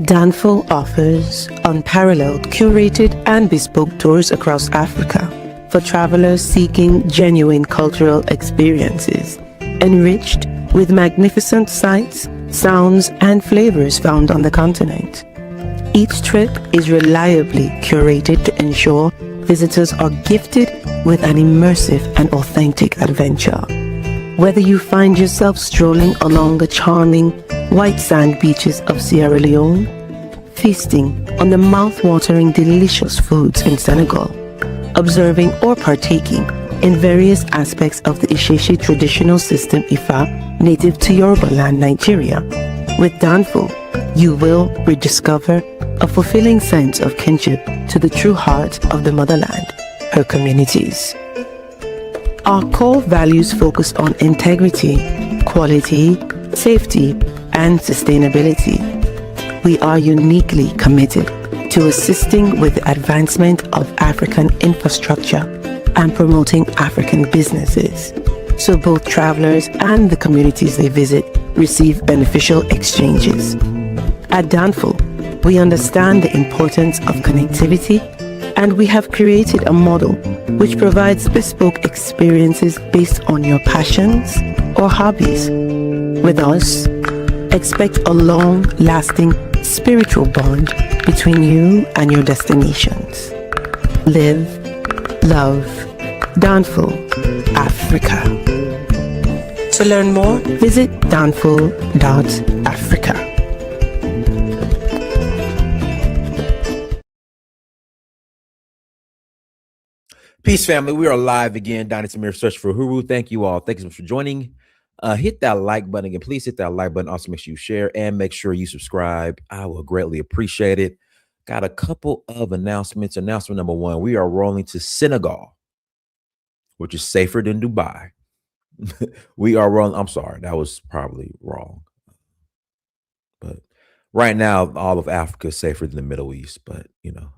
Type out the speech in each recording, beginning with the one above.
Danfall offers unparalleled, curated and bespoke tours across Africa for travelers seeking genuine cultural experiences, enriched with magnificent sights, sounds and flavors found on the continent. Each trip is reliably curated to ensure visitors are gifted with an immersive and authentic adventure. Whether you find yourself strolling along the charming white sand beaches of Sierra Leone, feasting on the mouth-watering delicious foods in Senegal, observing or partaking in various aspects of the Isheshi traditional system Ifa native to Yoruba land, Nigeria, with Danfall, you will rediscover a fulfilling sense of kinship to the true heart of the motherland, her communities. Our core values focus on integrity, quality, safety, and sustainability. We are uniquely committed to assisting with the advancement of African infrastructure and promoting African businesses, so both travelers and the communities they visit receive beneficial exchanges. At Danfall, we understand the importance of connectivity, and we have created a model which provides bespoke experiences based on your passions or hobbies. With us, expect a long-lasting spiritual bond between you and your destinations. Live, love, Danfall Africa. To learn more, visit danfall.africa. Peace, family. We are live again down at Samir Search for Huru. Thank you all. Thank you so much for joining. Hit that like button again. Please hit that like button. Also, make sure you share and make sure you subscribe. I will greatly appreciate it. Got a couple of announcements. Announcement number one, we are rolling to Senegal, which is safer than Dubai. We are rolling. I'm sorry, that was probably wrong. But right now, all of Africa is safer than the Middle East. But, you know,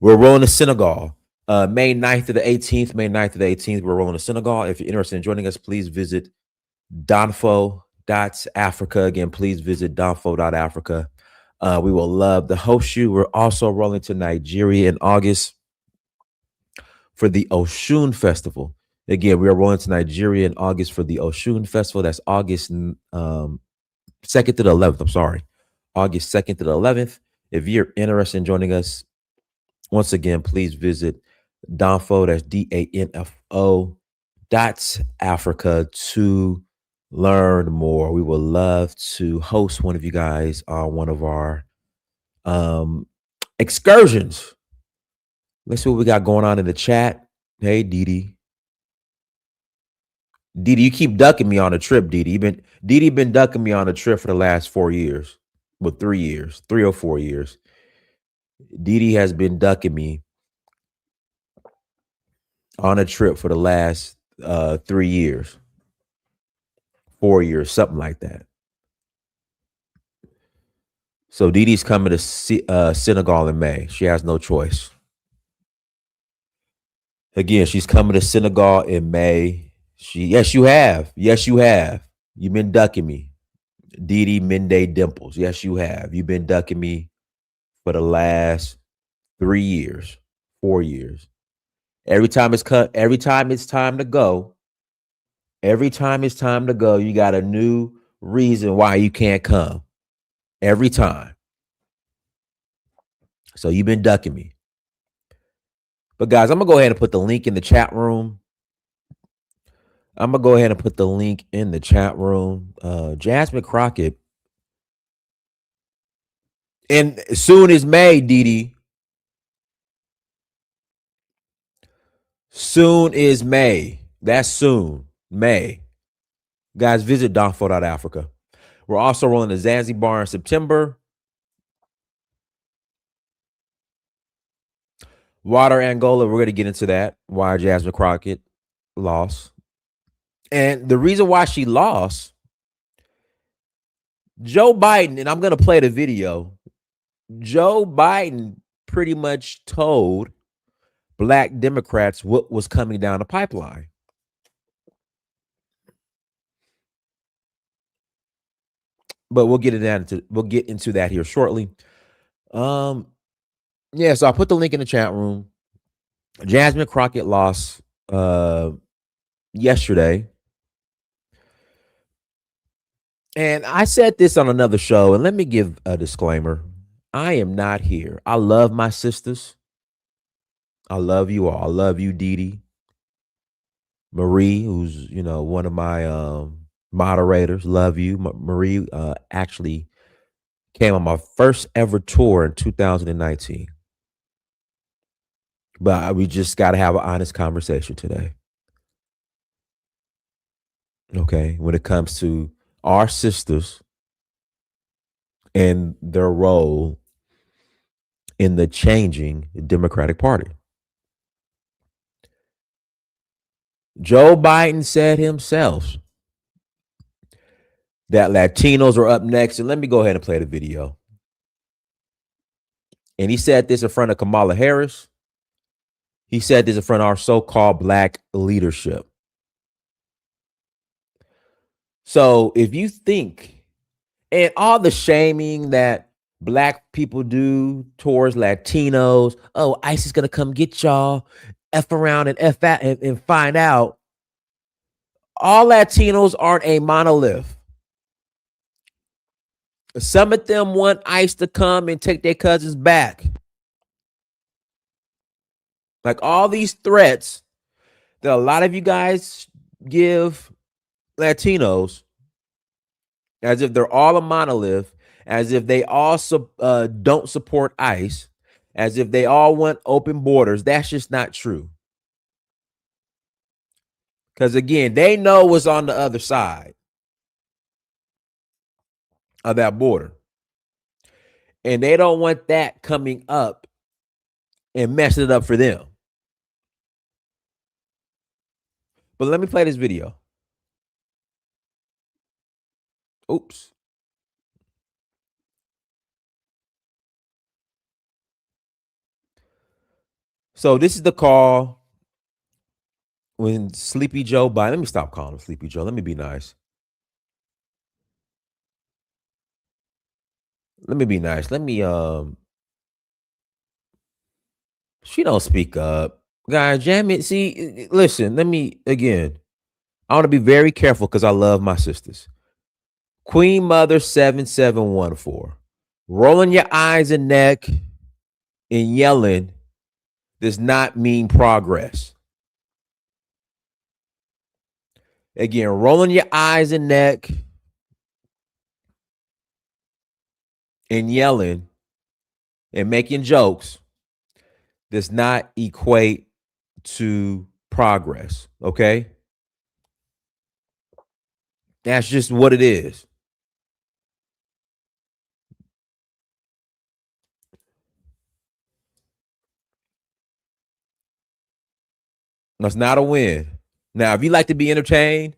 we're rolling to Senegal. May 9th to the 18th. May 9th to the 18th, we're rolling to Senegal. If you're interested in joining us, please visit Danfall.Africa. Again, please visit Danfall.Africa. We will love to host you. We're also rolling to Nigeria in August for the Oshun Festival. Again, we are rolling to Nigeria in August for the Oshun Festival. That's August 2nd to the 11th. I'm sorry. August 2nd to the 11th. If you're interested in joining us, once again, please visit Danfo, that's DANFO .Africa to learn more. We would love to host one of you guys on one of our excursions. Let's see what we got going on in the chat. Hey, Didi. Didi, you keep ducking me on a trip, Didi. Didi been ducking me on a trip for the last 4 years. Well, 3 years, 3 or 4 years. Didi has been ducking me on a trip for the last 3 years, 4 years, something like that. So Didi's coming to Senegal in May. She has no choice. Again, she's coming to Senegal in May. Yes, you have. Yes, you have. You've been ducking me. Didi Mende Dimples. Yes, you have. You've been ducking me for the last 3 years, 4 years. Every time it's time to go, you got a new reason why you can't come. Every time. So you've been ducking me. But guys, I'm going to go ahead and put the link in the chat room. Jasmine Crockett. And soon is May, Didi. Soon is May. That's soon. May. Guys, visit Danfall.Africa. We're also rolling to Zanzibar in September. Water Angola, we're going to get into that. Why Jasmine Crockett lost. And the reason why she lost, Joe Biden, and I'm going to play the video. Joe Biden pretty much told Black Democrats what was coming down the pipeline. but we'll get into that here shortly. Yeah, so I put the link in the chat room. Jasmine Crockett lost yesterday. And I said this on another show, and let me give a disclaimer. I am not here. I love my sisters. I love you all. I love you, Dee Dee. Marie, who's, one of my moderators. Love you. Marie actually came on my first ever tour in 2019. But we just got to have an honest conversation today. Okay, when it comes to our sisters and their role in the changing Democratic Party. Joe Biden said himself that Latinos are up next. And let me go ahead and play the video. And he said this in front of Kamala Harris. He said this in front of our so-called black leadership. So if you think, and all the shaming that black people do towards Latinos, oh, ICE is going to come get y'all, F around and F out and find out, all Latinos aren't a monolith. Some of them want ICE to come and take their cousins back. Like all these threats that a lot of you guys give Latinos, as if they're all a monolith, as if they all don't support ICE, as if they all want open borders. That's just not true. Because again, they know what's on the other side of that border. And they don't want that coming up and messing it up for them. But let me play this video. Oops. So this is the call when Sleepy Joe Biden, let me stop calling him Sleepy Joe. Let me be nice. Let me be nice. Let me, she don't speak up. Guys, jam it. See, listen, let me, again, I want to be very careful because I love my sisters. Queen Mother 7714. Rolling your eyes and neck and yelling does not mean progress. Again, rolling your eyes and neck and yelling and making jokes does not equate to progress, okay? That's just what it is. That's not a win. Now, if you like to be entertained,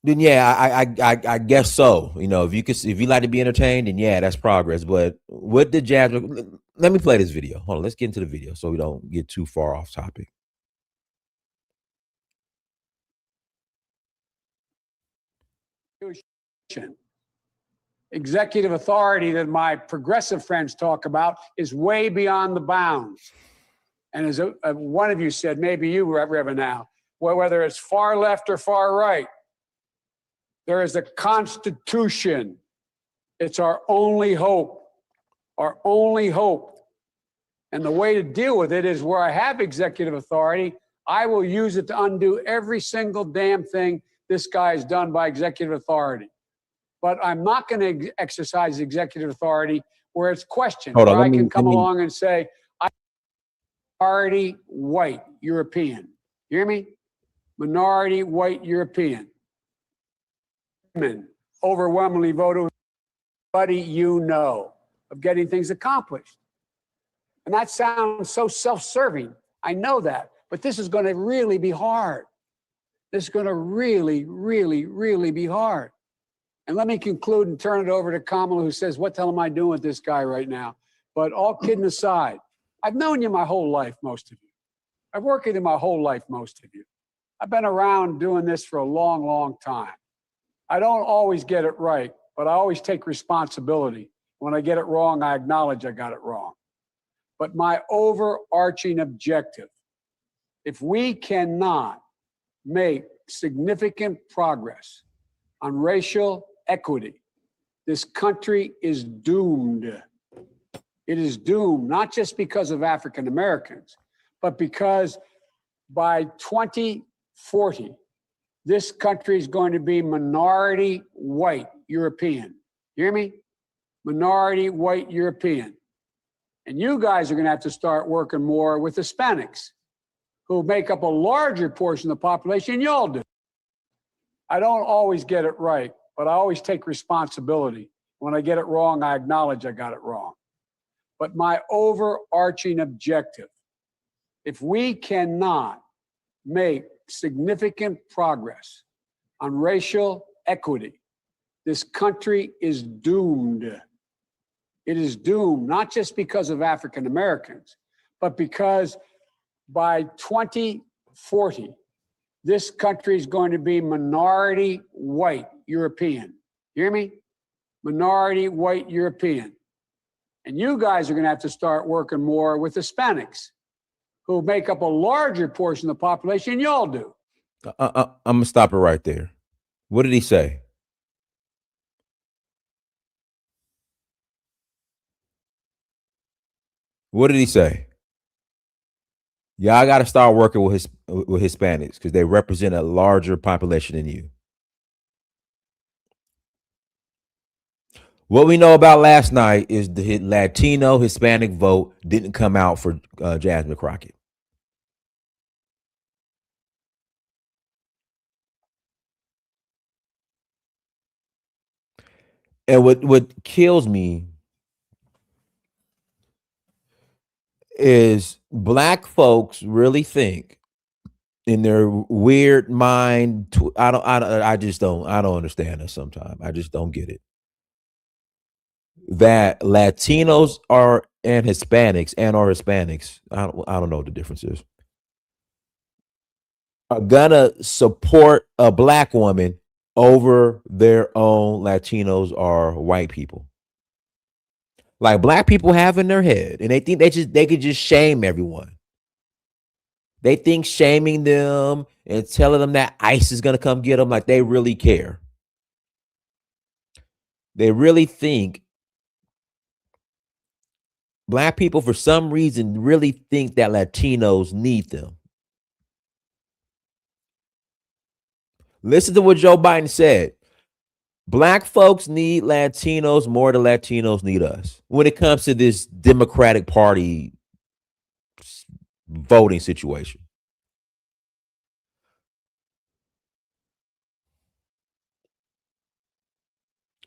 then yeah, I guess so. If you like to be entertained, then yeah, that's progress. But what did Jasmine? Let me play this video. Hold on, let's get into the video so we don't get too far off topic. Executive authority that my progressive friends talk about is way beyond the bounds. And as one of you said, maybe you, Reverend now, whether it's far left or far right, there is a Constitution. It's our only hope, our only hope. And the way to deal with it is where I have executive authority, I will use it to undo every single damn thing this guy has done by executive authority. But I'm not going to exercise executive authority where it's questioned, where I can come along and say, I'm minority white European. You hear me? Minority white European. Women overwhelmingly voted buddy of getting things accomplished. And that sounds so self-serving. I know that. But this is going to really be hard. This is going to really, really, really be hard. And let me conclude and turn it over to Kamala, who says, what the hell am I doing with this guy right now? But all kidding aside, I've known you my whole life, most of you. I've worked with you my whole life, most of you. I've been around doing this for a long, long time. I don't always get it right, but I always take responsibility. When I get it wrong, I acknowledge I got it wrong. But my overarching objective, if we cannot make significant progress on racial equity, this country is doomed. It is doomed, not just because of African Americans, but because by 2040, this country is going to be minority white European. You hear me? Minority white European. And you guys are going to have to start working more with Hispanics, who make up a larger portion of the population than y'all do. I don't always get it right, but I always take responsibility. When I get it wrong, I acknowledge I got it wrong. But my overarching objective, if we cannot make significant progress on racial equity, this country is doomed. It is doomed, not just because of African Americans, but because by 2040, this country is going to be minority white European. You hear me? Minority white European. And you guys are going to have to start working more with Hispanics, who make up a larger portion of the population than y'all do. I'm going to stop it right there. What did he say? What did he say? Y'all got to start working with Hispanics because they represent a larger population than you. What we know about last night is the Latino Hispanic vote didn't come out for Jasmine Crockett. And what kills me is black folks really think in their weird mind. I don't understand this sometimes. I just don't get it. That Latinos are and Hispanics I don't know what the difference is, are gonna support a black woman over their own Latinos or white people. Like black people have in their head, and they think they could just shame everyone. They think shaming them and telling them that ICE is gonna come get them, like they really care. They really think black people, for some reason, really think that Latinos need them. Listen to what Joe Biden said. Black folks need Latinos more than Latinos need us when it comes to this Democratic Party voting situation.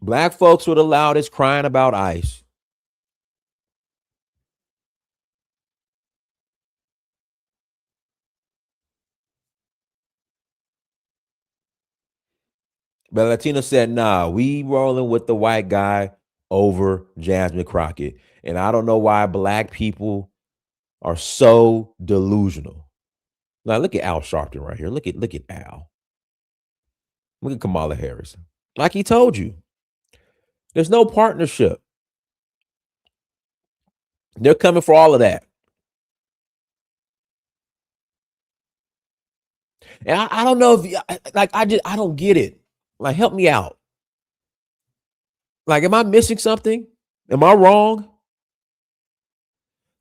Black folks were the loudest crying about ICE. But Latino said, nah, we rolling with the white guy over Jasmine Crockett. And I don't know why black people are so delusional. Now look at Al Sharpton right here. Look at Al. Look at Kamala Harris. Like he told you, there's no partnership. They're coming for all of that. And I don't know if I don't get it. Like, help me out. Like, am I missing something? Am I wrong?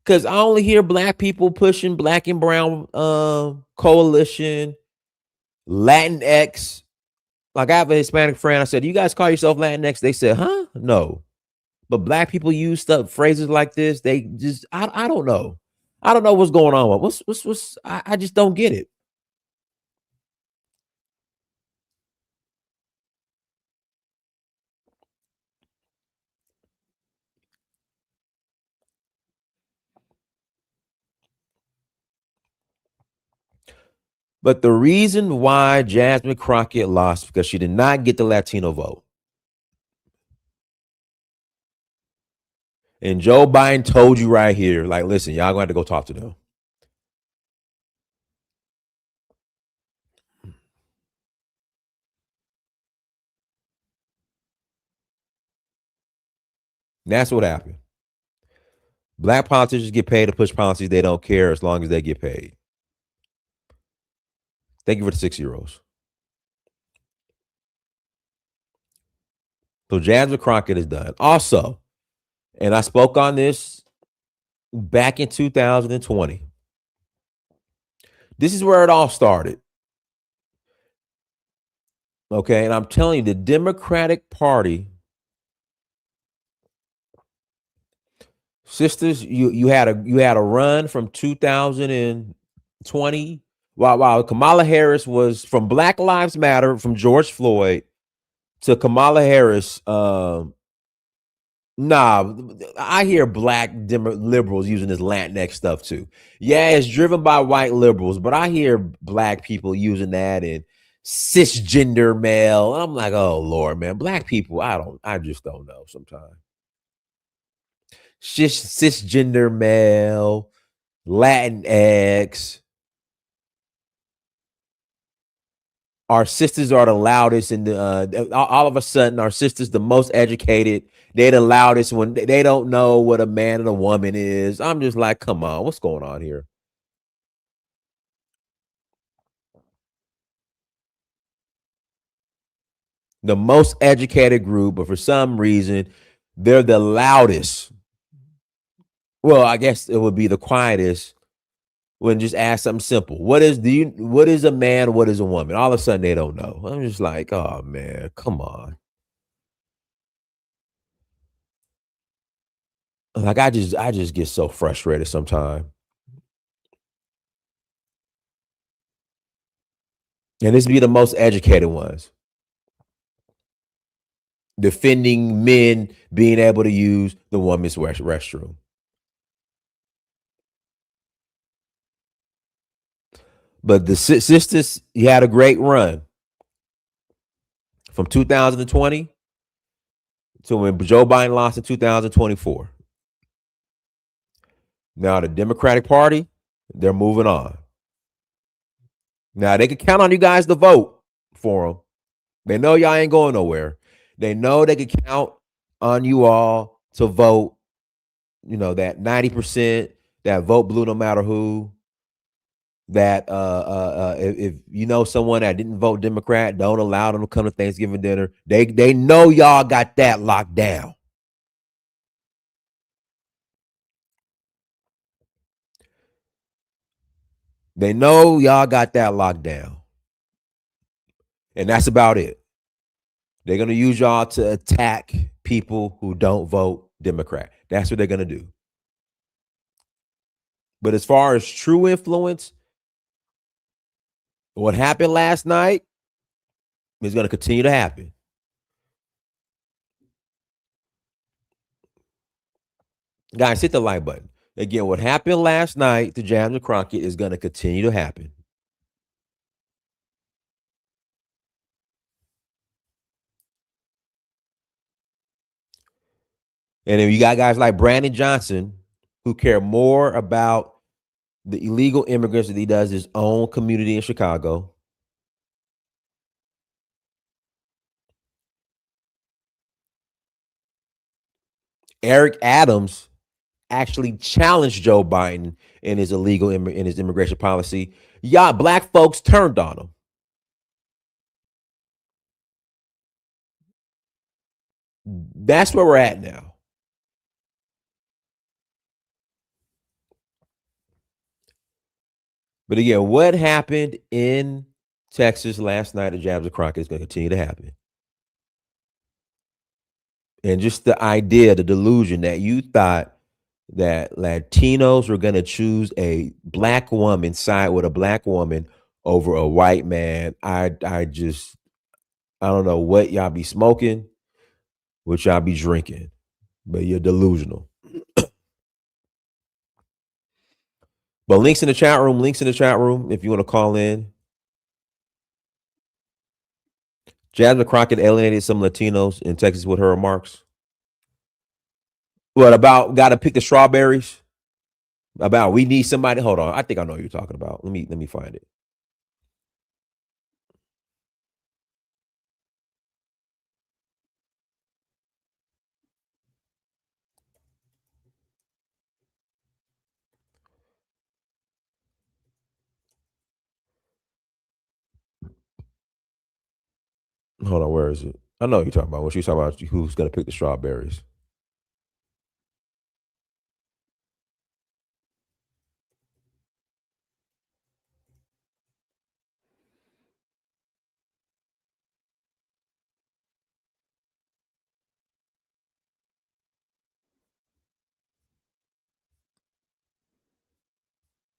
Because I only hear black people pushing black and brown coalition, Latinx. Like, I have a Hispanic friend. I said, "Do you guys call yourself Latinx?" They said, "Huh? No." But black people use phrases like this. They just, I don't know. I don't know what's going on. I just don't get it. But the reason why Jasmine Crockett lost because she did not get the Latino vote. And Joe Biden told you right here, like, listen, y'all gonna have to go talk to them. That's what happened. Black politicians get paid to push policies they don't care as long as they get paid. Thank you for the 6 zeros. So Jasmine Crockett is done. Also, and I spoke on this back in 2020. This is where it all started. Okay, and I'm telling you, the Democratic Party, sisters, you had a run from 2020 while Kamala Harris was from Black Lives Matter, from George Floyd to Kamala Harris. Nah, I hear black liberals using this Latinx stuff too. Yeah, it's driven by white liberals, but I hear black people using that and cisgender male. I'm like, oh Lord, man, black people, I just don't know sometimes. Cisgender male, Latinx. Our sisters are the loudest, and all of a sudden, our sisters the most educated. They're the loudest when they don't know what a man and a woman is. I'm just like, come on, what's going on here? The most educated group, but for some reason, they're the loudest. Well, I guess it would be the quietest when just ask something simple. What is a man? What is a woman? All of a sudden, they don't know. I'm just like, oh man, come on. Like I just get so frustrated sometimes. And this be the most educated ones. Defending men being able to use the women's restroom. But the sisters, you had a great run from 2020 to when Joe Biden lost in 2024. Now the Democratic Party, they're moving on. Now they can count on you guys to vote for them. They know y'all ain't going nowhere. They know they can count on you all to vote. You know, that 90%, that vote blue no matter who. That if you know someone that didn't vote Democrat, don't allow them to come to Thanksgiving dinner. They know y'all got that locked down. They know y'all got that locked down. And that's about it. They're going to use y'all to attack people who don't vote Democrat. That's what they're going to do. But as far as true influence, what happened last night is going to continue to happen. Guys, hit the like button. Again, what happened last night to Jasmine Crockett is going to continue to happen. And then you got guys like Brandon Johnson who care more about the illegal immigrants that he does his own community in Chicago. Eric Adams actually challenged Joe Biden in his immigration policy. Y'all, black folks turned on him. That's where we're at now. But again, what happened in Texas last night at Jasmine Crockett is going to continue to happen. And just the idea, the delusion that you thought that Latinos were going to choose a black woman, side with a black woman over a white man. I don't know what y'all be smoking, what y'all be drinking, but you're delusional. But links in the chat room if you want to call in. Jasmine Crockett alienated some Latinos in Texas with her remarks. What about got to pick the strawberries? About we need somebody. Hold on, I think I know what you're talking about. Let me find it. Hold on, where is it? I know you're talking about when she's talking about who's gonna pick the strawberries.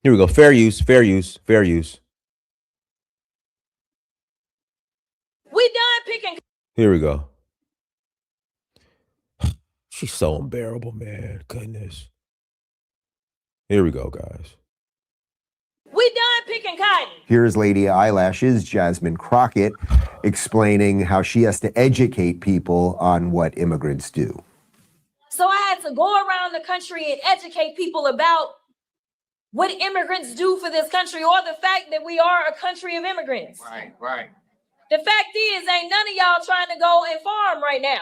Here we go. Fair use, fair use, fair use. We done picking. Here we go. She's so unbearable, man. Goodness. Here we go, guys. We done picking cotton. Here's Lady Eyelash's Jasmine Crockett explaining how she has to educate people on what immigrants do. So I had to go around the country and educate people about what immigrants do for this country, or the fact that we are a country of immigrants. Right, right. The fact is, ain't none of y'all trying to go and farm right now.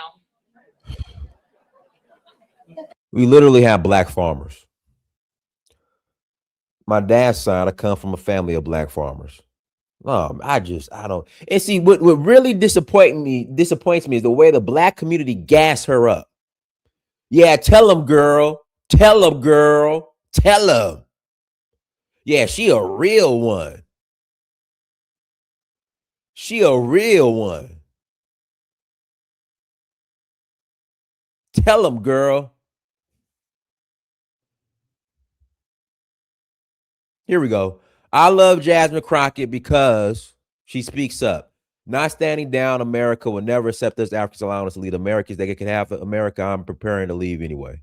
We literally have black farmers. My dad's side, I come from a family of black farmers. I don't. And see, what really disappoints me is the way the black community gas her up. Yeah, tell them, girl. Tell them, girl. Tell them. Yeah, she a real one. She a real one. Tell them, girl. Here we go. I love Jasmine Crockett because she speaks up. Not standing down, America will never accept us Africans allowing us to lead Americans. They can have America. I'm preparing to leave anyway.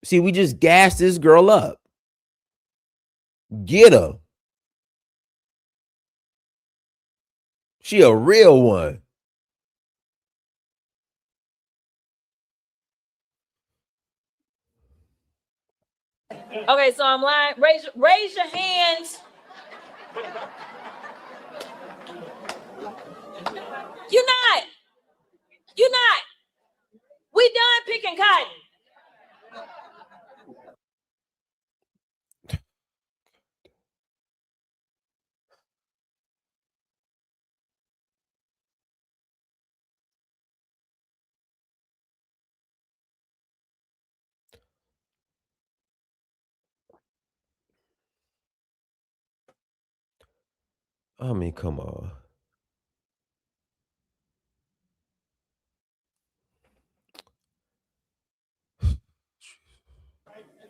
See, we just gassed this girl up. Get her. She a real one. Okay, so I'm lying. Raise your hands. You're not. You're not. We done picking cotton. I mean, come on.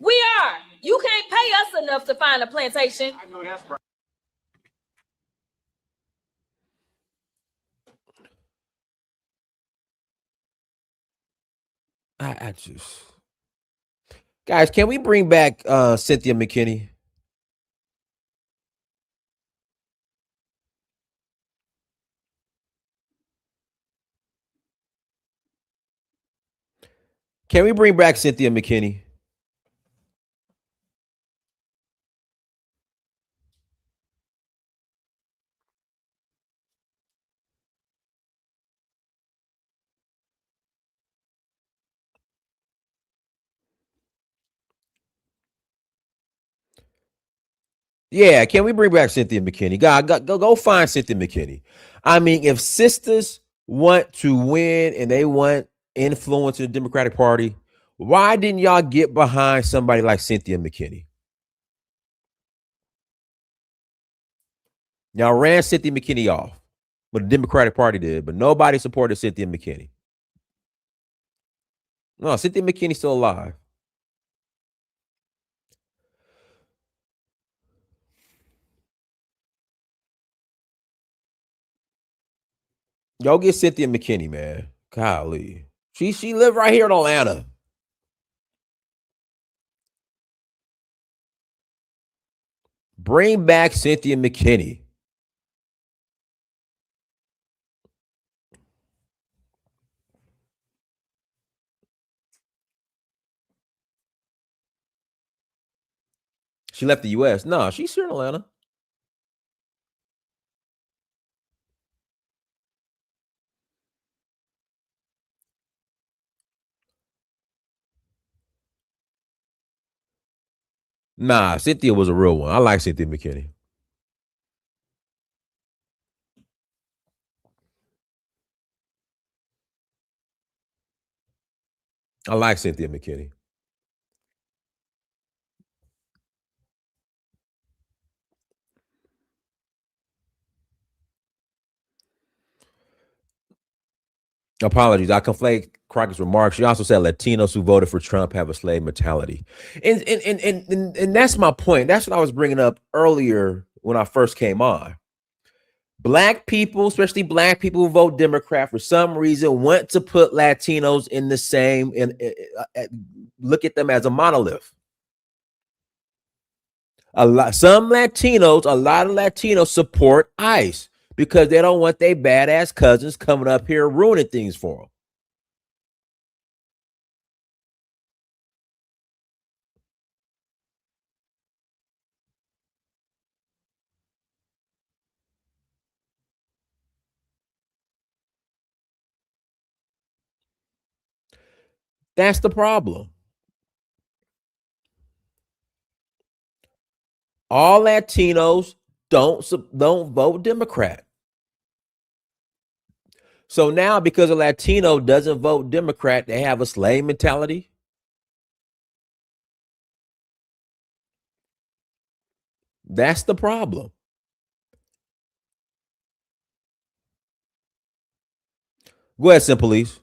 We are. You can't pay us enough to find a plantation. I know that's right. I just, guys, can we bring back Cynthia McKinney? Can we bring back Cynthia McKinney? Yeah, can we bring back Cynthia McKinney? Go find Cynthia McKinney. I mean, if sisters want to win and they want influence in the Democratic Party, why didn't y'all get behind somebody like Cynthia McKinney? Y'all ran Cynthia McKinney off, but the Democratic Party did, but nobody supported Cynthia McKinney. No, Cynthia McKinney's still alive. Y'all get Cynthia McKinney, man. Golly. She lived right here in Atlanta. Bring back Cynthia McKinney. She left the U.S. No, she's here in Atlanta. Nah, Cynthia was a real one. I like Cynthia McKinney. I like Cynthia McKinney. Apologies, I conflate Crockett's remarks. She also said Latinos who voted for Trump have a slave mentality, and that's my point. That's what I was bringing up earlier when I first came on. Black people, especially black people who vote Democrat, for some reason want to put Latinos in the same and look at them as a monolith. A lot of Latinos support ICE because they don't want their badass cousins coming up here ruining things for them. That's the problem. All Latinos don't vote Democrat. So now, because a Latino doesn't vote Democrat, they have a slave mentality. That's the problem. Go ahead, Symbolism.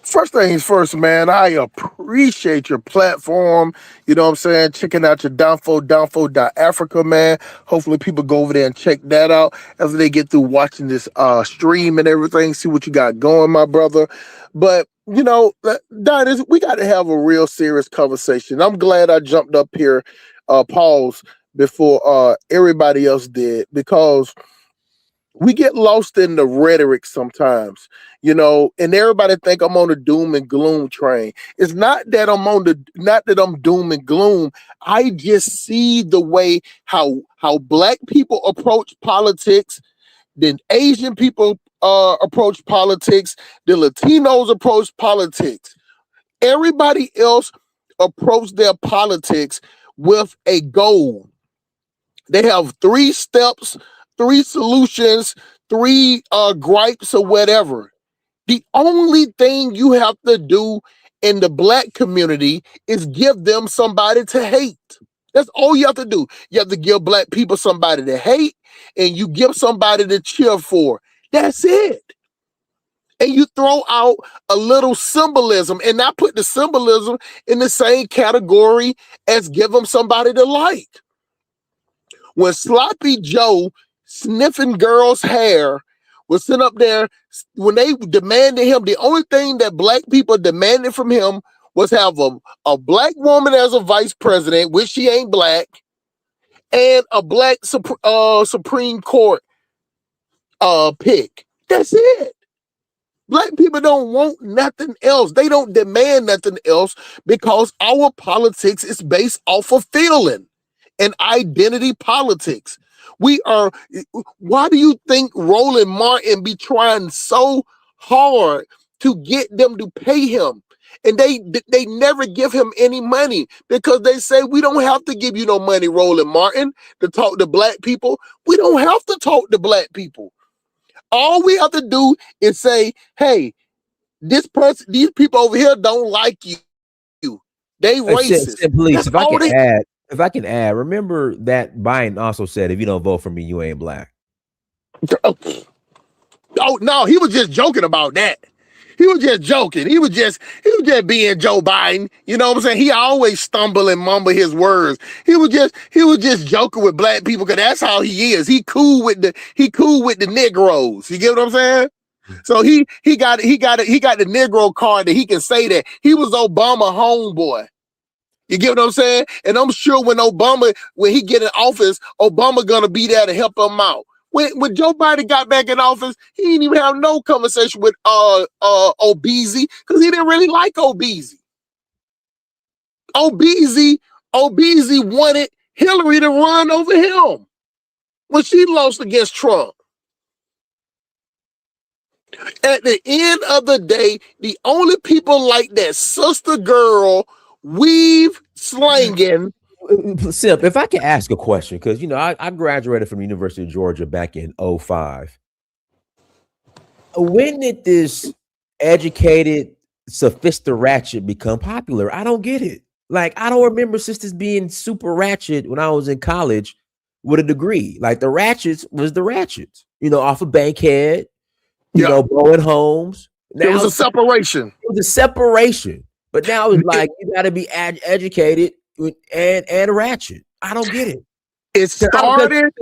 First things first, man, I appreciate your platform. You know what I'm saying? Checking out your Danfall Africa, man. Hopefully people go over there and check that out after they get through watching this stream and everything, see what you got going, my brother. But, you know, Don, we got to have a real serious conversation. I'm glad I jumped up here, pause, before everybody else did, because we get lost in the rhetoric sometimes, you know, and everybody think I'm on the doom and gloom train. It's not that not that I'm doom and gloom. I just see the way how black people approach politics, then Asian people approach politics, the Latinos approach politics. Everybody else approach their politics with a goal. They have 3 steps, 3 solutions, 3 gripes or whatever. The only thing you have to do in the black community is give them somebody to hate. That's all you have to do. You have to give black people somebody to hate, and you give somebody to cheer for. That's it. And you throw out a little symbolism, and I put the symbolism in the same category as give them somebody to like. When Sloppy Joe sniffing girls' hair was sitting up there, when they demanded him, the only thing that black people demanded from him was have a black woman as a vice president, which she ain't black, and a black Supreme Court pick. That's it. Black people don't want nothing else. They don't demand nothing else because our politics is based off of feeling and identity politics. Why do you think Roland Martin be trying so hard to get them to pay him? And they never give him any money because they say, we don't have to give you no money, Roland Martin, to talk to black people. We don't have to talk to black people. All we have to do is say, hey, these people over here don't like you. They racist. Please, if I can add, remember that Biden also said, if you don't vote for me, you ain't black. Oh no, he was just joking about that. He was just joking. He was just being Joe Biden. You know what I'm saying? He always stumble and mumble his words. He was just joking with black people because that's how he is. He cool with the Negroes. You get what I'm saying? So he got the Negro card that he can say that he was Obama homeboy. You get what I'm saying? And I'm sure when he get in office, Obama gonna be there to help him out. When Joe Biden got back in office, he didn't even have no conversation with Obeezy because he didn't really like Obeezy. Obeezy wanted Hillary to run over him when she lost against Trump. At the end of the day, the only people like that sister girl weave slanging. Simp, if I can ask a question, because you know I graduated from the University of Georgia back in 2005. When did this educated sophisticated ratchet become popular? I don't get it. Like, I don't remember sisters being super ratchet when I was in college with a degree. Like, the ratchets was the ratchets, off of Bankhead, Yeah. Bowen Homes. There Now was a separation. it was a separation, but now it's like you got to be educated and ratchet. I don't get it. It started.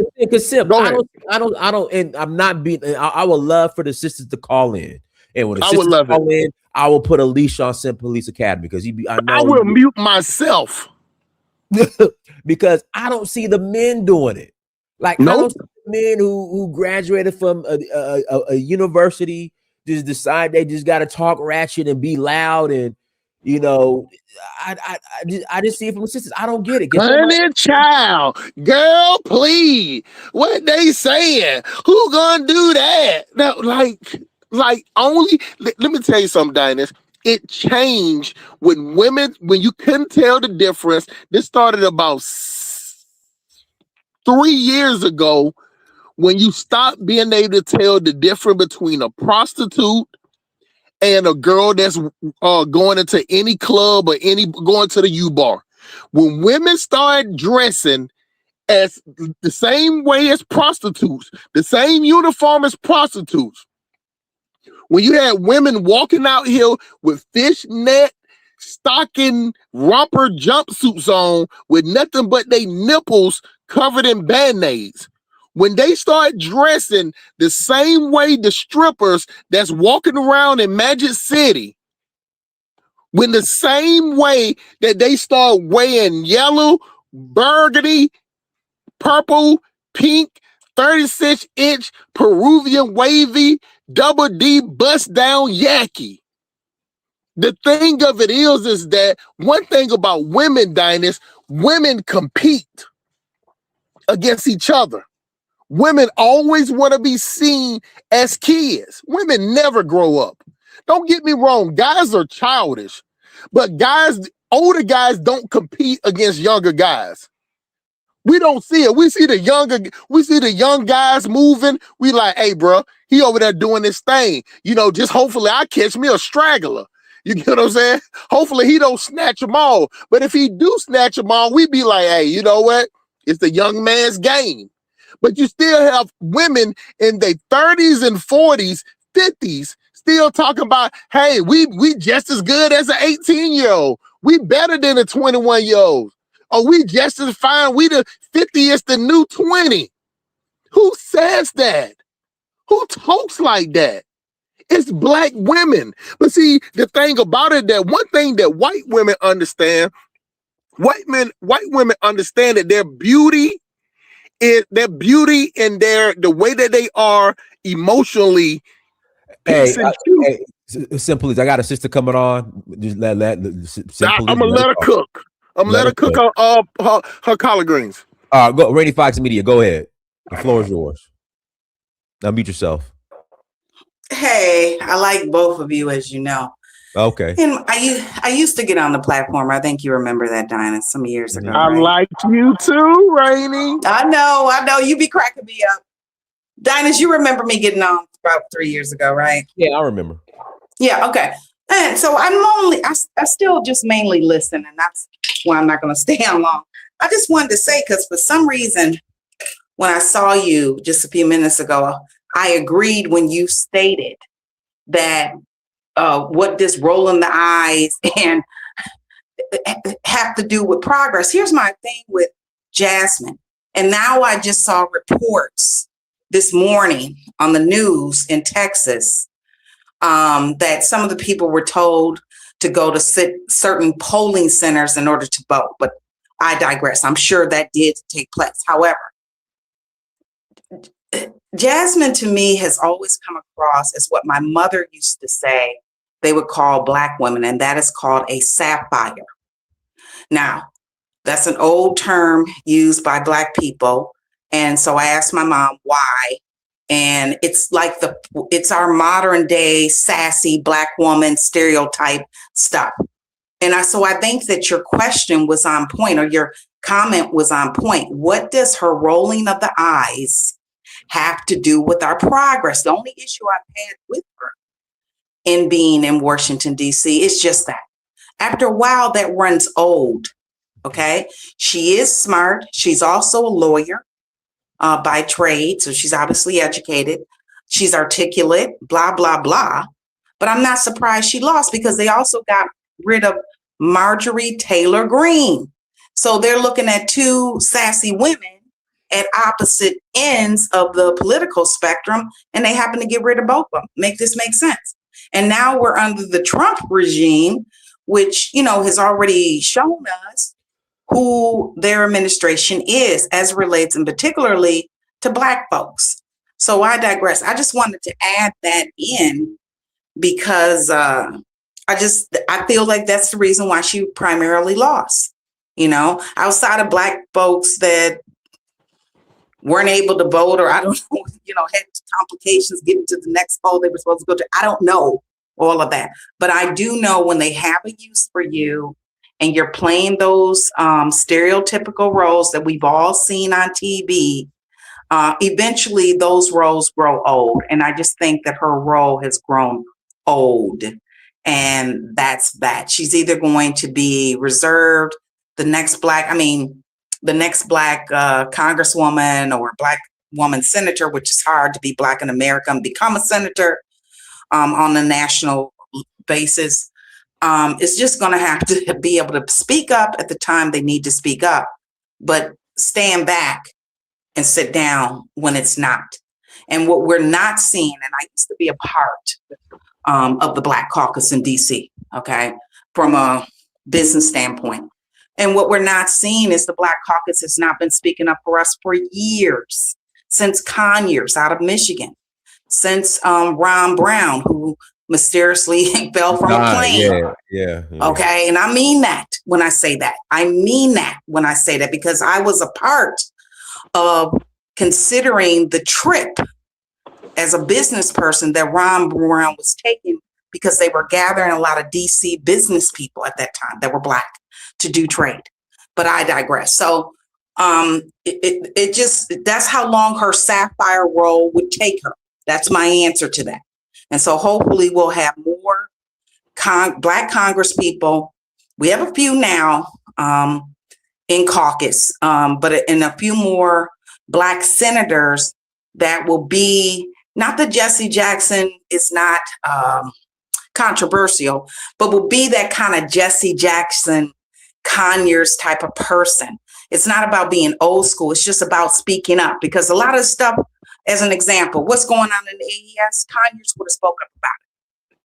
I don't, and I'm not being. I would love for the sisters to call in, and when the sisters call in, I will put a leash on Sim Police Academy because I will mute myself because I don't see the men doing it. Like, I don't see the men who graduated from a university just decide they just got to talk ratchet and be loud, and I just see it from the sisters. I don't get it. Honey child, girl, please. What they saying? Who gonna do that? Now, like only. Let me tell you something, Dinus. It changed when you couldn't tell the difference. This started about 3 years ago when you stopped being able to tell the difference between a prostitute and a girl that's going into any club or going to the U-Bar. When women started dressing as the same way as prostitutes, the same uniform as prostitutes, when you had women walking out here with fishnet, stocking, romper jumpsuits on with nothing but their nipples covered in band-aids, when they start dressing the same way the strippers that's walking around in Magic City, when the same way that they start wearing yellow, burgundy, purple, pink, 36-inch Peruvian wavy, double D bust down yaki. The thing of it is that one thing about women, Dinus, women compete against each other. Women always want to be seen as kids. Women never grow up. Don't get me wrong, guys are childish, but older guys don't compete against younger guys. We don't see it. We see the young guys moving. We like, hey, bro, he over there doing this thing. Just hopefully I catch me a straggler. You get what I'm saying? Hopefully he don't snatch them all. But if he do snatch them all, we be like, hey, you know what? It's the young man's game. But you still have women in their 30s and 40s, 50s, still talking about, hey, we just as good as an 18-year-old. We better than a 21-year-old. Or we just as fine. We the 50 is the new 20. Who says that? Who talks like that? It's Black women. But see, the thing about it, that one thing that white women understand, white women understand that their beauty and the way that they are emotionally. Hey, Simply, I got a sister coming on. Just I'm gonna let her cook. I'm gonna let her cook her collard greens. Go, Rainy Fox Media. Go ahead. The floor is yours. Now mute yourself. Hey, I like both of you, as you know. Okay. And I used to get on the platform. I think you remember that, Dinah, some years ago. I like you too, Rainy. I know. You be cracking me up. Dinah, you remember me getting on about 3 years ago, right? Yeah, I remember. Yeah, okay. And so I still just mainly listen, and that's why I'm not going to stay on long. I just wanted to say, because for some reason, when I saw you just a few minutes ago, I agreed when you stated that what this rolling the eyes and have to do with progress. Here's my thing with Jasmine. And now I just saw reports this morning on the news in Texas that some of the people were told to go to certain polling centers in order to vote. But I digress. I'm sure that did take place. However, Jasmine to me has always come across as what my mother used to say they would call Black women, and that is called a sapphire. Now, that's an old term used by Black people. And so I asked my mom why. And it's like it's our modern day sassy Black woman stereotype stuff. And so I think that your question was on point, or your comment was on point. What does her rolling of the eyes have to do with our progress? The only issue I've had with her in being in Washington, D.C. It's just that. After a while, that runs old. Okay. She is smart. She's also a lawyer by trade. So she's obviously educated. She's articulate, blah, blah, blah. But I'm not surprised she lost because they also got rid of Marjorie Taylor Greene. So they're looking at two sassy women at opposite ends of the political spectrum, and they happen to get rid of both of them. Make this make sense? And now we're under the Trump regime, which, you know, has already shown us who their administration is as relates and particularly to Black folks. So I digress. I just wanted to add that in because I feel like that's the reason why she primarily lost. You know, outside of Black folks that weren't able to vote, or I don't know, you know, had complications getting to the next poll they were supposed to go to. I don't know all of that, but I do know when they have a use for you and you're playing those stereotypical roles that we've all seen on TV, eventually those roles grow old. And I just think that her role has grown old, and that's that. She's either going to be reserved, the next Black congresswoman or Black woman senator, which is hard to be Black in America and become a senator on a national basis. It's just going to have to be able to speak up at the time they need to speak up, but stand back and sit down when it's not. And what we're not seeing, and I used to be a part of the Black caucus in DC, okay, from a business standpoint. And what we're not seeing is the Black caucus has not been speaking up for us for years, since Conyers out of Michigan, since Ron Brown, who mysteriously fell from a plane. Yeah. Okay. And I mean that when I say that. I mean that when I say that, because I was a part of considering the trip as a business person that Ron Brown was taking, because they were gathering a lot of DC business people at that time that were Black to do trade. But I digress. So it just, that's how long her Sapphire role would take her. That's my answer to that. And so hopefully we'll have more Black Congress people. We have a few now in caucus, but in a few more Black senators that will be, not that Jesse Jackson is not controversial, but will be that kind of Jesse Jackson, Conyers type of person. It's not about being old school. It's just about speaking up, because a lot of stuff, as an example, what's going on in the AES, Conyers would have spoken up about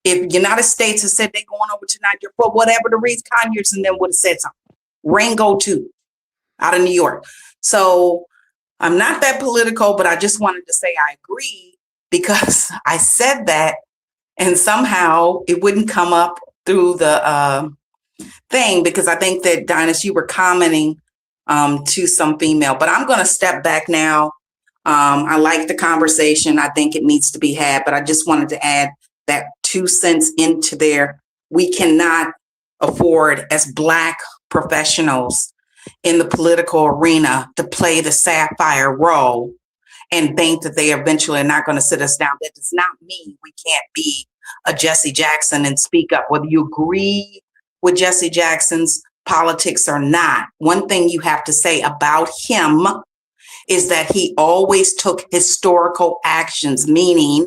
it. If United States has said they're going over to Nigeria for whatever the reason, Conyers and them would have said something. Rango too, out of New York. So I'm not that political, but I just wanted to say I agree, because I said that and somehow it wouldn't come up through the thing, because I think that, Dinus, you were commenting to some female, but I'm going to step back now. I like the conversation. I think it needs to be had, but I just wanted to add that 2 cents into there. We cannot afford, as Black professionals in the political arena, to play the Sapphire role and think that they eventually are not going to sit us down. That does not mean we can't be a Jesse Jackson and speak up, whether you agree with Jesse Jackson's politics or not. One thing you have to say about him is that he always took historical actions, meaning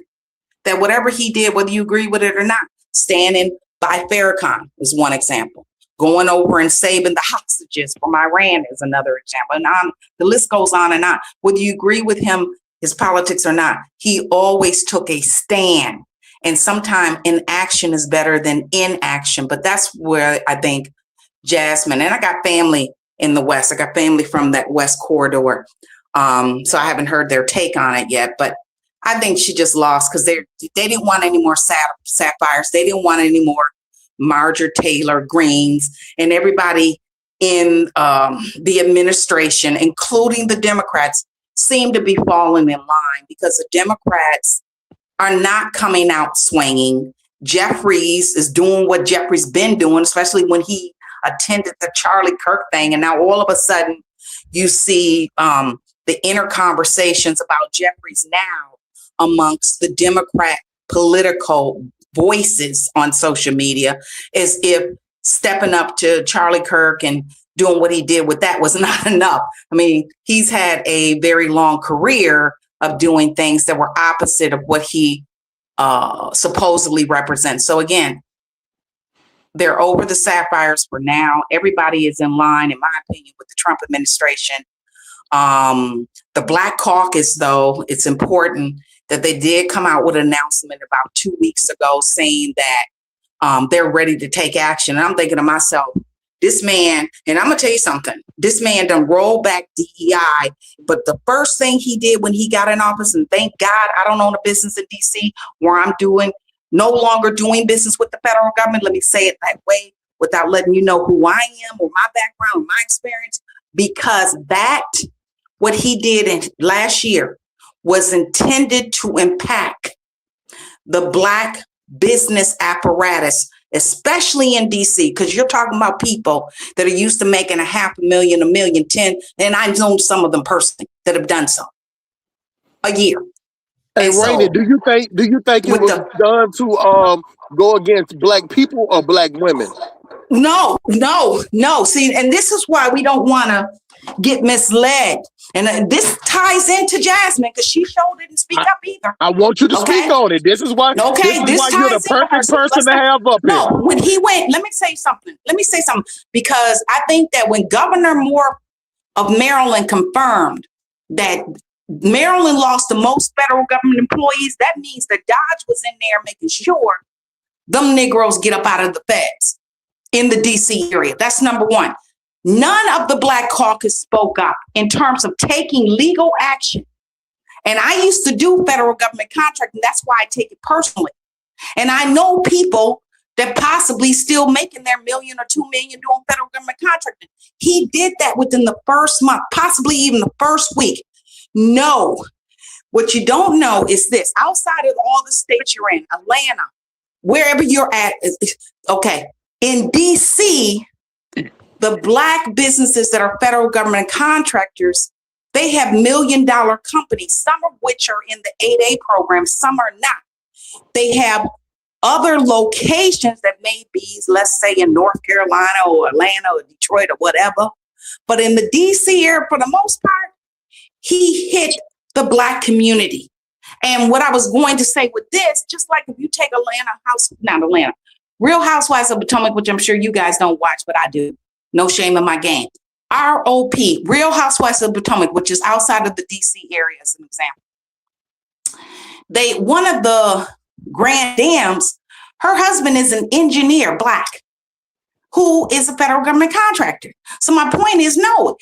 that whatever he did, whether you agree with it or not, standing by Farrakhan is one example. Going over and saving the hostages from Iran is another example. And the list goes on and on. Whether you agree with him, his politics or not, he always took a stand. And sometimes inaction is better than inaction. But that's where I think Jasmine, and I got family in the West. I got family from that West corridor. So I haven't heard their take on it yet, but I think she just lost because they didn't want any more Sapphires. They didn't want any more Marjorie Taylor Greenes, and everybody in the administration, including the Democrats, seem to be falling in line, because the Democrats are not coming out swinging. Jeffries is doing what Jeffries been doing, especially when he attended the Charlie Kirk thing. And now all of a sudden you see the inner conversations about Jeffries now amongst the Democrat political voices on social media, as if stepping up to Charlie Kirk and doing what he did with that was not enough. I mean, he's had a very long career of doing things that were opposite of what he supposedly represents. So again, they're over the Sapphires for now. Everybody is in line, in my opinion, with the Trump administration. The Black Caucus, though, it's important that they did come out with an announcement about 2 weeks ago saying that they're ready to take action. And I'm thinking to myself, this man, and I'm going to tell you something, this man done rolled back DEI, but the first thing he did when he got in office, and thank God I don't own a business in DC where I'm no longer doing business with the federal government. Let me say it that way without letting you know who I am or my background, my experience, because what he did last year was intended to impact the Black business apparatus, especially in DC, because you're talking about people that are used to making $500,000, $1 million, 10, and I've known some of them personally that have done so a year. Hey, Rainey, do you think it was done to go against Black people or Black women? No. See, and this is why we don't want to get misled. And this ties into Jasmine because she sure didn't speak up either. I want you to speak on it. This is why you're the perfect person to have up here. No, when he went, let me say something, because I think that when Governor Moore of Maryland confirmed that Maryland lost the most federal government employees, that means that Dodge was in there making sure them Negroes get up out of the feds in the DC area. That's number one. None of the Black Caucus spoke up in terms of taking legal action. And I used to do federal government contracting. That's why I take it personally. And I know people that possibly still making their $1 million or $2 million doing federal government contracting. He did that within the first month, possibly even the first week. No, what you don't know is this: outside of all the states you're in, Atlanta, wherever you're at, okay, in DC, the Black businesses that are federal government contractors, they have $1 million companies, some of which are in the 8A program, some are not. They have other locations that may be, let's say, in North Carolina or Atlanta or Detroit or whatever. But in the DC area, for the most part, he hit the Black community. And what I was going to say with this, just like if you take Real Housewives of Potomac, which I'm sure you guys don't watch, but I do. No shame in my game. ROP, Real Housewives of Potomac, which is outside of the DC area, as an example. One of the grand dams, her husband is an engineer, Black, who is a federal government contractor. So my point is, no,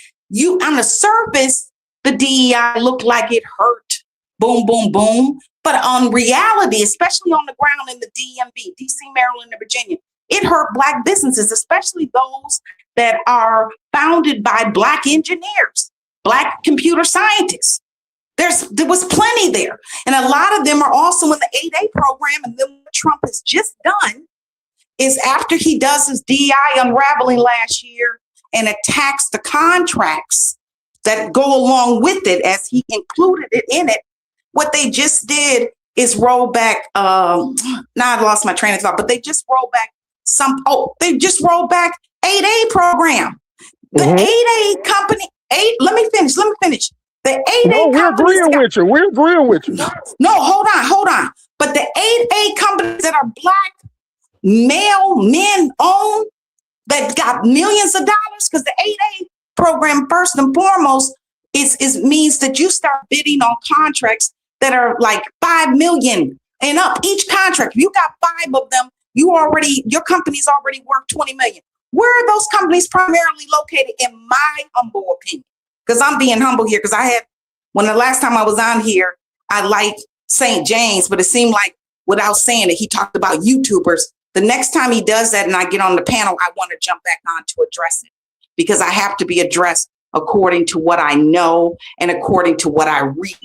on the surface, the DEI looked like it hurt, boom, boom, boom. But on reality, especially on the ground in the DMV, DC, Maryland, and Virginia, it hurt Black businesses, especially those that are founded by Black engineers, Black computer scientists. There was plenty there. And a lot of them are also in the 8A program. And then what Trump has just done is, after he does his DEI unraveling last year and attacks the contracts that go along with it, as he included it in it, what they just did is roll back, now I've lost my train of thought, but they just rolled back 8A program. The 8A company, let me finish. The 8A We're agreeing with you. No, hold on. But the 8A companies that are Black, male, men owned, that got millions of dollars, because the 8A program, first and foremost, means that you start bidding on contracts that are like 5 million and up each contract. If you got 5 of them, your company's already worth 20 million. Where are those companies primarily located, in my humble opinion? Because I'm being humble here, because when the last time I was on here, I liked St. James, but it seemed like, without saying it, he talked about YouTubers. The next time he does that and I get on the panel, I want to jump back on to address it, because I have to be addressed according to what I know and according to what I read,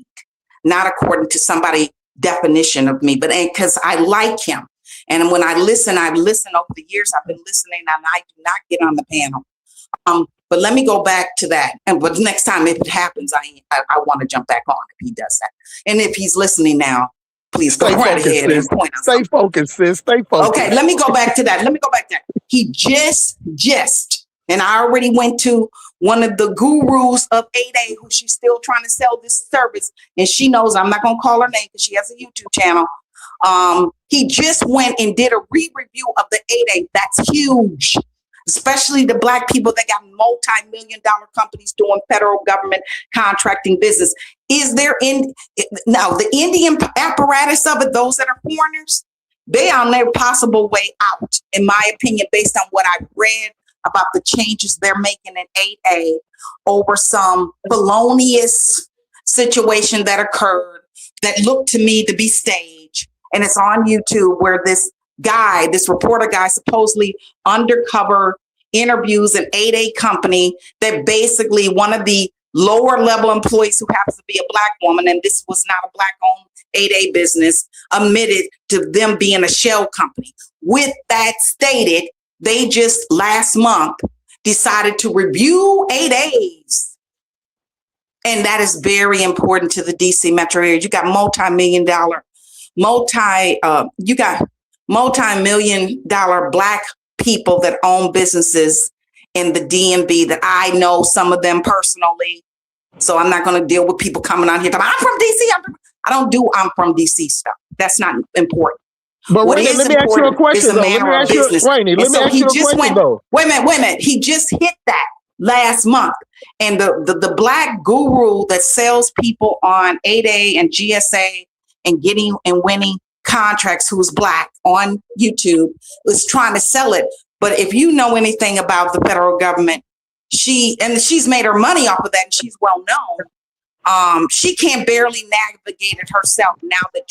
not according to somebody's definition of me, but because I like him. And when I've listened over the years, I've been listening, and I do not get on the panel. But let me go back to that. But next time, if it happens, I want to jump back on if he does that. And if he's listening now, Please go Stay right focused, ahead and sis. point out Stay something. focused, sis. Stay focused. Okay, let me go back to that. He just, and I already went to one of the gurus of 8A, who she's still trying to sell this service. And she knows I'm not going to call her name because she has a YouTube channel. He just went and did a re-review of the 8A. That's huge, especially the Black people that got multi-million-dollar companies doing federal government contracting business. Is there now the Indian apparatus of it, those that are foreigners, they are on their possible way out, in my opinion, based on what I've read about the changes they're making in 8A over some felonious situation that occurred that looked to me to be staged. And it's on YouTube, where this reporter guy supposedly undercover interviews an 8A company that basically one of the lower level employees, who happens to be a Black woman, and this was not a Black owned 8A business, admitted to them being a shell company. With that stated, they just last month decided to review 8As. And that is very important to the DC metro area. You got multi-million dollar Black people that own businesses in the DMV that I know some of them personally. So I'm not going to deal with people coming on here talking, I'm from DC. I'm from DC stuff. That's not important. But let me ask you a question, though. Let me ask you a question, though. Wait a minute. He just hit that last month. And the Black guru that sells people on 8A and GSA and getting and winning contracts, who's Black on YouTube, was trying to sell it. But if you know anything about the federal government, she's made her money off of that, and she's well known. She can't barely navigate it herself now that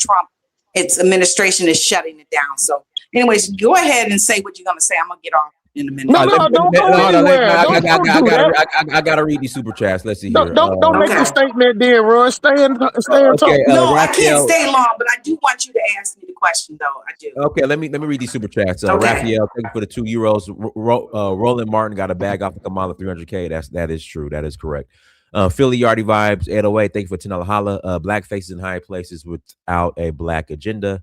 its administration is shutting it down. So anyways, go ahead and say what you're going to say. I'm going to get off in a minute. No, don't go anywhere. I got to read these super chats. Let's see here. Don't make a statement there, Ron. Stay in talk. No, I can't stay long, but I do want you to ask me the question, though. I do. Okay, let me read these super chats. Raphael, thank you for the €2. Roland Martin got a bag off the Kamala 300K. That is true. That is correct. Philly Yardy Vibes, 808, thank you for $10 holla. Black faces in high places without a Black agenda.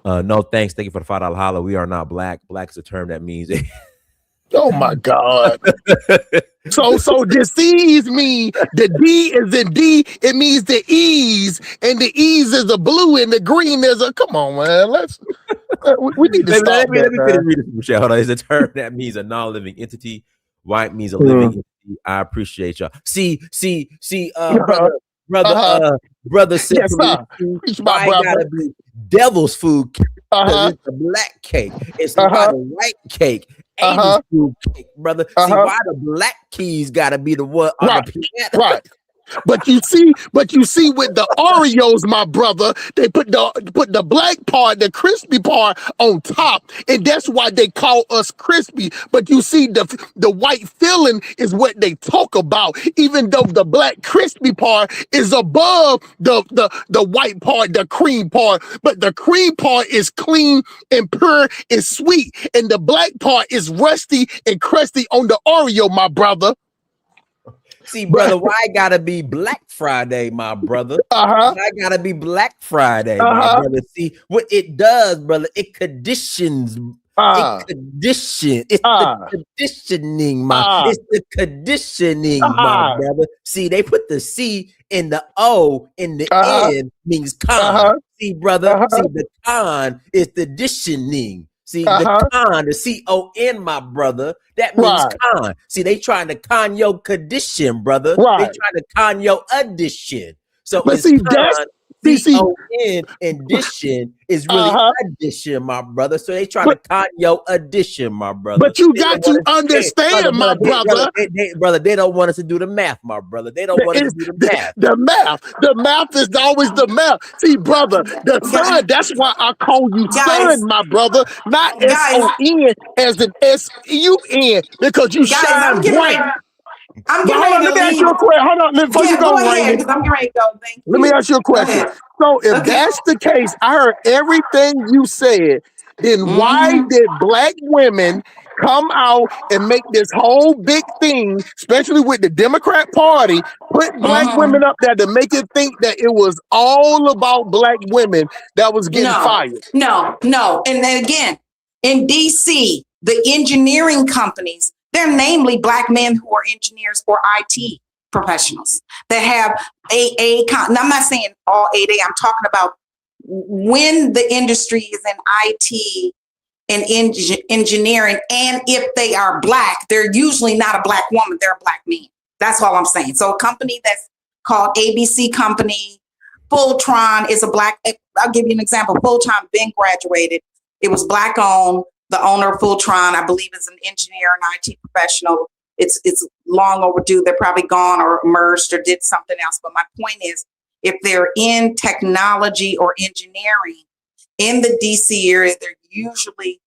No thanks, thank you for the $5 holla. We are not Black. Black is a term that means oh my God. So disease mean the D is in D, it means the E's, and the E's is a blue and the green is a, come on, man. We need to stop that. Let me read it. Hold on. It's a term that means a non-living entity. White means a living entity. I appreciate y'all. See, brother said, yes, why gotta be devil's food? It's a Black cake. It's not a white cake. Angel's food cake, brother. See, why the Black keys gotta be the one on the piano? Right. But you see with the Oreos, my brother, they put the black part, the crispy part on top, and that's why they call us crispy. But you see the white filling is what they talk about, even though the black crispy part is above the white part, the cream part. But the cream part is clean and pure and sweet, and the black part is rusty and crusty on the Oreo, my brother. See, brother, why gotta be Black Friday, my brother? Why gotta be Black Friday, my brother? See, what it does, brother, it conditions. It's the conditioning, it's the conditioning, my brother. See, they put the C in the O in the N means con. See, brother, see, the con is the conditioning. See, the con, the C-O-N, my brother, that means con. See, they trying to con your condition, brother. They trying to con your addition. So but it's see, con, C-O-N, addition is really addition, my brother. So they trying to con your addition, my brother. But you got to understand, my brother. They don't want us to do the math, my brother. They don't want us to do the math. The math is always the math. See, brother, the son, that's why I call you son, my brother, not S-O-N as an S-U-N, because you shine bright. I'm getting ready to ask you a question. Hold on, before you go, Rainy. I'm getting ready to go. Thank you. Let me ask you a question. So if that's the case, I heard everything you said. Then why did Black women come out and make this whole big thing, especially with the Democrat Party, put black women up there to make it think that it was all about black women that was getting fired. No. And then again, in DC, the engineering companies, they're namely black men who are engineers or IT professionals that have now I'm not saying all 8A, I'm talking about when the industry is in IT and engineering, and if they are black, they're usually not a black woman, they're a black man. That's all I'm saying. So a company that's called ABC Company, Fultron is a black, I'll give you an example. Fultron then graduated. It was black owned. The owner of Fultron, I believe, is an engineer and IT professional. It's long overdue. They're probably gone or merged or did something else. But my point is, if they're in technology or engineering in the DC area, they're usually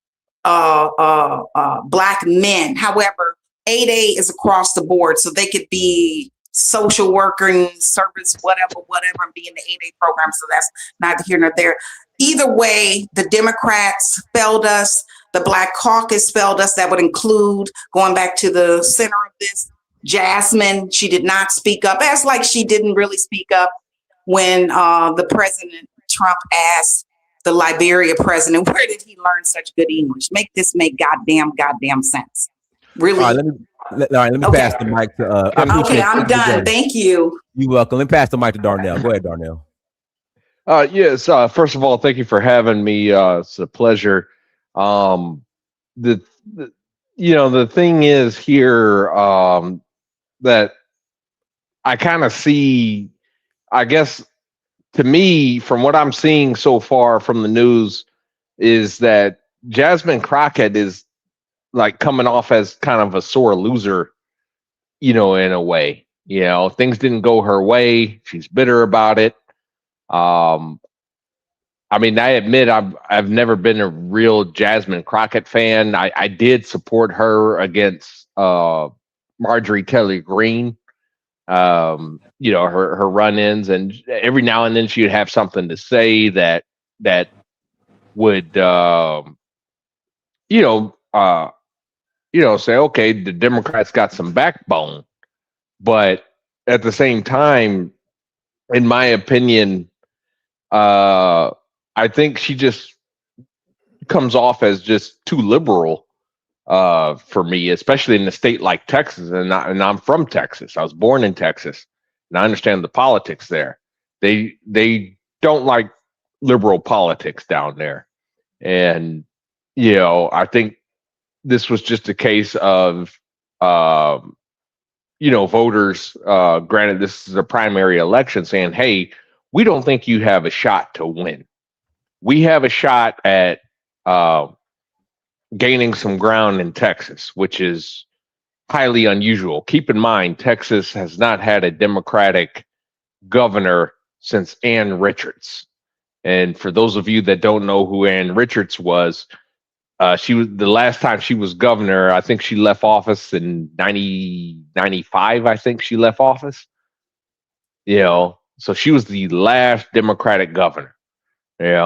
black men. However, 8A is across the board, so they could be social worker and service, whatever, and be in the 8A program. So that's neither here nor there. Either way, the Democrats failed us. The Black Caucus failed us. That would include, going back to the center of this, Jasmine. She did not speak up. That's like she didn't really speak up when the President Trump asked the Liberia president, where did he learn such good English? Make goddamn sense. Really? All right, let me pass the mic to I'm done. Thank you. You're welcome. Let me pass the mic to Darnell. Go ahead, Darnell. Yes. First of all, thank you for having me. It's a pleasure. The thing is here that I kind of see, I guess, to me, from what I'm seeing so far from the news, is that Jasmine Crockett is like coming off as kind of a sore loser, in a way. Things didn't go her way. She's bitter about it. I mean, I admit I've never been a real Jasmine Crockett fan. I did support her against Marjorie Taylor Greene. Her run-ins, and every now and then she would have something to say that would say, okay, the Democrats got some backbone. But at the same time, in my opinion, I think she just comes off as just too liberal for me, especially in a state like Texas. And I'm from Texas. I was born in Texas, and I understand the politics there. They don't like liberal politics down there. And, I think this was just a case of, voters, granted this is a primary election, saying, hey, we don't think you have a shot to win. We have a shot at gaining some ground in Texas, which is highly unusual. Keep in mind, Texas has not had a Democratic governor since Ann Richards. And for those of you that don't know who Ann Richards was, she was the last time she was governor. I think she left office in 1995. I think she left office. So she was the last Democratic governor. As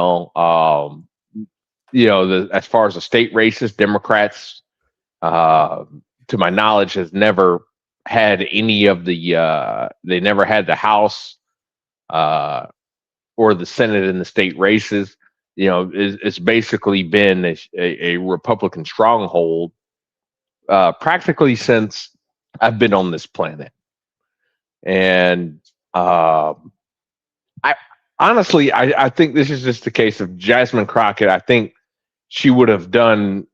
far as the state races, Democrats, to my knowledge, has never had any of the. They never had the House or the Senate in the state races. It's basically been a Republican stronghold practically since I've been on this planet. And I honestly think this is just the case of Jasmine Crockett. I think she would have done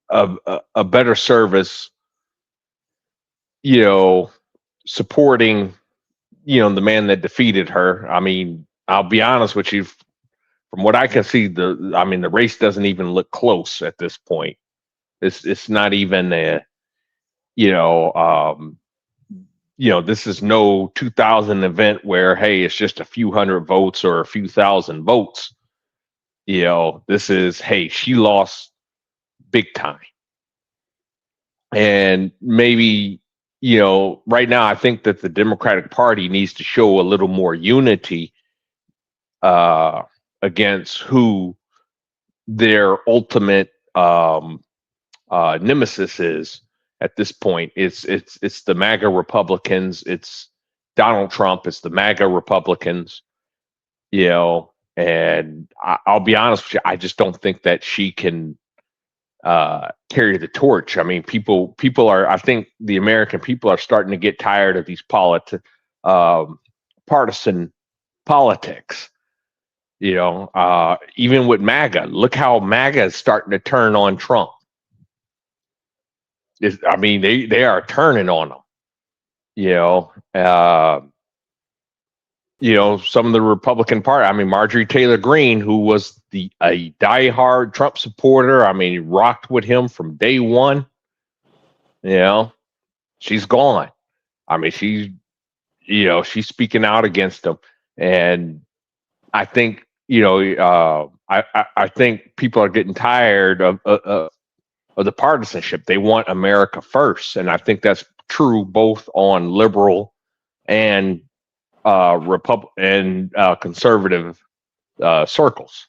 a better service, supporting, the man that defeated her. I mean, I'll be honest with you. From what I can see, the race doesn't even look close at this point. It's not even this is no 2000 event where, hey, it's just a few hundred votes or a few thousand votes. This is, hey, she lost big time. And maybe, right now, I think that the Democratic Party needs to show a little more unity against who their ultimate nemesis is at this point. It's the MAGA Republicans. It's Donald Trump. It's the MAGA Republicans. You know, and I'll be honest with you, I just don't think that she can carry the torch. I mean, people are. I think the American people are starting to get tired of these partisan politics. You know, even with MAGA, look how MAGA is starting to turn on Trump. I mean, they are turning on him. You know, some of the Republican Party. I mean, Marjorie Taylor Greene, who was a diehard Trump supporter. I mean, rocked with him from day one. You know, she's gone. I mean, she's speaking out against him, and I think I think people are getting tired of the partisanship. They want America first, and I think that's true both on liberal and conservative circles.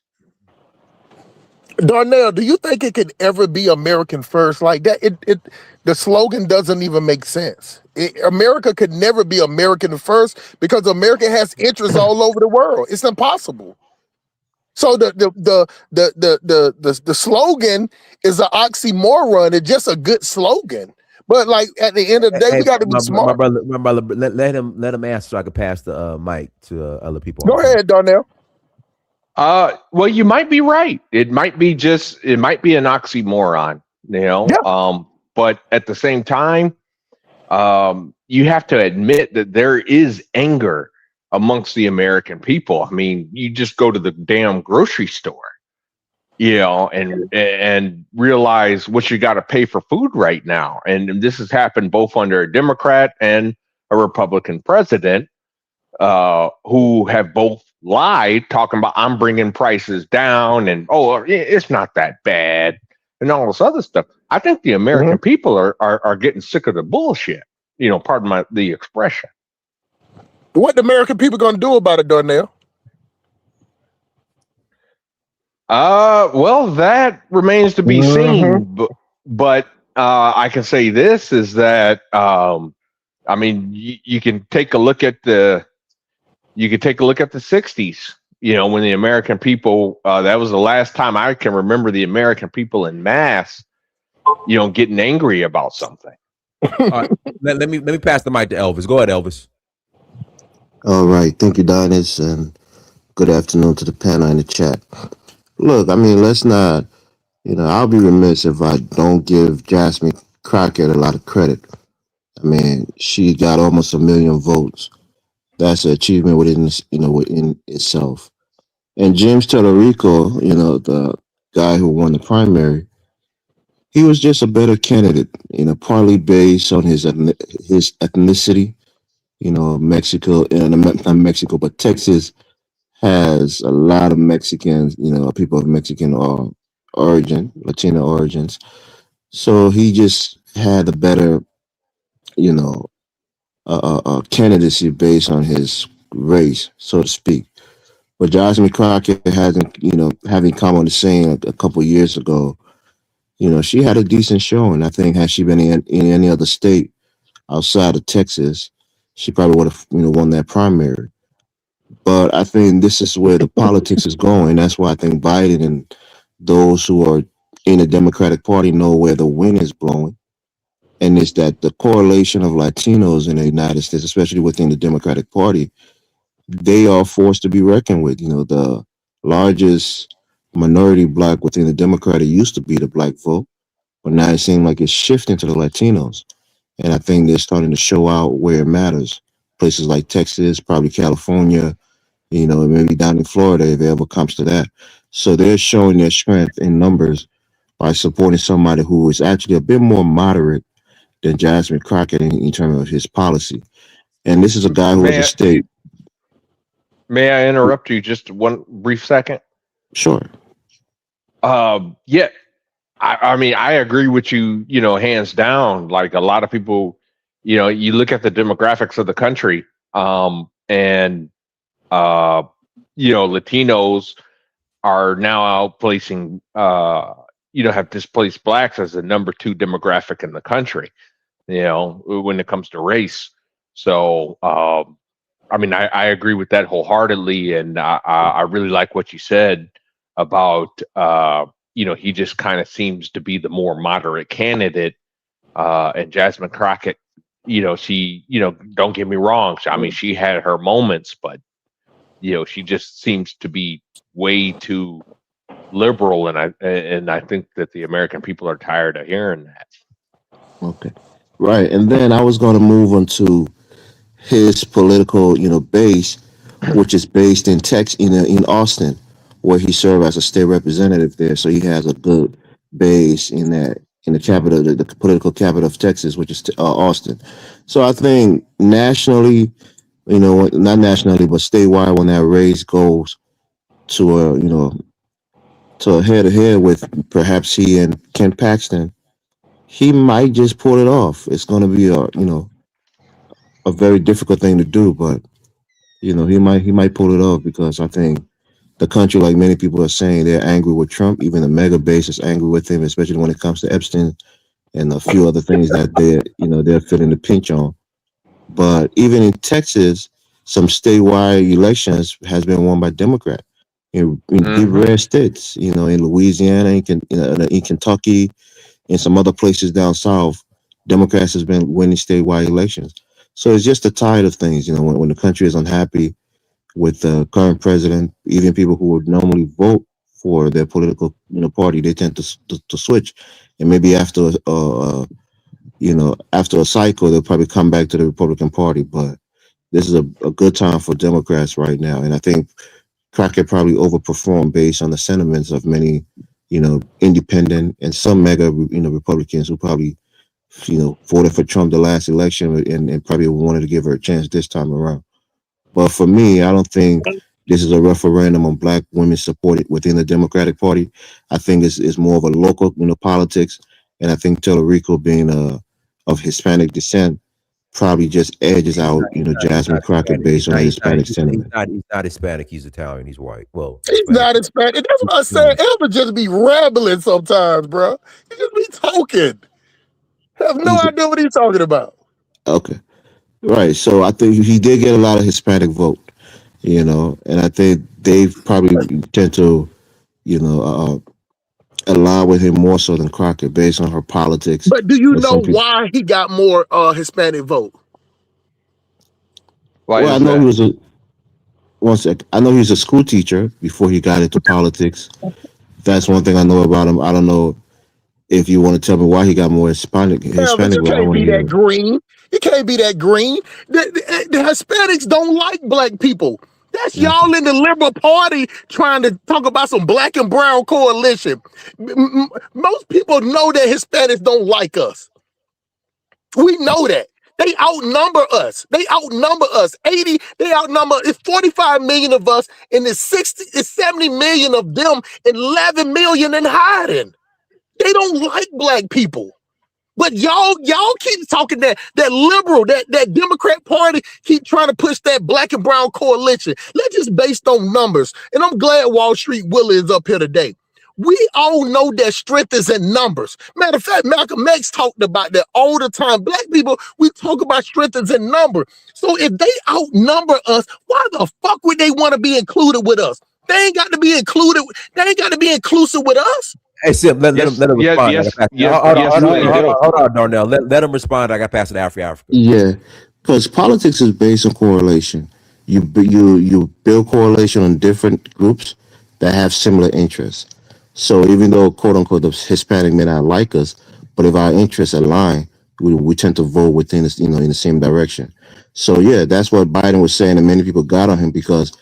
Darnell, do you think it could ever be American first like that? The slogan doesn't even make sense. America could never be American first because America has interests all over the world. It's impossible. So the slogan is an oxymoron. It's just a good slogan. But like at the end of the day, we got to be smart. My brother, let him answer so I can pass the mic to other people. Go ahead, Darnell. Well, you might be right. It might be an oxymoron, you know. Yeah. But at the same time, you have to admit that there is anger amongst the American people. I mean, you just go to the damn grocery store, you know, and realize what you got to pay for food right now. And this has happened both under a Democrat and a Republican president, who have both lied, talking about I'm bringing prices down and it's not that bad and all this other stuff. I think the American people are getting sick of the bullshit. You know, pardon the expression. What the American people going to do about it, Darnell? Well, that remains to be seen. But I can say this is that I mean, you can take a look at the 60s. You know, when the American people, that was the last time I can remember the American people in mass, you know, getting angry about something. All right, let me pass the mic to Elvis. Go ahead, Elvis. All right, thank you, Dinas, and good afternoon to the panel in the chat. Look, I mean, let's not, you know, I'll be remiss if I don't give Jasmine Crockett a lot of credit. I mean, she got almost 1 million votes. That's an achievement within itself. And James Tellerico, you know, the guy who won the primary, he was just a better candidate, you know, partly based on his ethnicity. You know, Mexico, not Mexico, but Texas has a lot of Mexicans, you know, people of Mexican origin, Latino origins. So he just had a better, you know, candidacy based on his race, so to speak. But Jasmine Crockett hasn't, you know, having come on the scene a couple of years ago, you know, she had a decent showing. I think had she been in any other state outside of Texas, she probably would have, you know, won that primary. But I think this is where the politics is going. That's why I think Biden and those who are in the Democratic Party know where the wind is blowing. And it's that the correlation of Latinos in the United States, especially within the Democratic Party, they are forced to be reckoned with. You know, the largest minority bloc within the Democratic used to be the black vote, but now it seems like it's shifting to the Latinos. And I think they're starting to show out where it matters. Places like Texas, probably California, you know, maybe down in Florida if it ever comes to that. So they're showing their strength in numbers by supporting somebody who is actually a bit more moderate than Jasmine Crockett in terms of his policy. And this is a guy who was a state. May I interrupt you just one brief second? Sure. Yeah. I mean, I agree with you, you know, hands down. Like a lot of people, you know, you look at the demographics of the country, and you know, Latinos are now outplacing have displaced blacks as the number 2 demographic in the country, when it comes to race. So, I mean, I agree with that wholeheartedly. And I really like what you said about, he just kind of seems to be the more moderate candidate. And Jasmine Crockett, she, don't get me wrong. I mean, she had her moments, but, she just seems to be way too liberal. And I think that the American people are tired of hearing that. Okay. Right. And then I was going to move on to his political, base, which is based in in Austin, where he served as a state representative there. So he has a good base in the capital, the political capital of Texas, which is Austin. So I think nationally, not nationally, but statewide, when that race goes to a head to head with perhaps he and Ken Paxton, he might just pull it off. It's going to be a very difficult thing to do, but he might pull it off, because I think the country, like many people are saying, they're angry with Trump. Even the MAGA base is angry with him, especially when it comes to Epstein and a few other things that they're feeling the pinch on. But even in Texas, some statewide elections has been won by Democrat. In rare states, in Louisiana, in Kentucky, and some other places down south, Democrats has been winning statewide elections. So it's just a tide of things, when the country is unhappy with the current president, even people who would normally vote for their political, party, they tend to switch, and maybe after a cycle, they'll probably come back to the Republican Party. But this is a good time for Democrats right now, and I think Crockett probably overperformed based on the sentiments of many, independent and some MAGA, Republicans who probably, voted for Trump the last election and probably wanted to give her a chance this time around. But for me, I don't think this is a referendum on black women supported within the Democratic Party. I think it's more of a local, politics. And I think Tellerico, being of Hispanic descent, probably just edges out, Jasmine Crockett based on Hispanic sentiment. He's not Hispanic. He's Italian. He's white. Well, He's not Hispanic. That's what I said. Elder just be rambling sometimes, bro. He just be talking. Have no idea what he's talking about. Okay. Right. So I think he did get a lot of Hispanic vote, and I think they probably tend to, align with him more so than Crockett based on her politics. But do you know why he got more Hispanic vote? Well, I know he was I know he was a school teacher before he got into politics. That's one thing I know about him. I don't know if you want to tell me why he got more Hispanic. You can't be that green. You can't be that green. The Hispanics don't like black people. That's y'all in the Liberal Party trying to talk about some black and brown coalition. Most people know that Hispanics don't like us. We know that. They outnumber us. 80, they outnumber, it's 45 million of us, and it's 70 million of them, and 11 million in hiding. They don't like black people. But y'all keep talking that liberal, that Democrat Party keep trying to push that black and brown coalition. Let's just based on numbers. And I'm glad Wall Street Willie is up here today. We all know that strength is in numbers. Matter of fact, Malcolm X talked about that all the time. Black people, we talk about strength is in number. So if they outnumber us, why the fuck would they want to be included with us? They ain't got to be included. They ain't got to be inclusive with us. Hey, Sim, let him respond. Hold on, Darnell. Let him respond. I got to pass it to Africa. Yeah, because politics is based on correlation. You build correlation on different groups that have similar interests. So even though, quote unquote, the Hispanic may not like us, but if our interests align, we tend to vote within this, in the same direction. So yeah, that's what Biden was saying, and many people got on him because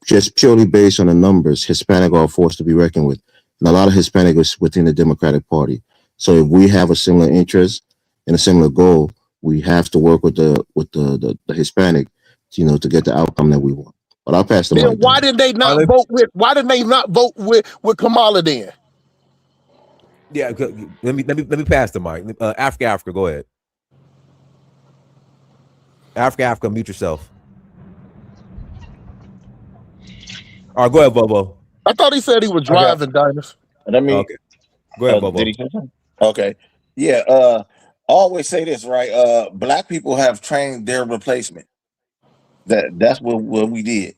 just purely based on the numbers, Hispanic are a force to be reckoned with. And a lot of Hispanic is within the Democratic Party. So if we have a similar interest and a similar goal, we have to work with the Hispanic, to get the outcome that we want. But I'll pass the mic. Why did they not vote with? Why did they not vote with Kamala then? Yeah, let me pass the mic. Africa, go ahead. Africa, mute yourself. All right, go ahead, Bobo. I thought he said he was driving, Diners. Let me Go ahead, Did Bobo. he say something? Okay. Yeah. Always say this, right? Black people have trained their replacement. That's what we did.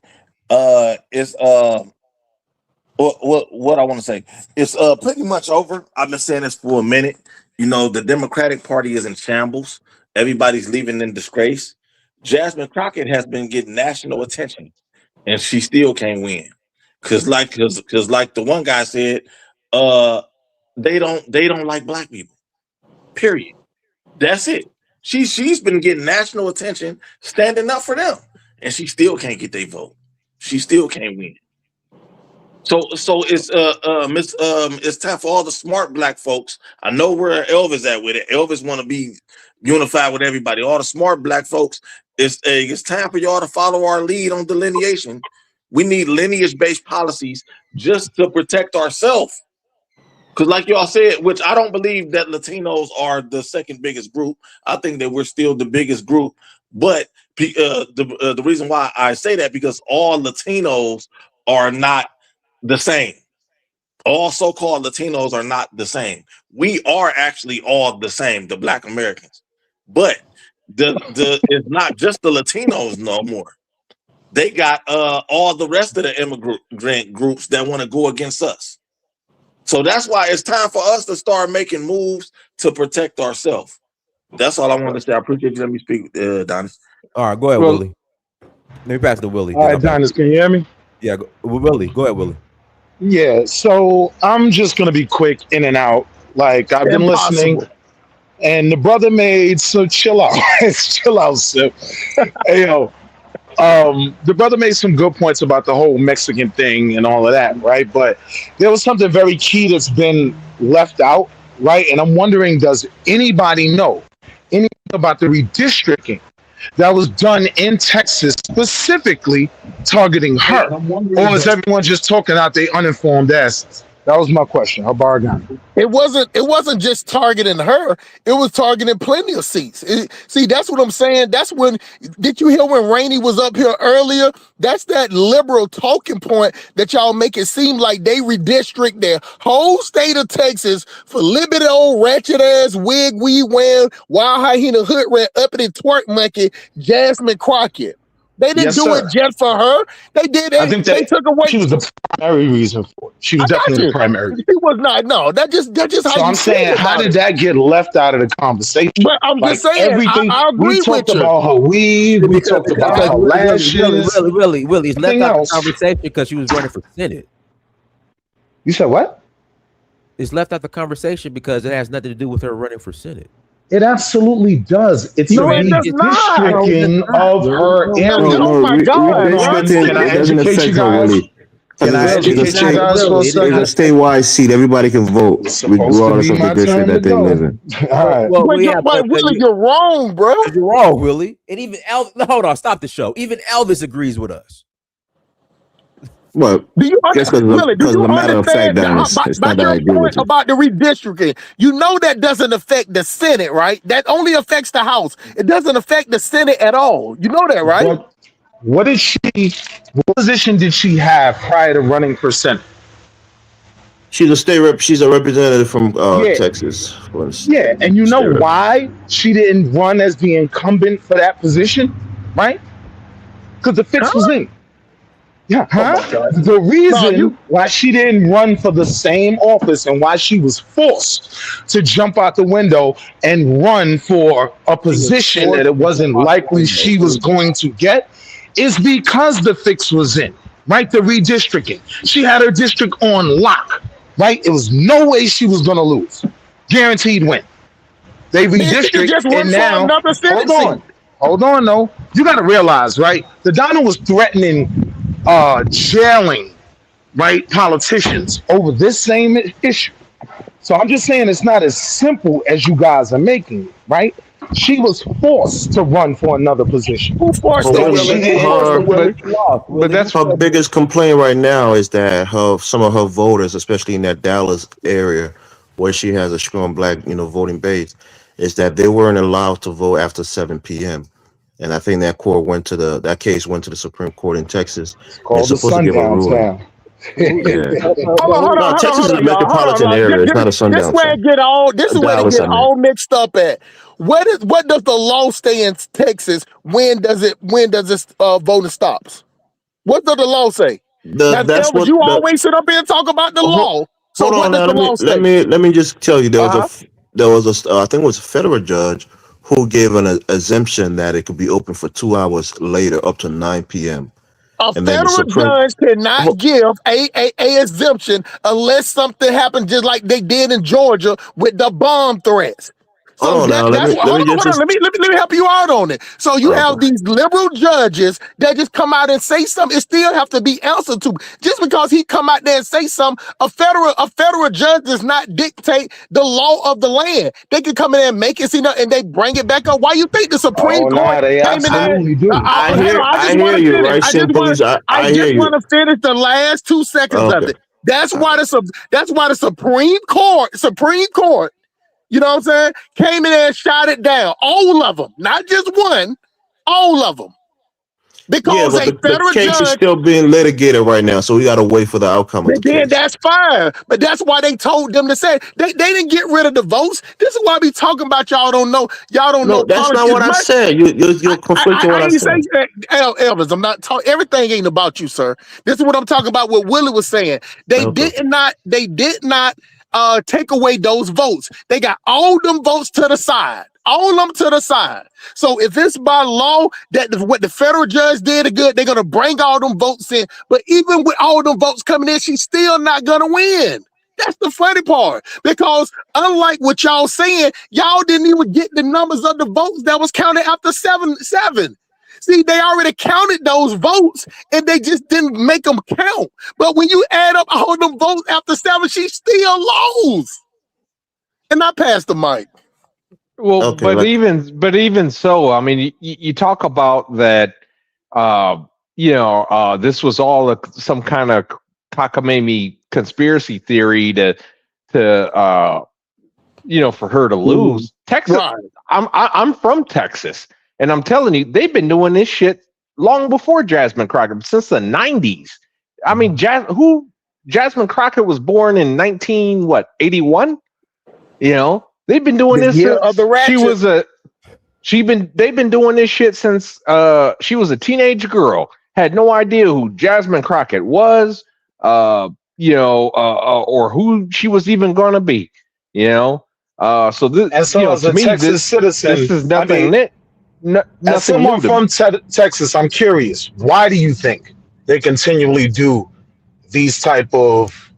It's what I want to say. It's pretty much over. I've been saying this for a minute. You know, the Democratic Party is in shambles. Everybody's leaving in disgrace. Jasmine Crockett has been getting national attention, and she still can't win. Cause like the one guy said, they don't like black people. Period. That's it. She's been getting national attention, standing up for them, and she still can't get their vote. She still can't win. So it's time for all the smart black folks. I know where Elvis at with it. Elvis want to be unified with everybody. All the smart black folks. It's time for y'all to follow our lead on delineation. We need lineage-based policies just to protect ourselves. Because like y'all said, which I don't believe that Latinos are the second biggest group. I think that we're still the biggest group. But the reason why I say that, because all Latinos are not the same. All so-called Latinos are not the same. We are actually all the same, the Black Americans. But it's not just the Latinos no more. They got all the rest of the immigrant groups that want to go against us. So that's why it's time for us to start making moves to protect ourselves. That's all I wanted to say. I appreciate you letting me speak, Donis. All right, go ahead, Willie. Let me pass it to Willie. All right, Donis, can you hear me? Yeah, Willie. Go ahead, Willie. Yeah, so I'm just gonna be quick in and out. Like I've been listening, and the brother made chill out. Chill out, Sip. Hey yo, the brother made some good points about the whole Mexican thing and all of that, right? But there was something very key that's been left out, right? And I'm wondering, does anybody know anything about the redistricting that was done in Texas, specifically targeting her? Or is everyone just talking out their uninformed asses? That was my question. How far again? It wasn't just targeting her. It was targeting plenty of seats. See, that's what I'm saying. That's when, did you hear when Rainey was up here earlier? That's that liberal talking point that y'all make it seem like they redistrict their whole state of Texas for liberty old ratchet ass wig weed wearing wild hyena hood rat uppity twerk monkey Jasmine Crockett. They didn't do it just for her. They did. I think they took away. She was the primary reason for it. She was definitely the primary. She was not. No, that just how. So I'm saying, how did that get left out of the conversation? But I'm just saying, everything. I agree we talked with you. about her weave. We talked about her lashes. Willie, it's left out of the conversation because she was running for Senate. You said what? It's left out the conversation because it has nothing to do with her running for Senate. It absolutely does. It's No, a it does not. redistricting of her area. Oh my God! Can I educate you guys? It's a statewide seat. Everybody can vote regardless of the district that they live in. All right. But Willie, you're wrong, bro. You're wrong, Willie. And even hold on, stop the show. Even Elvis agrees with us. Well, do you understand about your point about the redistricting? You know that doesn't affect the Senate, right? That only affects the House. It doesn't affect the Senate at all. You know that, right? What position did she have prior to running for Senate? She's a state rep. She's a representative from Texas. Yeah, and you know why she didn't run as the incumbent for that position, right? Because the fix was in. Yeah, the reason why she didn't run for the same office and why she was forced to jump out the window and run for a position that it wasn't likely she was going to get is because the fix was in, right? The redistricting. She had her district on lock, right? It was no way she was going to lose. Guaranteed win. They redistrict and now, hold on, though. You got to realize, right? The Donald was threatening jailing, right, politicians over this same issue. So I'm just saying it's not as simple as you guys are making it, right? She was forced to run for another position. Who forced her? But that's her biggest complaint right now is that some of her voters, especially in that Dallas area where she has a strong black, voting base, is that they weren't allowed to vote after 7 p.m. And I think that case went to the Supreme Court in Texas. It's called the Sundown Town. Hold No, Texas is a on, y'all. metropolitan area. It's not a This sundown where state. it get all. This is where it Dallas, get I mean. all mixed up at. What does the law say in Texas? When does it voting stops? What does the law say? Now, That's Elvis, what you the. always sit up here and talk about the law. So Hold what on does now. the law say? Let me just tell you. There was a I think it was a federal judge who gave an exemption that it could be open for 2 hours later, up to 9 p.m. A And then the federal Supreme. judge cannot give a exemption unless something happens, just like they did in Georgia with the bomb threats. So Hold on now. that's what. Hold on. Let me help you out on it. So you have these liberal judges that just come out and say something. It still have to be answered to. Just because he come out there and say something, a federal judge does not dictate the law of the land. They can come in there and make it, and they bring it back up. Why you think the Supreme Oh, Court nah, they came in there? absolutely do. I hear you, right? I just want to finish the last 2 seconds of it. That's why the Supreme Court, you know what I'm saying, came in there and shot it down. All of them, not just one, all of them. Because but the case is still being litigated right now, so we got to wait for the outcome of the case. That's fine, but that's why they told them to say they didn't get rid of the votes. This is why we talking about y'all don't know. No, that's not what I said. You're conflicting what I said. Elvis, I'm not talking. Everything ain't about you, sir. This is what I'm talking about. What Willie was saying. They did not take away those votes. They got all them votes to the side. All of them to the side. So if it's by law that what the federal judge did is good, they're gonna bring all them votes in. But even with all them votes coming in, she's still not gonna win. That's the funny part. Because unlike what y'all saying, y'all didn't even get the numbers of the votes that was counted after 7. See, they already counted those votes and they just didn't make them count. But when you add up all them votes after 7, she still lost. And I passed the mic. Well, but even so, I mean, you talk about that. This was all some kind of cockamamie conspiracy theory to for her to lose. Texas. Right. I'm from Texas, and I'm telling you, they've been doing this shit long before Jasmine Crockett, since the 90s. I mean, Jasmine Crockett was born in 1981. You know. They've been doing this since they've been doing this shit since she was a teenage girl. Had no idea who Jasmine Crockett was, or who she was even gonna be, So this, and so as a Texas citizen, this is nothing. As someone from Texas, I'm curious. Why do you think they continually do these type of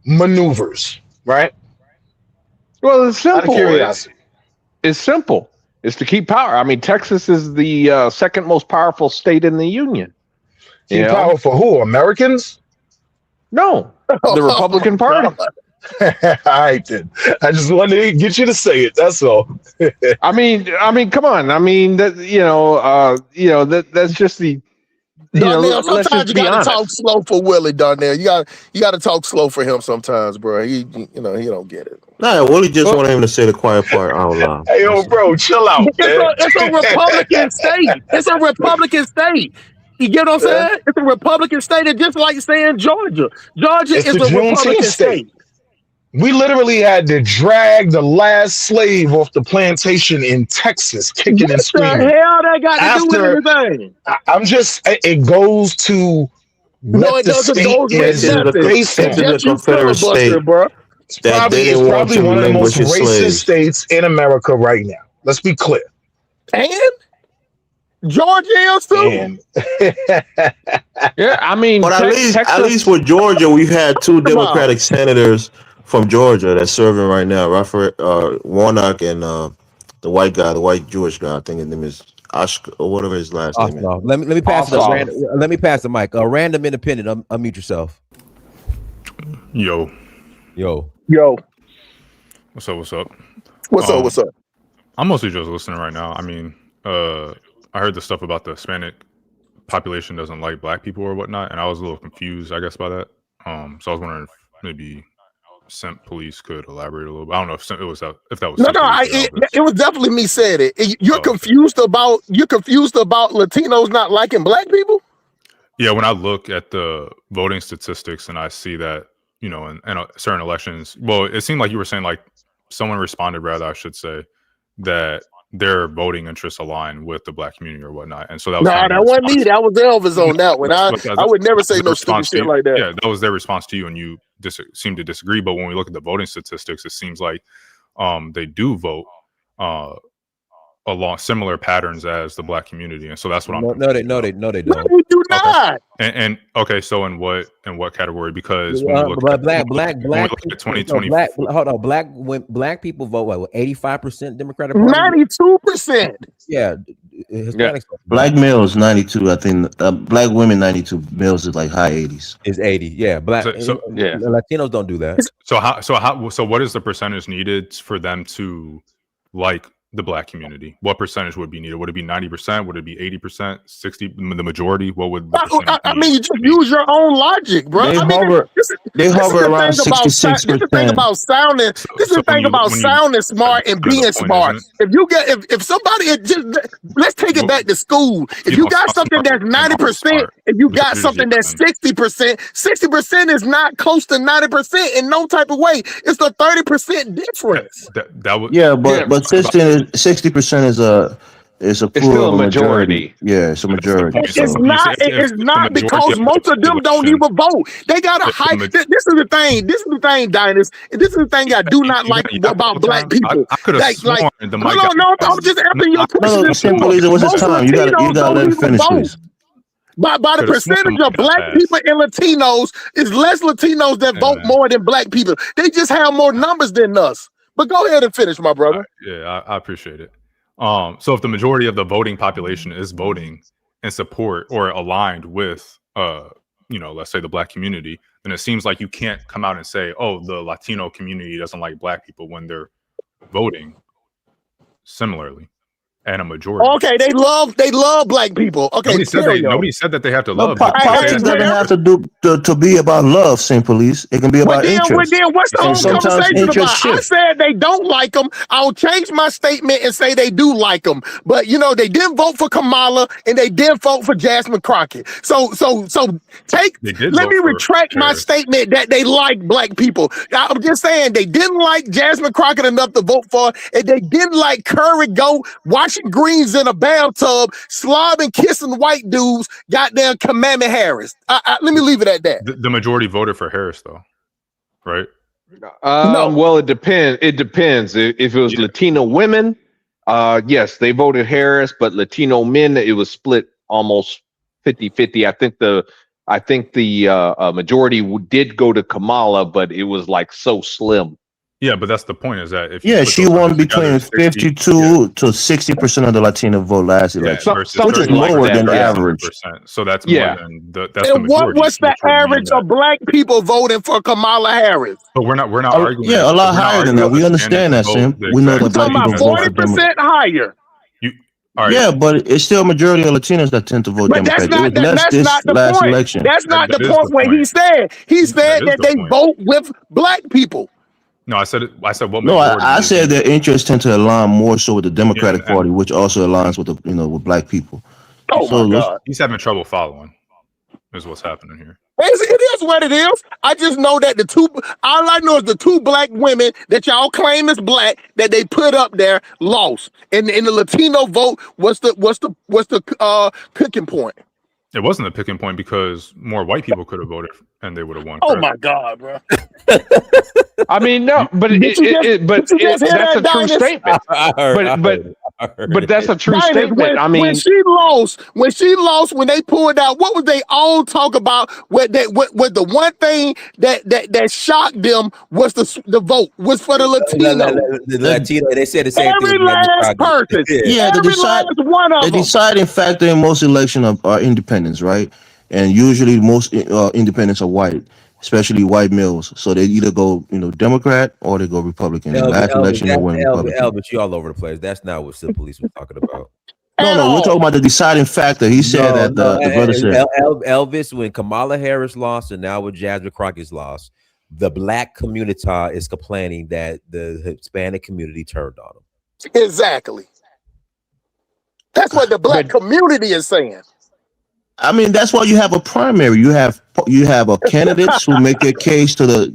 maneuvers? Right. Well, it's simple. Out of curiosity. It's simple. It's to keep power. I mean, Texas is the second most powerful state in the union. Keep power for who? Americans? No, the Republican Party. All right, then. I just wanted to get you to say it. That's all. I mean, come on. I mean, that's just the. Darnell, sometimes you gotta talk slow for Willie, Darnell. You gotta talk slow for him sometimes, bro. He don't get it. Nah, Willie just wanted him to say the quiet part out loud. Hey, yo, bro, chill out. It's a Republican state. It's a Republican state. You get what I'm saying? It's a Republican state. It's just like saying Georgia. Georgia is a Republican state. We literally had to drag the last slave off the plantation in Texas, kicking and screaming. What the hell that got to do with anything? I'm just, it goes to what the state is based on. It's a Confederate state, bro. It's probably one of the most racist states in America right now. Let's be clear. And Georgia is too. Yeah, I mean, but at least with Georgia, we've had 2 Democratic senators from Georgia that's serving right now, Raphael Warnock and the white Jewish guy. I think his name is Ashk or whatever his last name is. Let me pass let me pass the mic. A random independent. Unmute yourself. Yo. What's up? I'm mostly just listening right now. I mean, I heard the stuff about the Hispanic population doesn't like black people or whatnot, and I was a little confused, I guess, by that. So I was wondering if maybe Simp Police could elaborate a little bit. I don't know if that was it was definitely me said it. You're confused about Latinos not liking black people? Yeah, when I look at the voting statistics and I see that, you know, in certain elections, well, it seemed like you were saying, like, someone responded, rather, I should say, that their voting interests align with the Black community or whatnot. And so that was Nah, kind of that wasn't me. That was Elvis on that one. I would never say no stupid shit like that. Yeah, that was their response to you, and you seem to disagree. But when we look at the voting statistics, it seems like they do vote along similar patterns as the Black community, and so that's what I'm. No, they don't. No, we do not. And okay, so in what category? Because when we look but at black 2020, black people vote what 85% Democratic Party? 92%. Yeah, Hispanics. Black males 92. I think black women 92. Males is like high 80s. Is 80. Yeah, black. So yeah, Latinos don't do that. So what is the percentage needed for them to like the Black community? What percentage would be needed? Would it be 90%? Would it be 80%? 60? The majority? What would the I mean, you just use your own logic, bro. They hover around 66%. This is the thing about sounding. This is the thing about sounding smart and being smart. If you get, if somebody just, let's take it back to school. If you got something that's 90%, if you got something that's 60%, 60% is not close to 90% in no type of way. It's the 30% difference. That would, yeah, but 60% is a plural majority. Yeah, it's a majority. It's not because most of them don't even vote. They got a high. This is the thing. This is the thing, Dinus. This is the thing I do not like about Black people. I could have sworn the mic. No, I'm just answering your question. No, Symbolism, what's his time? You gotta let him finish, please. By the percentage of Black people and Latinos, is less Latinos that vote more than Black people. They just have more numbers than us. But go ahead and finish, my brother. Yeah, I appreciate it. So if the majority of the voting population is voting in support or aligned with, let's say the Black community, then it seems like you can't come out and say, oh, the Latino community doesn't like Black people when they're voting similarly. And a majority. Okay, they love Black people. Okay, nobody said that they have to love. Politics doesn't have to be about love, simply. It can be about interest. Then what's the whole conversation about? I said they don't like them. I'll change my statement and say they do like them. But they didn't vote for Kamala and they didn't vote for Jasmine Crockett. So let me retract my statement that they like Black people. I'm just saying they didn't like Jasmine Crockett enough to vote for, and they didn't like Curry Goat, washing greens in a bathtub, slobbing, kissing white dudes, goddamn Kamala Harris. Let me leave it at that. The majority voted for Harris, though, right? No. Well, it depends. It depends. If it was Latino women, yes, they voted Harris, but Latino men, it was split almost 50-50. I think the majority did go to Kamala, but it was like so slim. Yeah, but that's the point. Is that if she won between 52 to 60% of the Latino vote last election, which is lower than the average. So that's more than that's the majority. What's the average of Black people voting for Kamala Harris? But we're not arguing. Yeah, a lot higher than that. We understand that, Sim. We know that Black people vote for Democrats. 40% higher. Right. Yeah, but it's still a majority of Latinos that tend to vote Democrat. That's not the point. Election. That's not the point. What he said that they vote with Black people. No, I said what? No, I said their interests tend to align more so with the Democratic Party, which also aligns with with Black people. Oh my God, he's having trouble following. Is what's happening here. It is what it is. I just know that all I know is the two Black women that y'all claim is Black that they put up there lost, and the Latino vote was the picking point. It wasn't a picking point because more white people could have voted and they would have won. Oh my God, bro! I mean, no, but that's a true statement. But that's a true statement. When she lost, when they pulled out, what was they all talk about? What the one thing that shocked them was the vote was for the Latino. The Latino, they said the same thing. Every last person. Yeah, the deciding factor in most elections are independents, right? And usually most independents are white, especially white males. So they either go, Democrat or they go Republican. Last election, they went Republican. Elvis, you all over the place. That's not what Symbolism was talking about. No, we're talking about the deciding factor. He said that the brother said Elvis, when Kamala Harris lost and now with Jasmine Crockett's lost, the Black community is complaining that the Hispanic community turned on them. Exactly. That's what the Black community is saying. I mean, that's why you have a primary. You have candidates who make their case to the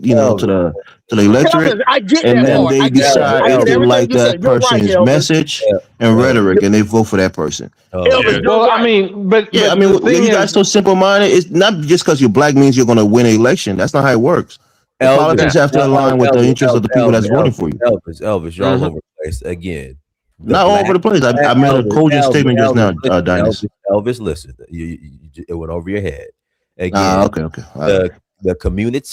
to the electorate, Elvis, I get and that then part. they I get that. decide I if get they everything like you that said. You're right, person's Elvis. message and rhetoric, and they vote for that person. Elvis, you're Well, right. I mean, but Yeah, I but mean, the thing you guys is, so simple minded. It's not just because you're black means you're going to win an election. That's not how it works. The Elvis, politics have to align with the interests of the people that's voting for you. Elvis, you're all over the place again. The Not all over the place. I made a cogent statement just now, Dynasty. Elvis, listen, it went over your head again. Okay. All right. The community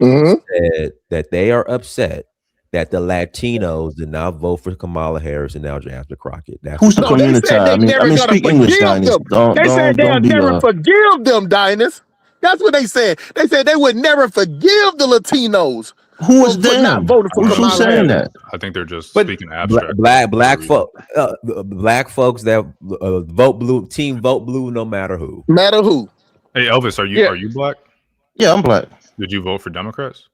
Mhm. said that they are upset that the Latinos did not vote for Kamala Harris and now Jasmine Crockett. Who's the No, they community? said they I never mean, gonna speak English, forgive Dynasty. them. They said they'll Don't be never forgive them, Dynasty. That's what they said. They said they would never forgive the Latinos Who is for not them? voting for Who's Kamala saying Harris. that? I think they're just But speaking abstract. Black folks that vote blue, team vote blue, no matter who. Matter who. Hey Elvis, are you black? Yeah, I'm black. Did you vote for Democrats?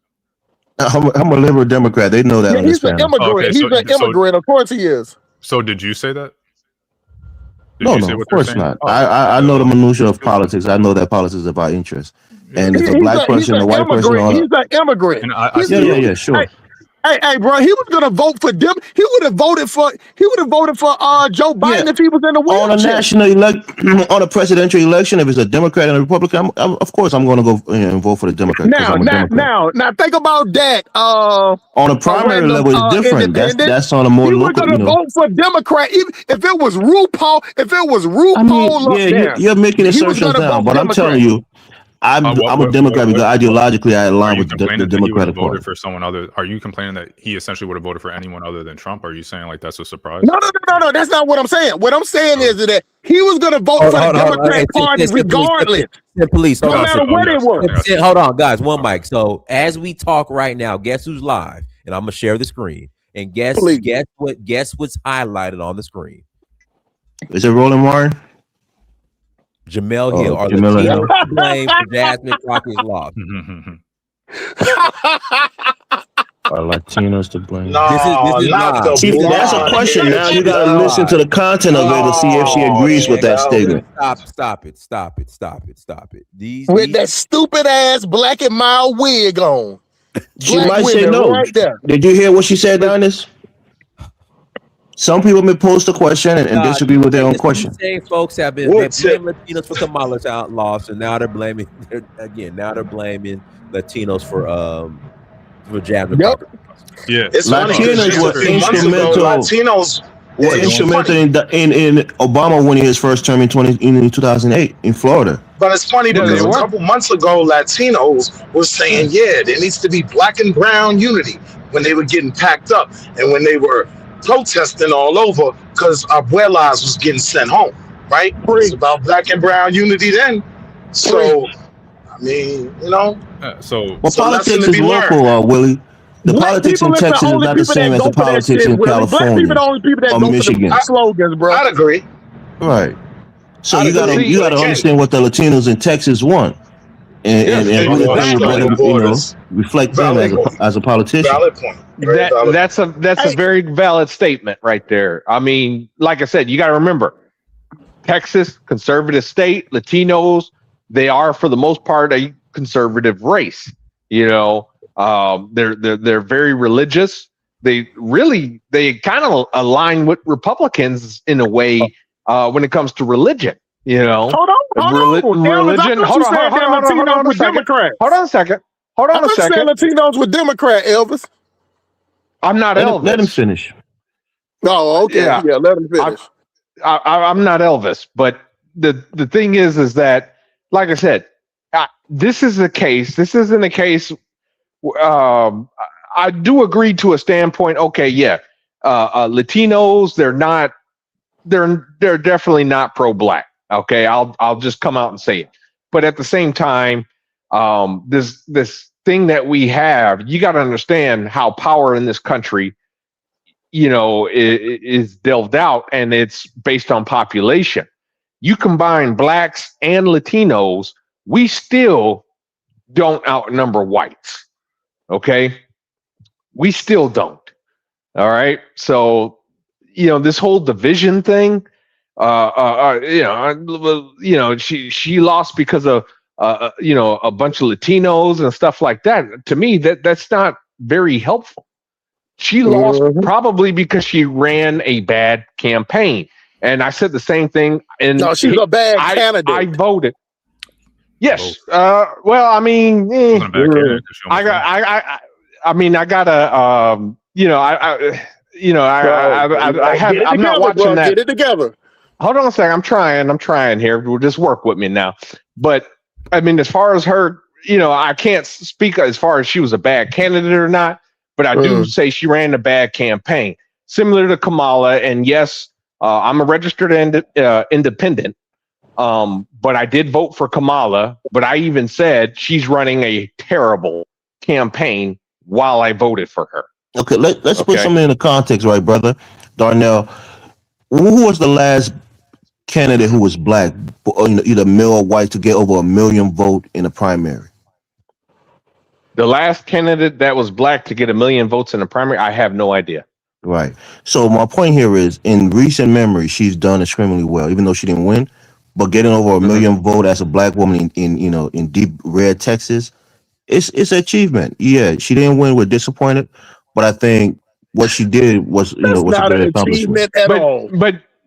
I'm a liberal Democrat. They know that Yeah, on this he's an panel. immigrant. Okay, He's an immigrant. Of course he is. So did you say that? Did No, you say of what they're course saying? not. Oh, I know the minutia of politics. I know that politics is about interest. And if a black person, a white person, he's an immigrant. And I yeah, sure. Hey, bro, he was gonna vote for them. He would have voted for Joe Biden if he was in the On a wheelchair. national on a presidential election, if it's a Democrat and a Republican, of course I'm going to go and vote for the Democrat. Now, think about that. On a primary level, it's different. That's on a more local. He was gonna vote for Democrat, even if it was RuPaul. If it was RuPaul, you're making assertions now, but I'm telling you, I'm a Democrat because ideologically I align with the Democratic Party. Voted for someone other. Are you complaining that he essentially would have voted for anyone other than Trump? Are you saying like that's a surprise? No. That's not what I'm saying. What I'm saying is that he was going to vote for the Democrat Party regardless. Police, no matter what it was. Hold on, guys. One mic. So as we talk right now, guess who's live? And I'm gonna share the screen. And guess what's highlighted on the screen? Is it Roland Martin? Jamel Hill. Are Latinos to blame for Jasmine Crockett's loss? Are Latinos to blame? No, this is live. See, that's a question. Now you got to listen to the content of it to see if she agrees with that statement. Stop it. With that stupid ass black and mild wig on. She might say no. Right there. Did you hear what she said, Donis? Some people may post a question and disagree with their own question. Folks have been blaming Latinos for Kamala's loss, and now they're blaming Latinos for Jasmine. Yep. Yeah, It's Latinos were instrumental in Obama winning his first term in 2008 in Florida. But it's funny because a couple months ago, Latinos were saying, yeah, there needs to be black and brown unity when they were getting packed up and when they were protesting all over because abuelas was getting sent home, right? It's about black and brown unity then. So, I mean, you know. Politics is local, Willie. The politics in Texas is not the same as the politics in California or Michigan. Slogans, bro. I'd agree. Right. So you gotta understand what the Latinos in Texas want, and reflect them as a politician. Valid point. That's a very valid statement right there. I mean, like I said, you got to remember, Texas, conservative state, Latinos, they are for the most part a conservative race. You know, they're very religious. They kind of align with Republicans in a way when it comes to religion. You know, hold on. Religion. Hold on a second. Latinos with Democrat, Elvis. I'm not Elvis. Let him finish. Oh, okay. Yeah, let him finish. I'm not Elvis, but the thing is that, like I said, this is a case. This isn't a case. I do agree to a standpoint. Okay, yeah, Latinos, they're definitely not pro-black. Okay, I'll just come out and say it. But at the same time, this thing that we have, you got to understand how power in this country, you know, is delved out, and it's based on population. You combine blacks and Latinos, we still don't outnumber whites. Okay, we still don't. All right, so you know this whole division thing. she lost because of a bunch of Latinos and stuff like that. To me, that's not very helpful. She lost probably because she ran a bad campaign. And I said the same thing. And no, she's a bad candidate. I voted. Yes. Well, I mean, Wasn't a bad candidate 'cause she almost won. I'm not watching that. Get it together. Hold on a second. I'm trying here. We'll just work with me now. But I mean, as far as her, I can't speak as far as she was a bad candidate or not, but I do say she ran a bad campaign, similar to Kamala. And yes, I'm a registered independent, but I did vote for Kamala. But I even said she's running a terrible campaign while I voted for her. Okay, let's put something in the context, right, brother? Darnell, who was the last candidate who was black, either male or white, to get over 1 million votes in a primary? The last candidate that was black to get 1 million votes in a primary, I have no idea. Right. So my point here is, in recent memory, she's done extremely well, even though she didn't win. But getting over 1 million vote as a black woman in deep red Texas, it's an achievement. Yeah, she didn't win. We're disappointed, but I think what she did was was not a great an accomplishment. achievement at all.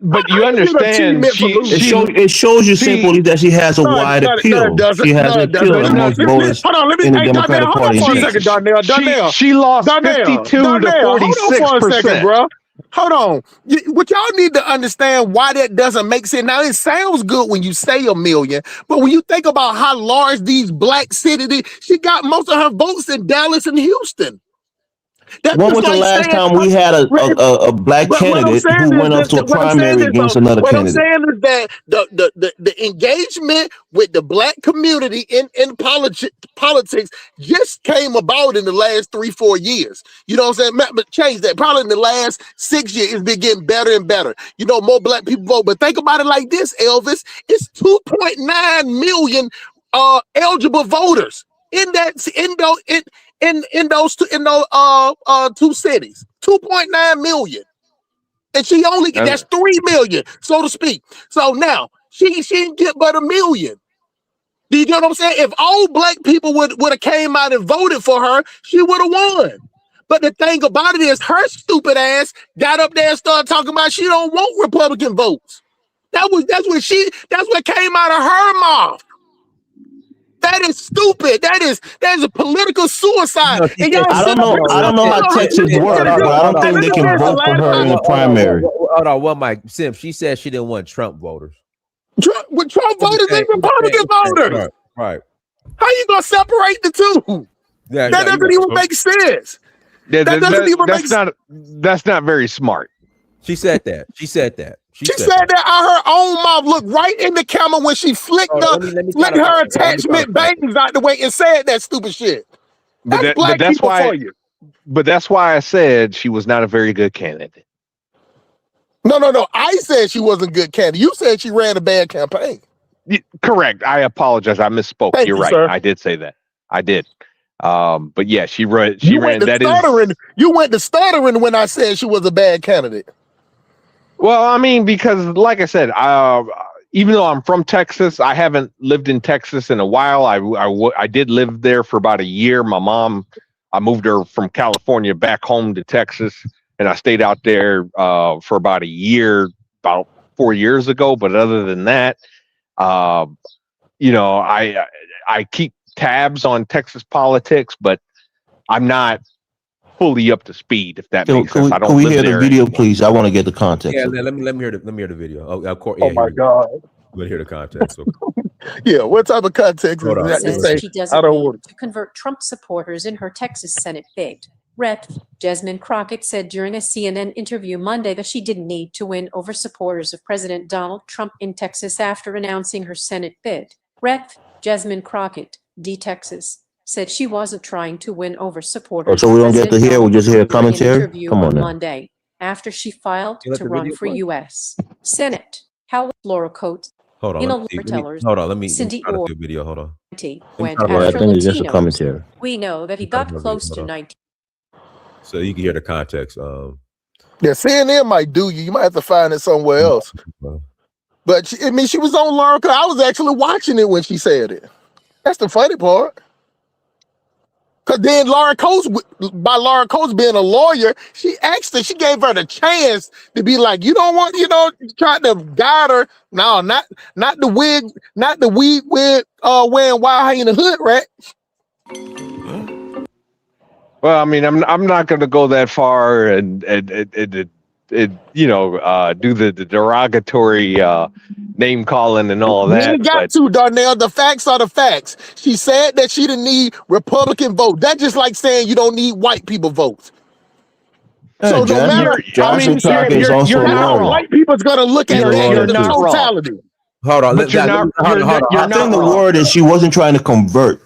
But you understand, it shows you simply that she has a wide appeal. She has an appeal amongst voters in the Democratic Party. Hold on for a second, Darnell. She lost 52 to 46%. Hold on for a second, bro. Hold on. What y'all need to understand why that doesn't make sense. Now, it sounds good when you say 1 million, but when you think about how large these black cities, she got most of her votes in Dallas and Houston. When was the last time we had a black candidate who went up to a primary against another candidate? What I'm saying is that the engagement with the black community in politics just came about in the last 3-4 years. You know what I'm saying? But change that. Probably in the last 6 years, it's been getting better and better. More black people vote. But think about it like this, Elvis. It's 2.9 million eligible voters in those two cities, 2.9 million, and she only that's 3 million, so to speak. So now she didn't get but 1 million. Do you get what I'm saying? If all black people would have came out and voted for her, she would have won. But the thing about it is, her stupid ass got up there and started talking about she don't want Republican votes. That's what came out of her mouth. That is stupid. That is a political suicide. And I don't know how Texas works, but I don't think they can vote for her in the primary. Hold on, one mic. Sim, she said she didn't want Trump voters. Trump voters and Republican voters. Right. How you gonna separate the two? That doesn't even make sense. That's not very smart. She said that. She said that out her own mouth. Look right in the camera when she flicked her attachment bangs out the way and said that stupid shit. That's black people for you. But that's why I said she was not a very good candidate. No. I said she wasn't a good candidate. You said she ran a bad campaign. Correct. I apologize. I misspoke. You're right. Sir. I did say that. I did. But yeah, she ran. You went to stuttering when I said she was a bad candidate. Well, I mean, because like I said, even though I'm from Texas, I haven't lived in Texas in a while. I did live there for about a year. My mom, I moved her from California back home to Texas, and I stayed out there for about a year, about 4 years ago. But other than that, I keep tabs on Texas politics, but I'm not fully up to speed, if that makes sense. Can we hear the video, please? I want to get the context. Yeah, let me hear the video. Oh my God. We'll hear the context. Yeah, what type of context is that? Says she doesn't need to convert Trump supporters in her Texas Senate bid. Rep. Jasmine Crockett said during a CNN interview Monday that she didn't need to win over supporters of President Donald Trump in Texas after announcing her Senate bid. Rep. Jasmine Crockett, D. Texas, said she wasn't trying to win over supporters. So we don't get to hear, we just hear commentary? Come on now. Monday, after she filed to run for U.S. Senate. How Laura Coates, hold on, let me Cindy Orr, video. Hold on. Went after I think it's just a commentary. We know that he got close to 19. So you can hear the context. Yeah, CNN might do you. You might have to find it somewhere else. But she was on Laura. I was actually watching it when she said it. That's the funny part. Cause then Laura Coates, by Laura Coates being a lawyer, she gave her the chance to be like, you don't want, tried to guide her. No, not the wig, not the weed wig wearing wild in the hood rat. Well, I mean, I'm not going to go that far and do the derogatory name calling and all We that. ain't got to, Darnell. The facts are the facts. She said that she didn't need Republican votes. That's just like saying you don't need white people votes. So no matter, Jasmine Crockett is also wrong. White people's gonna look at that in the totality. Hold on, hold on. I think the word is she wasn't trying to convert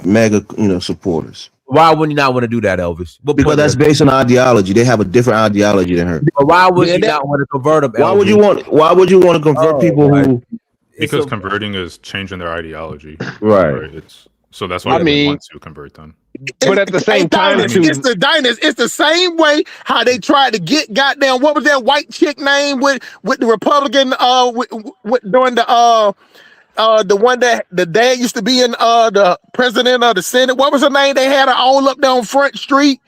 MAGA, supporters. Why would you not want to do that, Elvis? Because that's based on ideology. They have a different ideology than her. But why would you not want to convert them? Why would you want to convert people who? Because converting is changing their ideology. Right. So that's why they want to convert them. But at the same time, it's the same way how they tried to get goddamn, what was that white chick name with the Republican during the one that the dad used to be in the president of the Senate. What was her name? They had her all up down Front Street.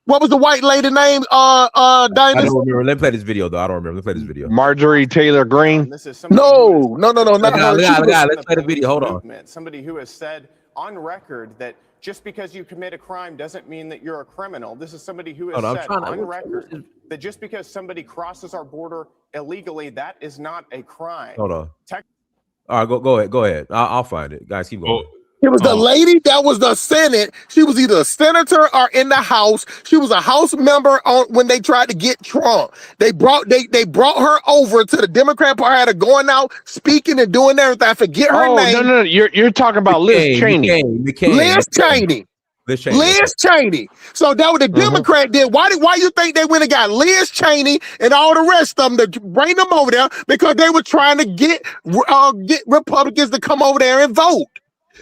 What was the white lady name? I don't remember. Let me play this video though. I don't remember. Let's play this video. Marjorie Taylor Greene. No, not her. Let's play the video. Hold on. Somebody who has said on record that just because you commit a crime doesn't mean that you're a criminal. This is somebody who has said on record that just because somebody crosses our border illegally, that is not a crime. Hold on. All right, go ahead. I'll find it. Guys, keep going. It was the lady that was the Senate. She was either a senator or in the House. She was a House member when they tried to get Trump. They brought her over to the Democrat Party, had her going out, speaking and doing everything. I forget her name. No. You're talking about Liz Cheney. Liz Cheney. Liz Cheney. So that what the Democrat did. Why you think they went and got Liz Cheney and all the rest of them to bring them over there? Because they were trying to get Republicans to come over there and vote.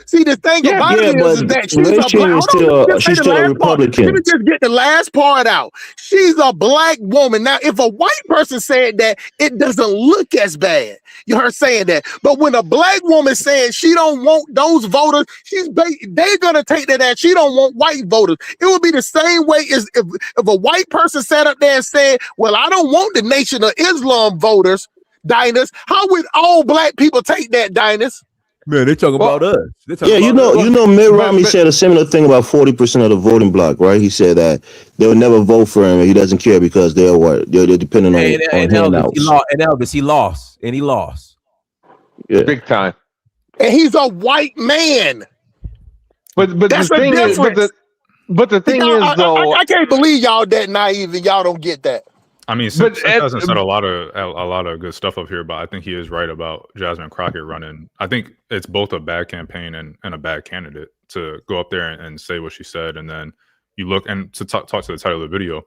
See, the thing about it is that she's still a Republican. Let me just get the last part out. She's a black woman. Now, if a white person said that, it doesn't look as bad. You heard saying that. But when a black woman says she don't want those voters, they're gonna take that as she don't want white voters. It would be the same way as if a white person sat up there and said, "Well, I don't want the Nation of Islam voters, Diners." How would all black people take that, Diners? Man, they talk about us. You know, Mitt Romney said a similar thing about 40% of the voting bloc, right? He said that they would never vote for him, and he doesn't care because they're dependent on handouts. He lost. Yeah. Big time. And he's a white man. But that's the thing is, but the thing is, though, I can't believe y'all that naive and y'all don't get that. I mean, Seth hasn't said a lot of good stuff up here, but I think he is right about Jasmine Crockett running. I think it's both a bad campaign and a bad candidate to go up there and say what she said, and then you look and to talk to the title of the video.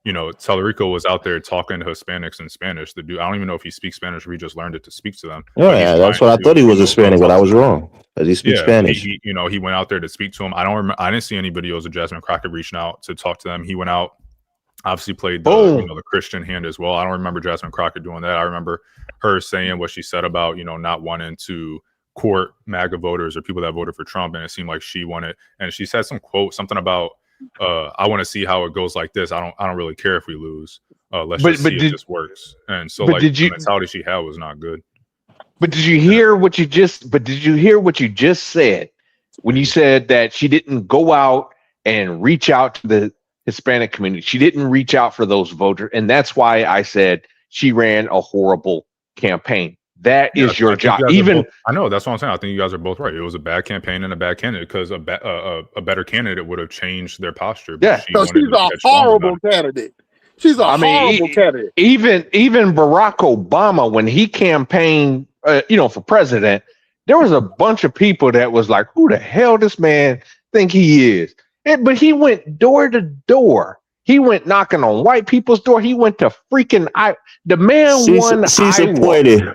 Tallarico was out there talking to Hispanics in Spanish. The dude, I don't even know if he speaks Spanish or he just learned it to speak to them. Oh, yeah, that's what I thought he was Hispanic, but I was wrong. Because he speaks Spanish. He went out there to speak to him. I didn't see any videos of Jasmine Crockett reaching out to talk to them. He went out. Obviously played the Christian hand as well. I don't remember Jasmine Crockett doing that. I remember her saying what she said about, not wanting to court MAGA voters or people that voted for Trump. And it seemed like she wanted, and she said something about, I want to see how it goes like this. I don't really care if we lose. Let's just see if this works. And so the mentality she had was not good. But did you hear what you just said when you said that she didn't go out and reach out to the Hispanic community? She didn't reach out for those voters, and that's why I said she ran a horrible campaign. That is your job. I know, that's what I'm saying. I think you guys are both right. It was a bad campaign and a bad candidate because a better candidate would have changed their posture. Yeah, so she's a horrible candidate. She's a horrible candidate. Even Barack Obama, when he campaigned, for president, there was a bunch of people that was like, "Who the hell this man think he is?" But he went door to door. He went knocking on white people's door. He went to freaking the man won. Iowa.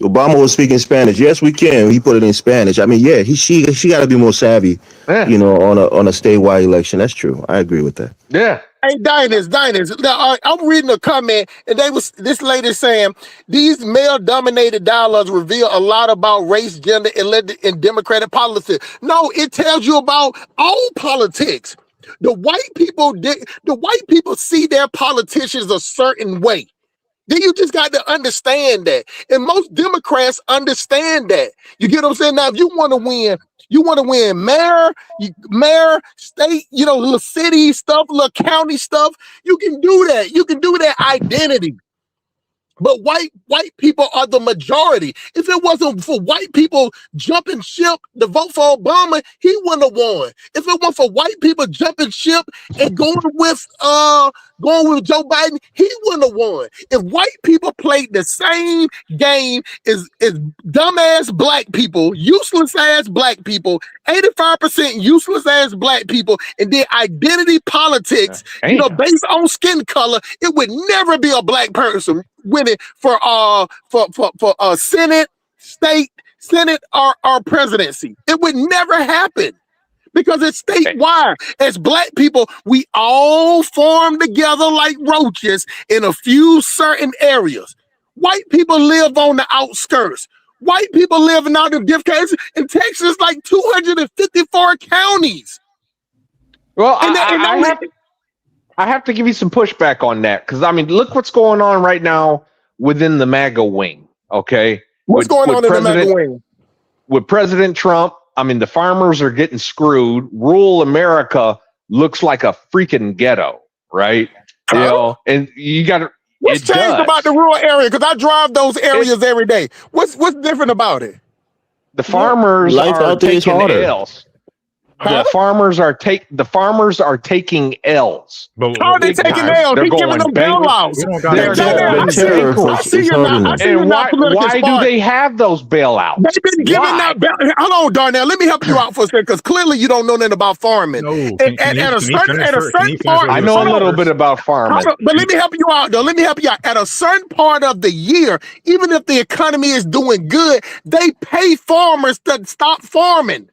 Obama was speaking Spanish. Yes, we can. He put it in Spanish. I mean, yeah, she got to be more savvy, on a statewide election. That's true. I agree with that. Yeah, Hey, Diners. Now, I'm reading a comment, and this lady saying these male-dominated dialogues reveal a lot about race, gender, and democratic policy. No, it tells you about all politics. The white people see their politicians a certain way. Then you just got to understand that. And most Democrats understand that. You get what I'm saying? Now, if you want to win mayor, state, little city stuff, little county stuff, you can do that. You can do that identity. But white people are the majority. If it wasn't for white people jumping ship to vote for Obama, he wouldn't have won. If it wasn't for white people jumping ship and going with Joe Biden, he wouldn't have won. If white people played the same game as dumbass black people, useless ass black people, 85% useless ass black people, and did identity politics, based on skin color, it would never be a black person winning for Senate or presidency. It would never happen because it's statewide. As black people, we all form together like roaches in a few certain areas. White people live on the outskirts. White people live in all the different counties. In Texas, like 254 counties. Well, I have to give you some pushback on that because, I mean, look what's going on right now within the MAGA wing, okay? What's going on in the MAGA wing? With President Trump, I mean, the farmers are getting screwed. Rural America looks like a freaking ghetto, right? You know, and you got to... What's changed about the rural area? Because I drive those areas every day. What's different about it? The farmers are taking L's. The farmers are taking L's. How are they taking L's? They're giving them bailouts. I see you're not why do they have those bailouts? They've been giving out bailouts. Hold on, Darnell. Let me help you out for a second, because clearly you don't know nothing about farming. At a certain part, I know a little bit about farming. But let me help you out, though. Let me help you out. At a certain part of the year, even if the economy is doing good, they pay farmers to stop farming.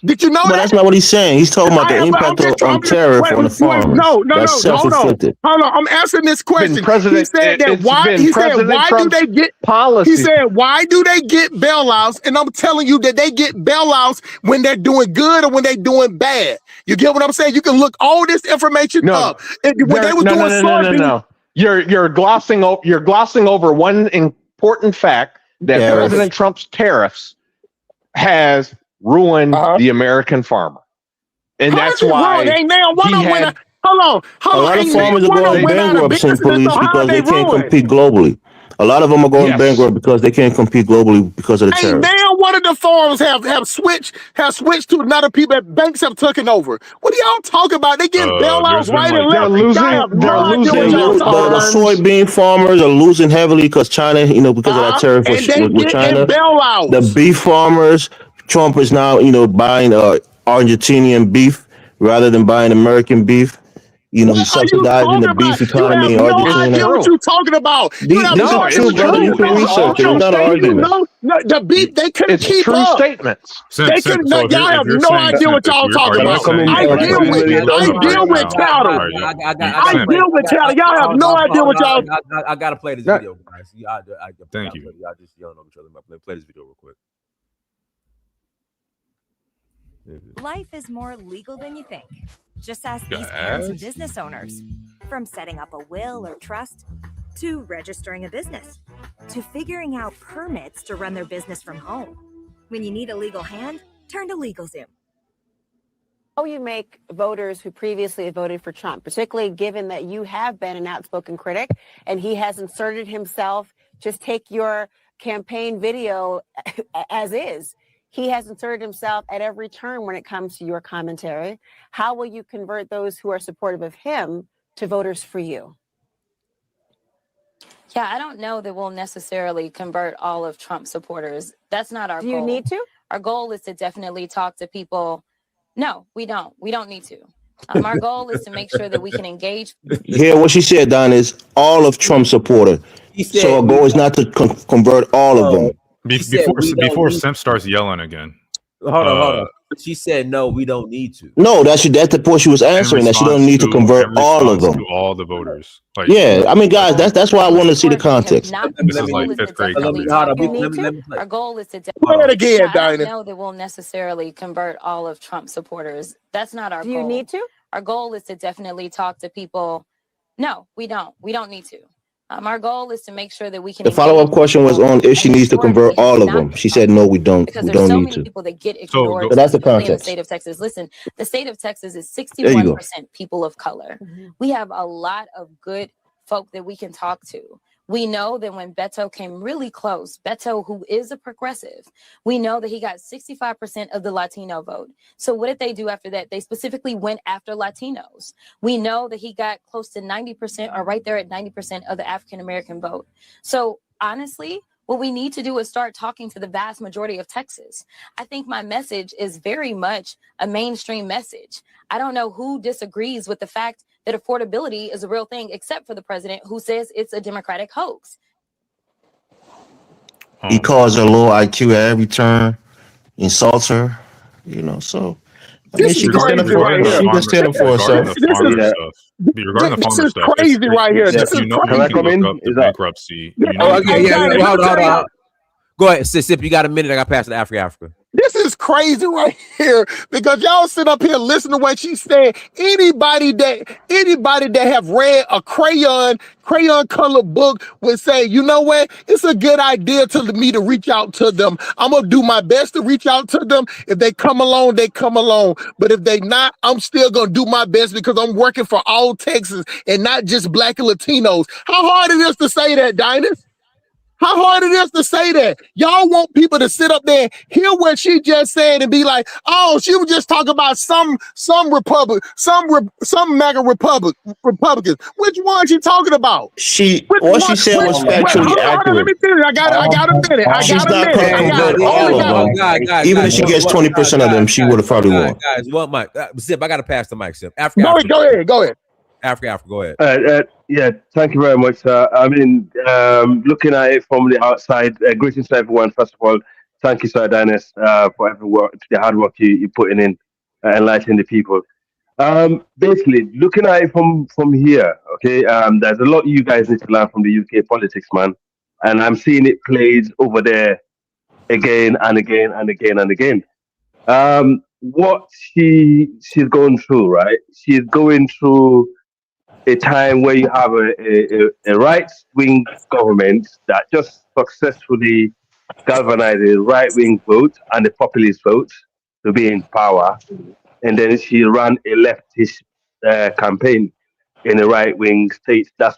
Did you know that? That's not what he's saying. He's talking about the impact on tariff on the farmers. No. That's self-inflicted. Hold on. I'm answering this question. He said that why do they get policy? He said, why do they get bailouts? And I'm telling you that they get bailouts when they're doing good or when they're doing bad. You get what I'm saying? You can look all this information up. No. You're glossing over one important fact that President Trump's tariffs has ruined the American farmer, and that's why Hold on. A lot of farmers are going bankrupt, police, because they can't compete globally. A lot of them are going bankrupt because they can't compete globally because of the tariff. Now one of the farms have switched to another people that banks have taken over. What are y'all talking about? They get bailouts right and left. They're losing. The soybean farmers are losing heavily because China, because of that tariff with China. The beef farmers, Trump is now, buying Argentinian beef rather than buying American beef. He's subsidizing the beef economy in Argentina. I get what you're talking about. These are true, brother. You can research it. It's not an argument. The beef, they couldn't keep true up. Statements. Y'all have no idea what y'all talking about. I deal with cattle. I deal with cattle. Y'all have no idea what y'all. I gotta play this video, guys. Thank you. Y'all just yelling over each other. Play this video real quick. Life is more legal than you think. Just ask these parents and business owners. From setting up a will or trust, to registering a business, to figuring out permits to run their business from home. When you need a legal hand, turn to LegalZoom. How you make voters who previously voted for Trump, particularly given that you have been an outspoken critic and he has inserted himself, just take your campaign video as is. He has inserted himself at every turn when it comes to your commentary. How will you convert those who are supportive of him to voters for you? Yeah, I don't know that we'll necessarily convert all of Trump supporters. That's not our goal. Do you need to? Our goal is to definitely talk to people. No, we don't. We don't need to. Our goal is to make sure that we can engage. Here, what she said, Don, is all of Trump supporter. So our goal is not to convert all of them. Before Simp starts yelling again. Hold on. She said, no, we don't need to. No, that's the point she was answering, that she don't need to convert all of them. To all the voters. Like, yeah, I mean, guys, that's why I want to see the context. This is like fifth grade. Our goal is to Play it again, I don't Dinah. know that we'll necessarily convert all of Trump supporters. That's not our goal. Do you need to? Our goal is to definitely talk to people. No, we don't. We don't need to. Our goal is to make sure that we can. The follow-up question was on if she needs to convert all of them. She said, no, we don't. Because We there's don't so need many to. people that get ignored. So that's the particularly in the context. state of Texas. Listen, the state of Texas is There you go. 61% people of color. We have a lot of good folk that we can talk to. We know that when Beto came really close, Beto, who is a progressive, we know that he got 65% of the Latino vote. So what did they do after that? They specifically went after Latinos. We know that he got close to 90% or right there at 90% of the African-American vote. So honestly, what we need to do is start talking to the vast majority of Texas. I think my message is very much a mainstream message. I don't know who disagrees with the fact that affordability is a real thing, except for the president who says it's a Democratic hoax. He calls her low IQ at every turn, insults her, so. I mean, she can stand up for herself. Regarding the farmer stuff, crazy right here. This is you know, crazy. when you look up the bankruptcy. You know, Hold on. Go ahead, Sip. You got a minute. I got past the Africa. This is crazy right here because y'all sit up here listen to what she's saying. Anybody that have read a crayon colored book would say, you know what? It's a good idea to me to reach out to them. I'm gonna do my best to reach out to them. If they come along, they come along. But if they not, I'm still gonna do my best because I'm working for all Texans and not just Black and Latinos. How hard it is to say that, Dinah? How hard it is to say that. Y'all want people to sit up there, hear what she just said, and be like, "Oh, she was just talking about some MAGA Republicans." Which one she talking about? What she said was factually accurate. Let me finish. I got a minute. She's not going to convert all of them. Even if she gets 20% of them, she would have probably won. Guys, what mic? Zip, I got to pass the mic, Zip. Go ahead. Africa, go ahead. Yeah, thank you very much, sir. I mean, looking at it from the outside, greetings to everyone. First of all, thank you, Sir Dennis, for the hard work you're putting in, enlightening the people. Basically, looking at it from here, okay, there's a lot you guys need to learn from the UK politics, man. And I'm seeing it played over there again and again and again and again. What she's going through, right? She's going through a time where you have a right-wing government that just successfully galvanized the right-wing vote and the populist vote to be in power, and then she ran a leftist campaign in a right-wing state. That's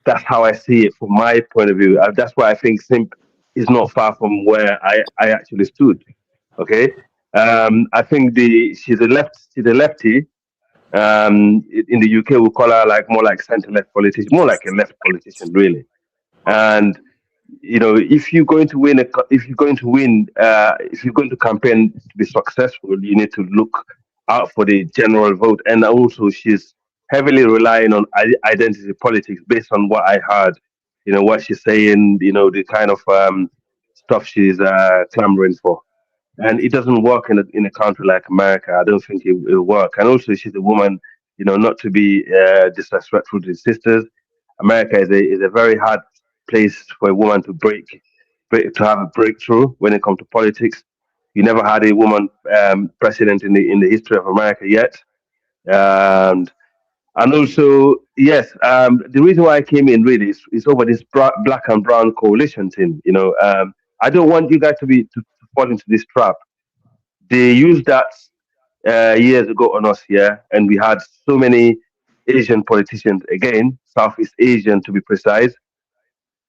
how I see it from my point of view. That's why I think Simp is not far from where I actually stood. Okay, I think she's a lefty. In the UK, we call her more like centre-left politician, more like a left politician, really. And if you're going to win, if you're going to campaign to be successful, you need to look out for the general vote. And also, she's heavily relying on identity politics, based on what I heard. What she's saying. The kind of stuff she's clamoring for. And it doesn't work in a country like America. I don't think it will work. And also, she's a woman, not to be disrespectful to sisters. America is a very hard place for a woman to to have a breakthrough when it comes to politics. You never had a woman president in the history of America yet. And also, yes, the reason why I came in really is over this black and brown coalition thing. I don't want you guys to fall into this trap. They used that years ago on us here, and we had so many Asian politicians, again, Southeast Asian to be precise,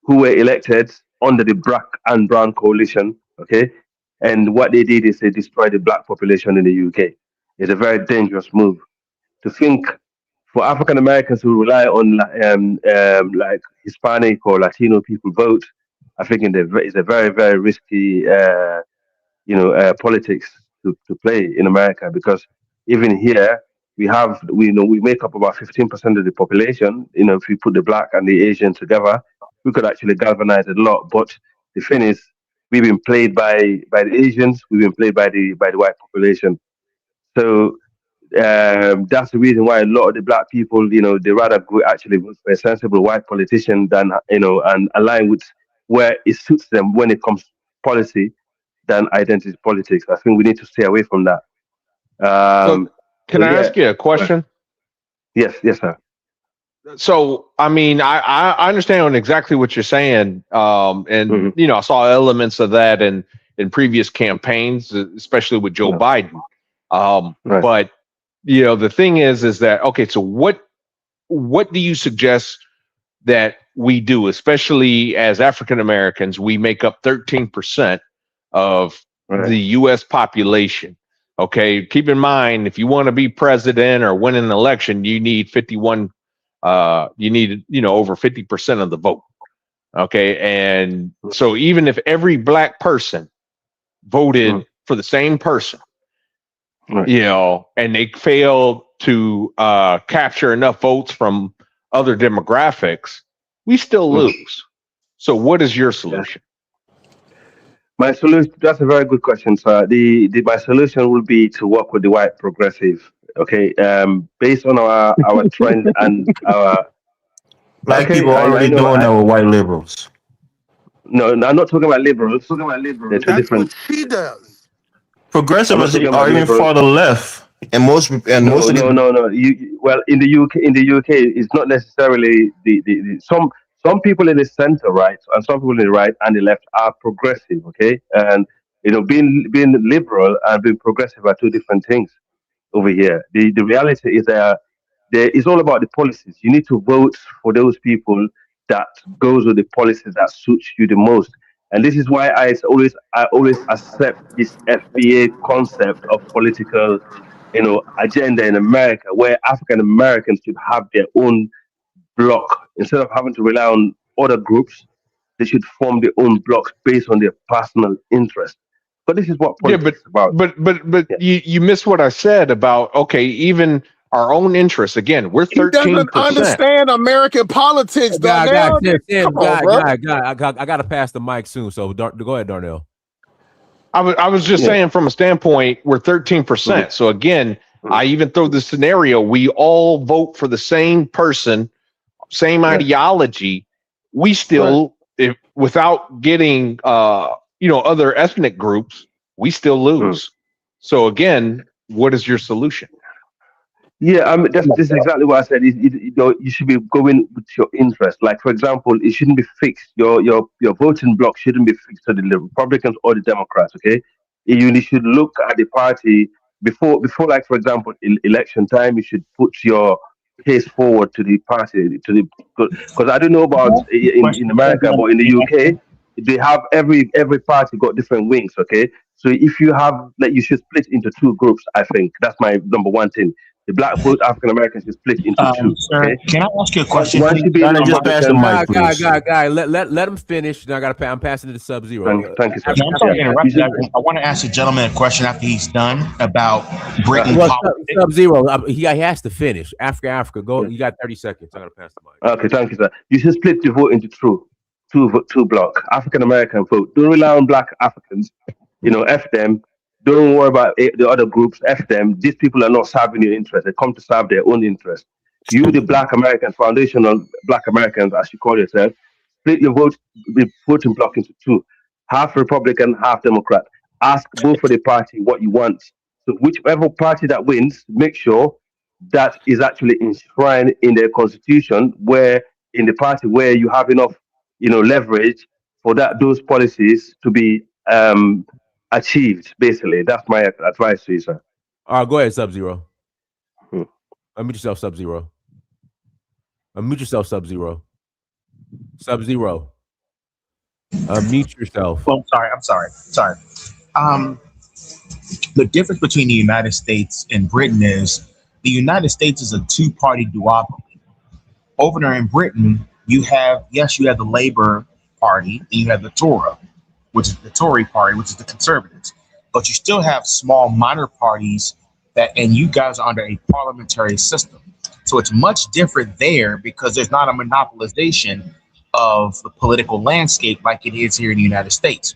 who were elected under the black and brown coalition, okay? And what they did is they destroyed the black population in the UK. It's a very dangerous move. To think for African Americans who rely on like Hispanic or Latino people vote, I think it's a very, very risky politics to play in America, because even here we make up about 15% of the population. If we put the black and the Asian together, we could actually galvanize a lot. But the thing is, we've been played by the Asians, we've been played by the white population. So that's the reason why a lot of the black people, they rather go actually vote for a sensible white politician than and align with where it suits them when it comes to policy than identity politics. I think we need to stay away from that. So can I ask you a question? Yes, sir. So, I mean, I understand exactly what you're saying. And, I saw elements of that in previous campaigns, especially with Joe Biden. But, the thing is that, okay, so what do you suggest that we do, especially as African Americans? We make up 13% of the U.S. population. Okay, keep in mind, if you want to be president or win an election, you need 51. You need, over 50% of the vote. Okay, and so even if every black person voted for the same person, and they failed to capture enough votes from other demographics, we still lose. So, what is your solution? My solution, that's a very good question, sir. My solution will be to work with the white progressive, okay? Based on our trend and our... Black people are already doing that with white liberals. No, I'm not talking about liberals. They're two different... She does. Progressives are even farther left. And most No. Well, in the UK, it's not necessarily some people in the center, right, and some people in the right and the left are progressive, okay? And being liberal and being progressive are two different things over here. The reality is that it's all about the policies. You need to vote for those people that goes with the policies that suits you the most. And this is why I always accept this FBA concept of political, agenda in America, where African Americans should have their own block instead of having to rely on other groups. They should form their own blocks based on their personal interest. But this is what politics is about. But you missed what I said about, okay, even our own interests. Again, we're 13%. He doesn't understand American politics, Darnell. I got to pass the mic soon. So go ahead, Darnell. I was just saying, from a standpoint, we're 13%. So again, I even throw the scenario: we all vote for the same person, same ideology. We still, without getting, other ethnic groups, we still lose. So again, what is your solution? Yeah, this is exactly what I said. You should be going with your interest. Like, for example, it shouldn't be fixed. Your voting block shouldn't be fixed to the Republicans or the Democrats. Okay, you should look at the party before, like, for example, election time. You should put your case forward to the party because I don't know about in America, but in the UK, they have every party got different wings. Okay, so if you have, you should split into two groups. I think that's my number one thing. The black vote African Americans is split into two. Sir, okay? Can I ask you a question? Just pass the mic, please. Guy, let him finish. Then I'm passing it to Sub-Zero. Thank you, sir. I'm sorry to interrupt you. I want to ask the gentleman a question after he's done about Britain politics. Sub-Zero, he has to finish. Africa, go. You got 30 seconds. I'm gonna pass the mic. Okay, thank you, sir. You should split the vote into two block. African American vote. Don't rely on black Africans. F them. Don't worry about the other groups. F them. These people are not serving your interest. They come to serve their own interest. You, the Black Americans, foundational Black Americans, as you call yourself, split your voting block into two. Half Republican, half Democrat. Ask both for the party what you want. So whichever party that wins, make sure that is actually enshrined in their constitution, where in the party where you have enough, leverage for those policies to be achieved. Basically, that's my advice to you, sir. All right, go ahead, Sub-Zero. Unmute yourself, Sub-Zero. Unmute yourself, Sub-Zero. Sub-Zero. Unmute yourself. Well, I'm sorry. The difference between the United States and Britain is the United States is a two-party duopoly. Over there in Britain, you have the Labour Party, and you have the Tory, which is the Tory party, which is the conservatives. But you still have small minor parties and you guys are under a parliamentary system. So it's much different there because there's not a monopolization of the political landscape like it is here in the United States.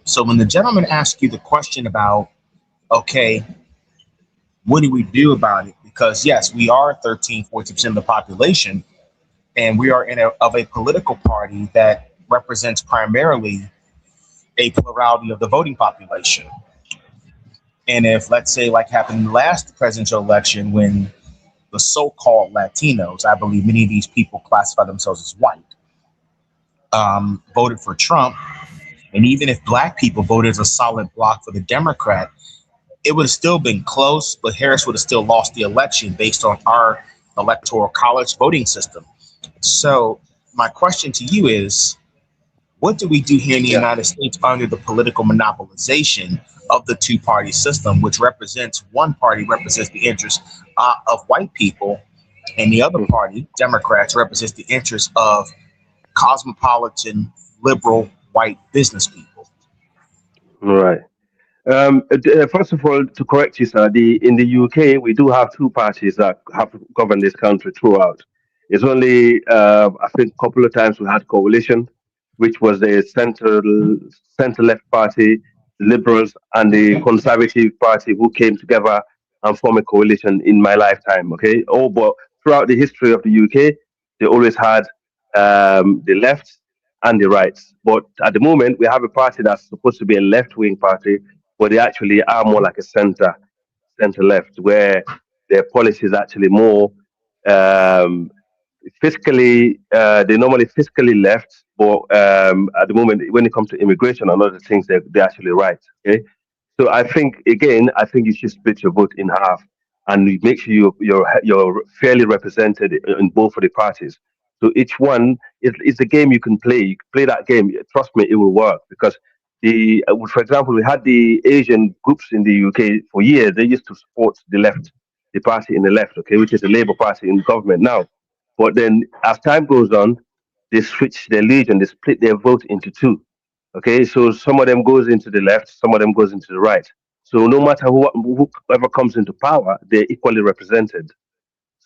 So when the gentleman asked you the question about, okay, what do we do about it? Because yes, we are 13-14% of the population, and we are of a political party that represents primarily a plurality of the voting population. And if, let's say, like happened in the last presidential election, when the so-called Latinos, I believe many of these people classify themselves as white, voted for Trump, and even if black people voted as a solid block for the Democrat, it would have still been close, but Harris would have still lost the election based on our electoral college voting system. So my question to you is, what do we do here in the United States under the political monopolization of the two-party system, which represents, one party represents the interests of white people, and the other party, Democrats, represents the interests of cosmopolitan, liberal, white business people? Right. First of all, to correct you, sir, in the UK, we do have two parties that have governed this country throughout. It's only, I think, a couple of times we had coalition, which was the center-left party, the Liberals, and the Conservative Party who came together and formed a coalition in my lifetime. Okay. Oh, but throughout the history of the UK, they always had the left and the right. But at the moment, we have a party that's supposed to be a left-wing party, but they actually are more like a center-left, where their policy is actually more fiscally, they're normally fiscally left, but at the moment, when it comes to immigration and other things, they're actually right. Okay, so I think you should split your vote in half and you make sure you're fairly represented in both of the parties. So each one is a game you can play. You can play that game. Trust me, it will work because for example, we had the Asian groups in the UK for years. They used to support the left, the party in the left, okay, which is the Labour Party in government now. But then as time goes on, they switch their legion, they split their vote into two. Okay, so some of them goes into the left, some of them goes into the right. So no matter whoever comes into power, they're equally represented.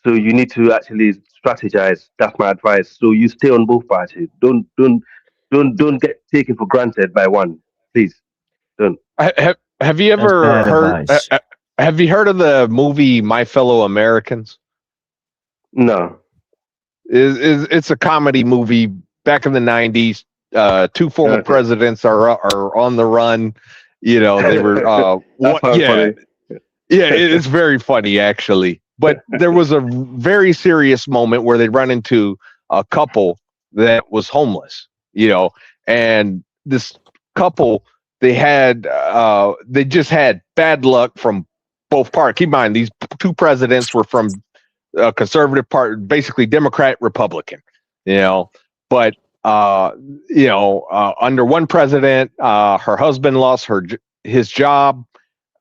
So you need to actually strategize. That's my advice. So you stay on both parties. Don't get taken for granted by one. Please don't. Have you ever heard? Have you heard of the movie My Fellow Americans? No. It's a comedy movie back in the 90s. Two former presidents are on the run. You know, they were it's very funny actually. But there was a very serious moment where they run into a couple that was homeless, you know, and this couple, they just had bad luck from both parties. Keep in mind, these two presidents were from conservative party, basically Democrat, Republican, you know, but, under one president, her husband lost his job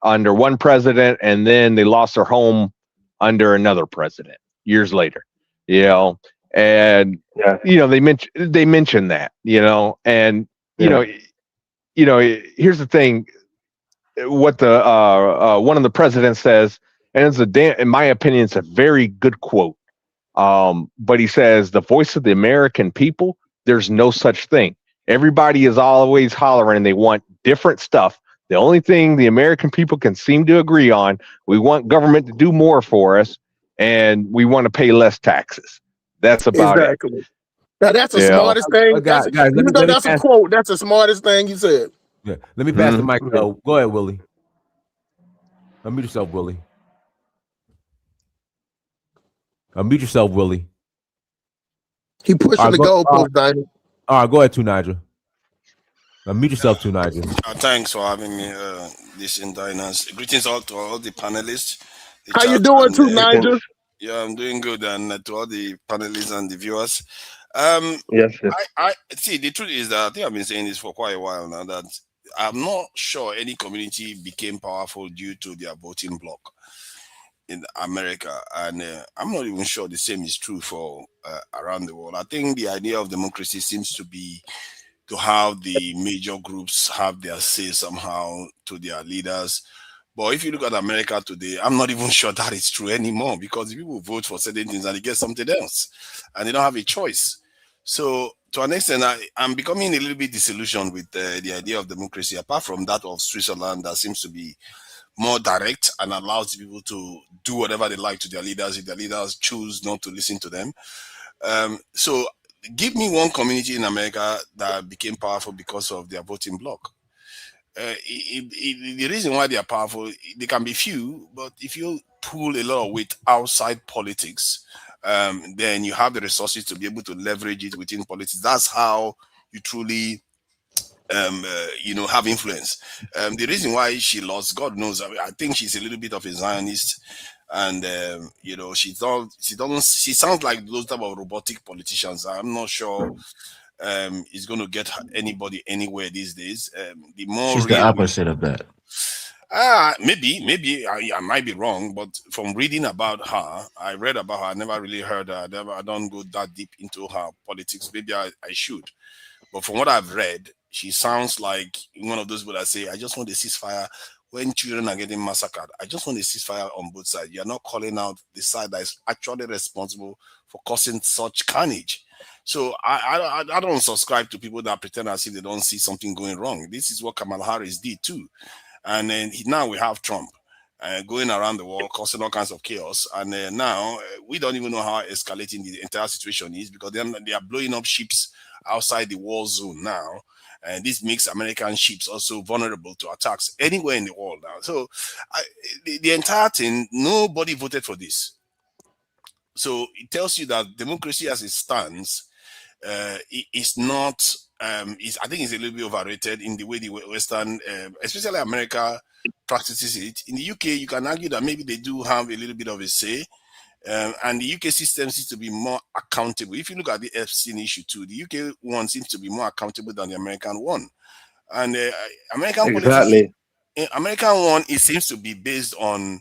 under one president, and then they lost their home under another president years later, you know, and they mentioned that, you know, and here's the thing, what the one of the presidents says, and in my opinion, it's a very good quote. But he says, the voice of the American people, there's no such thing. Everybody is always hollering and they want different stuff. The only thing the American people can seem to agree on, we want government to do more for us, and we want to pay less taxes. That's about it. Now that's the smartest thing. That's a quote. That's the smartest thing you said. Yeah. Let me pass the mic. Go ahead, Willie. Unmute yourself, Willie. Unmute yourself, Willie. He pushing the goalpost, Dinah. All right, go ahead, Nigel. Unmute yourself, Nigel. Thanks for having me. This in Dinah's. Greetings all to all the panelists. How you doing, Nigel? Yeah, I'm doing good, and to all the panelists and the viewers. Yes. I see. The truth is that I think I've been saying this for quite a while now. That I'm not sure any community became powerful due to their voting bloc in America, and I'm not even sure the same is true for around the world. I think the idea of democracy seems to be to have the major groups have their say somehow to their leaders. But if you look at America today, I'm not even sure that is true anymore, because people vote for certain things and they get something else and they don't have a choice. So to an extent, I'm becoming a little bit disillusioned with the idea of democracy, apart from that of Switzerland that seems to be more direct and allows people to do whatever they like to their leaders if their leaders choose not to listen to them. So give me one community in America that became powerful because of their voting bloc. The reason why they are powerful, they can be few, but if you pull a lot of weight outside politics, then you have the resources to be able to leverage it within politics. That's how you truly have influence. The reason why she lost, God knows, I think she's a little bit of a Zionist, and she sounds like those type of robotic politicians. I'm not sure is going to get anybody anywhere these days. The more she's the opposite of that. Maybe I might be wrong, but from reading about her, I read about her. I never really heard her. I don't go that deep into her politics. Maybe I should, but from what I've read, she sounds like one of those people that say, "I just want a ceasefire when children are getting massacred. I just want a ceasefire on both sides." You're not calling out the side that is actually responsible for causing such carnage. So I don't subscribe to people that pretend as if they don't see something going wrong. This is what Kamala Harris did too. And then now we have Trump going around the world causing all kinds of chaos. And now we don't even know how escalating the entire situation is, because they are blowing up ships outside the war zone now. And this makes American ships also vulnerable to attacks anywhere in the world now. So the entire thing, nobody voted for this. So it tells you that democracy as it stands is not, I think it's a little bit overrated in the way the Western, especially America, practices it. In the UK, you can argue that maybe they do have a little bit of a say. And the UK system seems to be more accountable. If you look at the Epstein issue too, the UK one seems to be more accountable than the American one. And American politics, American one, it seems to be based on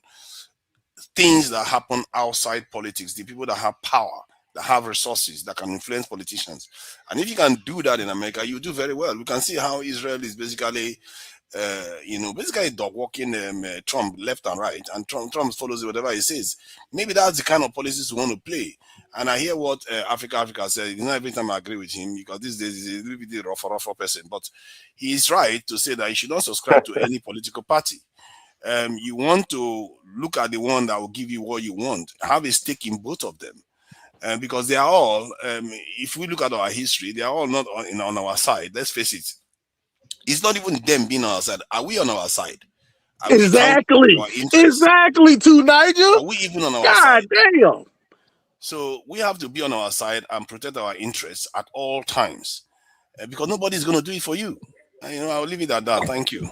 things that happen outside politics, the people that have power, that have resources, that can influence politicians. And if you can do that in America, you do very well. We can see how Israel is basically basically dog walking Trump left and right, and Trump follows whatever he says. Maybe that's the kind of policies we want to play. And I hear what Africa said. Not every time I agree with him, because these days he's a little bit rougher person, but he's right to say that you should not subscribe to any political party. You want to look at the one that will give you what you want. Have a stake in both of them. Because they are all, if we look at our history, they are all not on our side. Let's face it. It's not even them being on our side. Are we on our side? Exactly. To Nigel. Are we even on our side? God damn. So we have to be on our side and protect our interests at all times, because nobody's going to do it for you. I'll leave it at that. Thank you.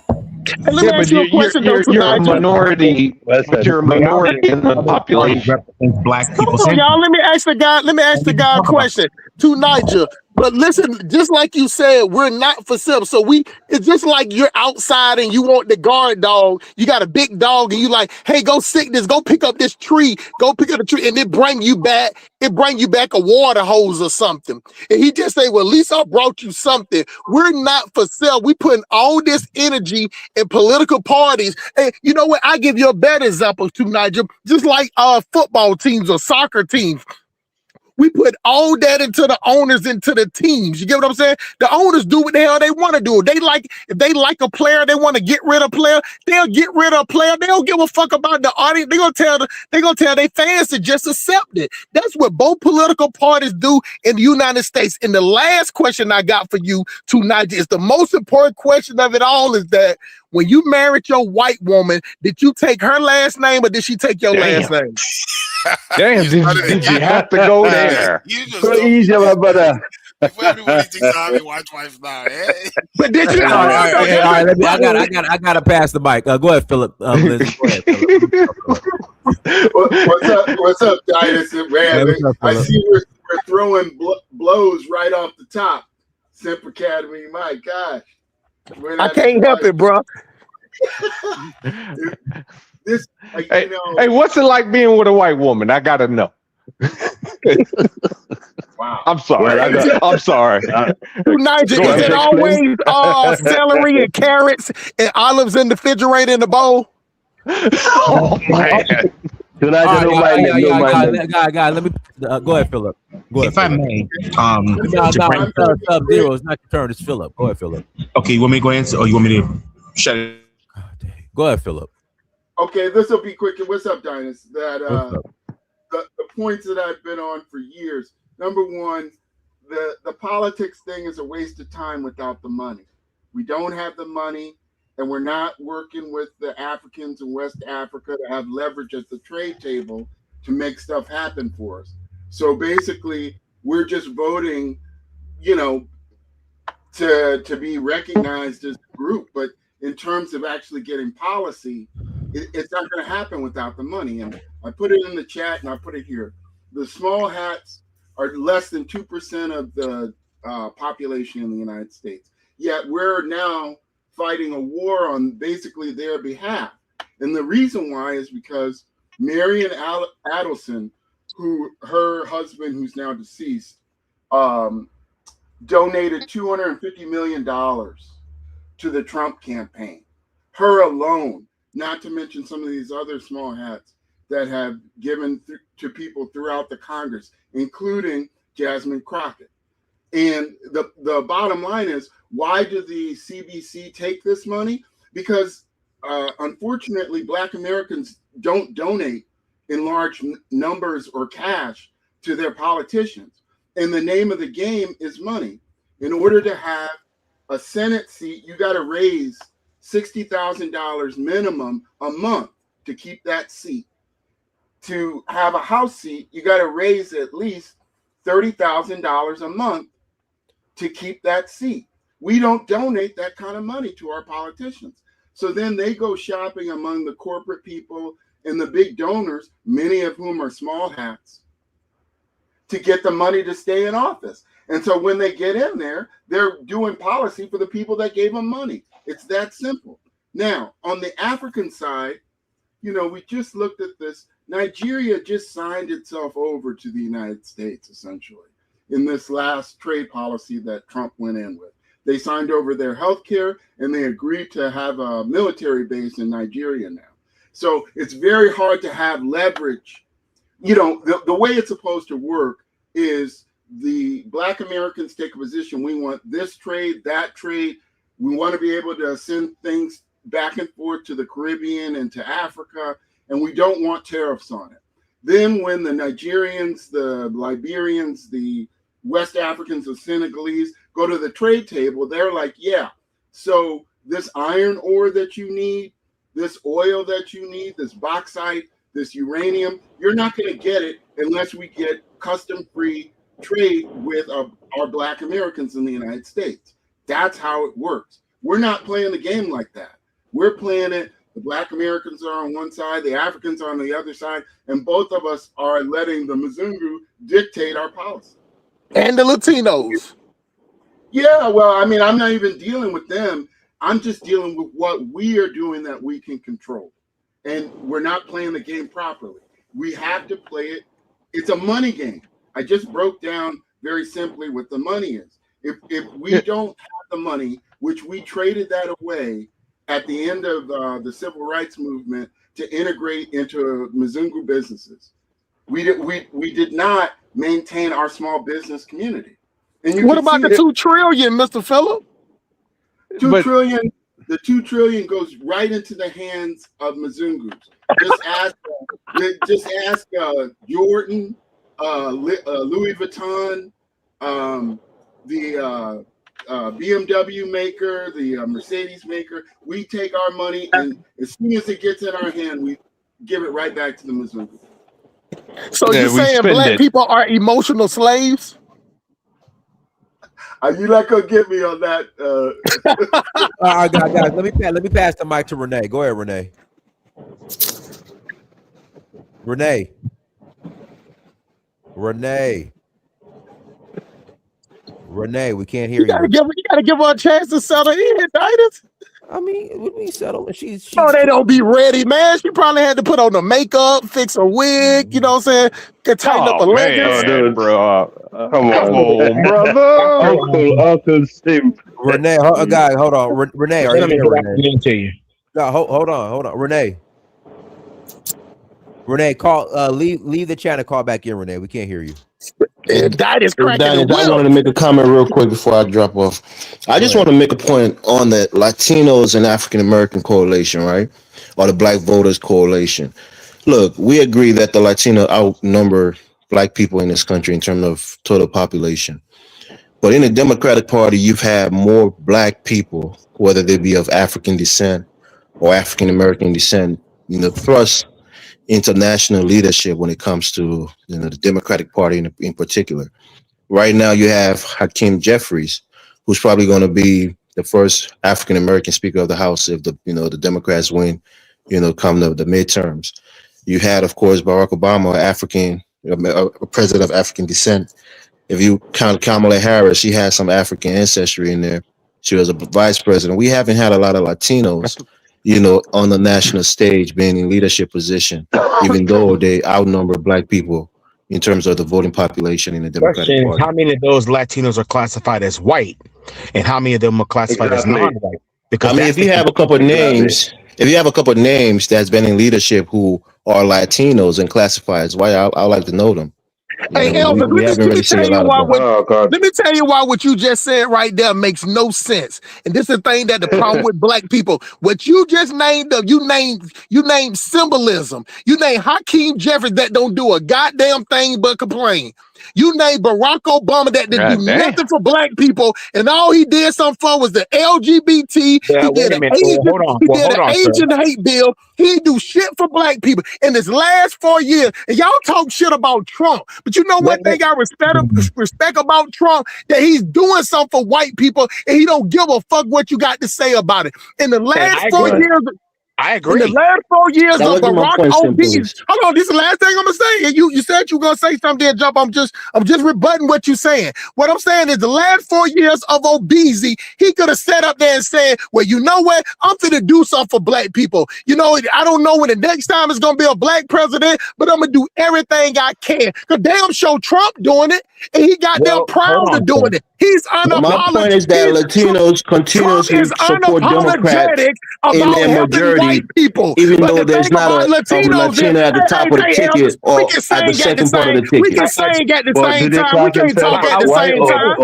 Hey, let me ask you a question, you're a minority. You're a minority in the population. Black people. Hold on, y'all. Let me ask the guy a question. To Nigel. But listen, just like you said, we're not for sale. So it's just like you're outside and you want the guard dog. You got a big dog and you like, hey, go stick this, go pick up this tree, go pick up the tree, and it bring you back a water hose or something. And he just say, well, at least I brought you something. We're not for sale. We putting all this energy in political parties. And you know what? I give you a better example too, Nigel. Just like football teams or soccer teams. We put all that into the owners, into the teams. You get what I'm saying? The owners do what the hell they want to do. If they like a player, they want to get rid of a player, they'll get rid of a player. They don't give a fuck about the audience. They're gonna tell their fans to just accept it. That's what both political parties do in the United States. And the last question I got for you tonight is the most important question of it all, is that when you married your white woman, did you take her last name or did she take your last name? Damn, did you have to go there? So easy, my brother. Before everybody thinks I have a white wife now, eh? But did you? All right, I gotta pass the mic. Go ahead, Philip. Liz, go ahead, Philip. What's up, Dynasty? Man, I see we're throwing blows right off the top. Simp Academy, my gosh. I can't help it, bro. Hey, what's it like being with a white woman? I gotta know. Wow. I'm sorry. I'm sorry. Nigel, is it always celery and carrots and olives in the refrigerator in the bowl? Oh man. Tonight, I don't mind them. No mind them. Guy, let me go ahead, Philip. Go ahead, If I may, Sub-Zero, it's not your turn. It's Philip. Go ahead, Philip. Okay, you want me to go answer, or you want me to shut it? Go ahead, Philip. Okay, this will be quick. What's up, Dinus? That the points that I've been on for years. Number one, the politics thing is a waste of time without the money. We don't have the money, and we're not working with the Africans in West Africa to have leverage at the trade table to make stuff happen for us. So basically, we're just voting, to be recognized as a group. But in terms of actually getting policy, it's not going to happen without the money. And I put it in the chat and I put it here. The small hats are less than 2% of the population in the United States. Yet we're now fighting a war on basically their behalf. And the reason why is because Marian Adelson, her husband, who's now deceased, donated $250 million to the Trump campaign. Her alone, not to mention some of these other small hats that have given to people throughout the Congress, including Jasmine Crockett. And the bottom line is, why do the CBC take this money? Because unfortunately, Black Americans don't donate in large numbers or cash to their politicians. And the name of the game is money. In order to have a Senate seat, you got to raise $60,000 minimum a month to keep that seat. To have a House seat, you got to raise at least $30,000 a month to keep that seat. We don't donate that kind of money to our politicians. So then they go shopping among the corporate people and the big donors, many of whom are small hats, to get the money to stay in office. And so when they get in there, they're doing policy for the people that gave them money. It's that simple. Now, on the African side, we just looked at this. Nigeria just signed itself over to the United States, essentially, in this last trade policy that Trump went in with. They signed over their health care, and they agreed to have a military base in Nigeria now. So it's very hard to have leverage. The way it's supposed to work is the Black Americans take a position. We want this trade, that trade. We want to be able to send things back and forth to the Caribbean and to Africa, and we don't want tariffs on it. Then when the Nigerians, the Liberians, the West Africans, the Senegalese go to the trade table, they're like, yeah, so this iron ore that you need, this oil that you need, this bauxite, this uranium, you're not going to get it unless we get custom-free trade with our Black Americans in the United States. That's how it works. We're not playing the game like that. We're playing it. The Black Americans are on one side, the Africans are on the other side, and both of us are letting the Mzungu dictate our policy. And the Latinos. Yeah, well, I mean, I'm not even dealing with them. I'm just dealing with what we are doing that we can control. And we're not playing the game properly. We have to play it. It's a money game. I just broke down very simply what the money is. If we don't have the money, which we traded that away at the end of the civil rights movement to integrate into Mzungu businesses, we did not maintain our small business community. And what about the $2 trillion, Mr. Phillip? $2 trillion. The $2 trillion goes right into the hands of Mzungus. Just ask Jordan, Louis Vuitton, the BMW maker, the Mercedes maker. We take our money, and as soon as it gets in our hand, we give it right back to the Mzungus. So you're saying Black people are emotional slaves? You not gonna get me on that. All right, guys, let me pass the mic to Renee. Go ahead, Renee. Renee, we can't hear you. You gotta give her a chance to settle in, Titus. I mean, when we settle, she's they don't be ready, man. She probably had to put on the makeup, fix a wig, you know what I'm saying? Could tighten up a leg. Bro. Come on, brother. Uncle Simp. Renee, guys, hold on. Renee, are you there, Renee? To you. No, hold on. Renee. Renee, call. Leave the chat and call back in, Renee. We can't hear you. That is cracking Dennis, the I whip. wanted to make a comment real quick before I drop off. I just want to make a point on the Latinos and African American Coalition, right? Or the Black Voters Coalition. Look, we agree that the Latino outnumber Black people in this country in terms of total population. But in the Democratic Party, you've had more Black people, whether they be of African descent or African American descent, thrust international leadership when it comes to the Democratic Party in particular. Right now, you have Hakeem Jeffries, who's probably going to be the first African American Speaker of the House if the Democrats win, come the midterms. You had, of course, Barack Obama, a president of African descent. If you count Kamala Harris, she has some African ancestry in there. She was a vice president. We haven't had a lot of Latinos, on the national stage being in leadership position, even though they outnumber Black people in terms of the voting population in the Democratic Question is, Party. how many of those Latinos are classified as white, and how many of them are classified as non-white? Because if you have a couple of names, that's been in leadership who are Latinos and classified as white, I like to know them. Hey, Elvis, We haven't really seen a lot of them. let me tell you why what you just said right there makes no sense. And this is the thing that the problem with Black people. What you just named you named symbolism. You named Hakeem Jeffries that don't do a goddamn thing but complain. You named Barack Obama that didn't do nothing for Black people, and all he did something for was the LGBT. Yeah, he did an Asian hate bill. He didn't do shit for Black people in his last 4 years. And y'all talk shit about Trump, but you know what thing I respect about Trump? That he's doing something for white people, and he don't give a fuck what you got to say about it. In the last 4 years. I agree. In the last 4 years of Barack Obama, hold on, this is the last thing I'm gonna say. And you said you were gonna say something there, Jump. I'm just rebutting what you're saying. What I'm saying is the last 4 years of Obese, he could have sat up there and said, well, you know what? I'm gonna do something for Black people. I don't know when the next time it's gonna be a Black president, but I'm gonna do everything I can. Cause damn sure Trump doing it, and he got damn proud of doing it. He's unapologetic. My point is that Latinos continuously support Democrats in their majority, people, even though there's not a Latino at the top of the ticket or at the second part of the ticket. We can sing at the same time. We can't talk at the same time.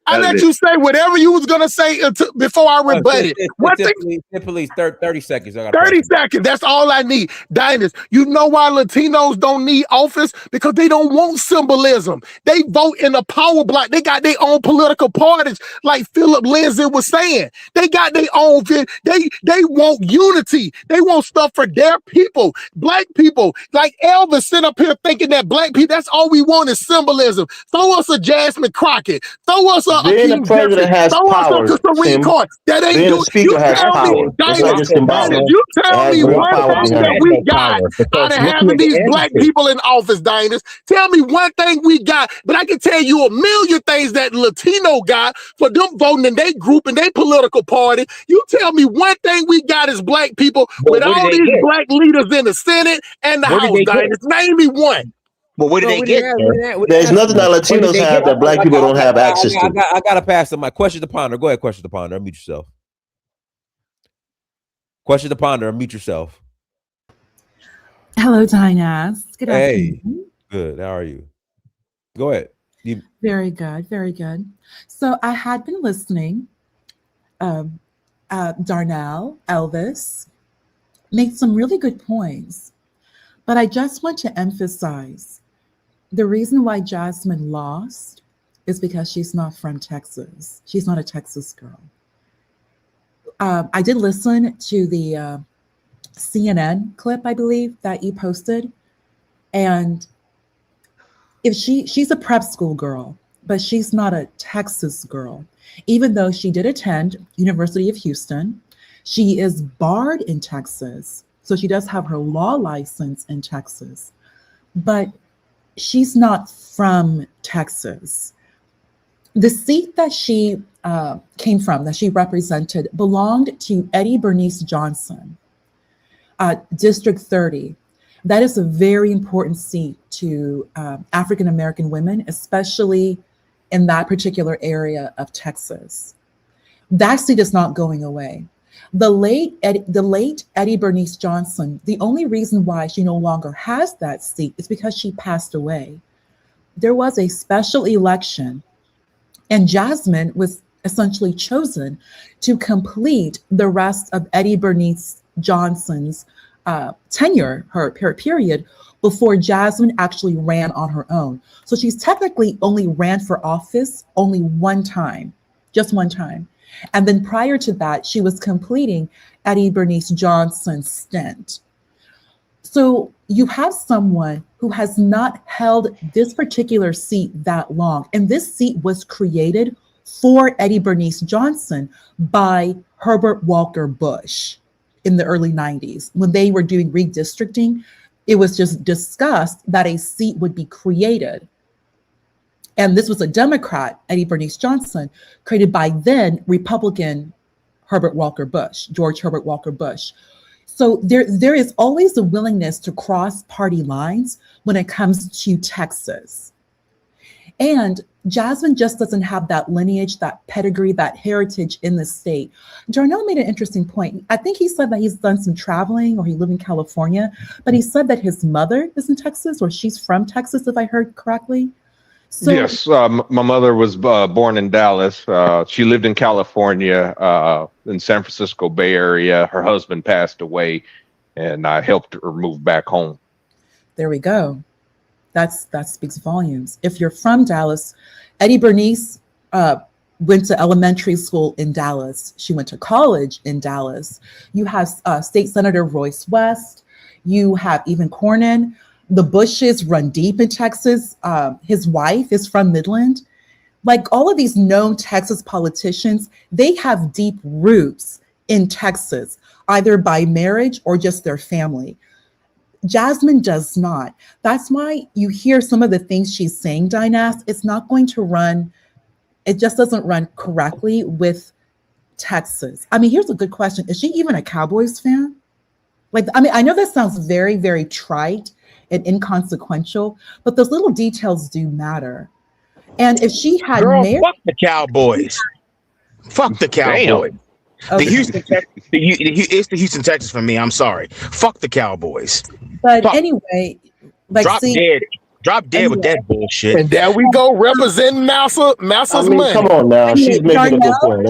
I let you say whatever you was gonna say before I rebut it. Simply 30 seconds. 30 seconds. That's all I need. Diners, you know why Latinos don't need office? Because they don't want symbolism. They vote in the power block. They got their own political parties, like Philip Lindsay was saying. They got their own. They want unity. They want stuff for their people. Black people, like Elvis, sit up here thinking that Black people, that's all we want is symbolism. Throw us a Jasmine Crockett. Throw us a being the president has power. That ain't being the speaker has power. It's not just symbolic. You tell me one thing that we got out of having these Black people in office, Diners. Tell me one thing we got, but I can tell you a million things that Latino got for them voting in their group and their political party. You tell me one thing we got as Black people with all these Black leaders in the Senate and the House, Diners. Name me one. But what did they get? There's nothing that Latinos have that Black people don't have access to. I gotta pass them. My question to Ponder. Go ahead, question to Ponder. Unmute yourself. Question to Ponder. Unmute yourself. Hello, Diners. Good afternoon. Good. How are you? Go ahead. Very good. Very good. So I had been listening. Darnell, Elvis made some really good points, but I just want to emphasize the reason why Jasmine lost is because she's not from Texas. She's not a Texas girl. I did listen to the CNN clip, I believe, that you posted. And if she's a prep school girl, but she's not a Texas girl. Even though she did attend University of Houston, she is barred in Texas. So she does have her law license in Texas, but she's not from Texas. The seat that she came from, that she represented, belonged to Eddie Bernice Johnson, District 30. That is a very important seat to African-American women, especially in that particular area of Texas. That seat is not going away. The late Eddie Bernice Johnson, the only reason why she no longer has that seat is because she passed away. There was a special election, and Jasmine was essentially chosen to complete the rest of Eddie Bernice Johnson's tenure, her period, before Jasmine actually ran on her own. So she's technically only ran for office only one time, just one time. And then prior to that, she was completing Eddie Bernice Johnson's stint. So you have someone who has not held this particular seat that long. And this seat was created for Eddie Bernice Johnson by Herbert Walker Bush in the early 90s. When they were doing redistricting, it was just discussed that a seat would be created. And this was a Democrat, Eddie Bernice Johnson, created by then Republican Herbert Walker Bush, George Herbert Walker Bush. So there is always a willingness to cross party lines when it comes to Texas. And Jasmine just doesn't have that lineage, that pedigree, that heritage in the state. Darnell made an interesting point. I think he said that he's done some traveling or he lived in California, but he said that his mother is in Texas or she's from Texas, if I heard correctly. So, yes, my mother was born in Dallas. She lived in California, in San Francisco Bay Area. Her husband passed away, and I helped her move back home. There we go. That speaks volumes. If you're from Dallas, Eddie Bernice went to elementary school in Dallas. She went to college in Dallas. You have State Senator Royce West. You have even Cornyn. The Bushes run deep in Texas. His wife is from Midland. Like all of these known Texas politicians, they have deep roots in Texas, either by marriage or just their family. Jasmine does not. That's why you hear some of the things she's saying, Dynas. It's not going to run, it just doesn't run correctly with Texas. I mean, here's a good question. Is she even a Cowboys fan? Like, I mean, I know that sounds very, very trite and inconsequential, but those little details do matter. And if she had fuck the Cowboys. Fuck the Cowboys. Okay. The Houston, it's the Houston Texans for me. I'm sorry. Fuck the Cowboys. But anyway, like drop dead with that bullshit. And there we go, representing Massa's money. Come on now, she's making a good point.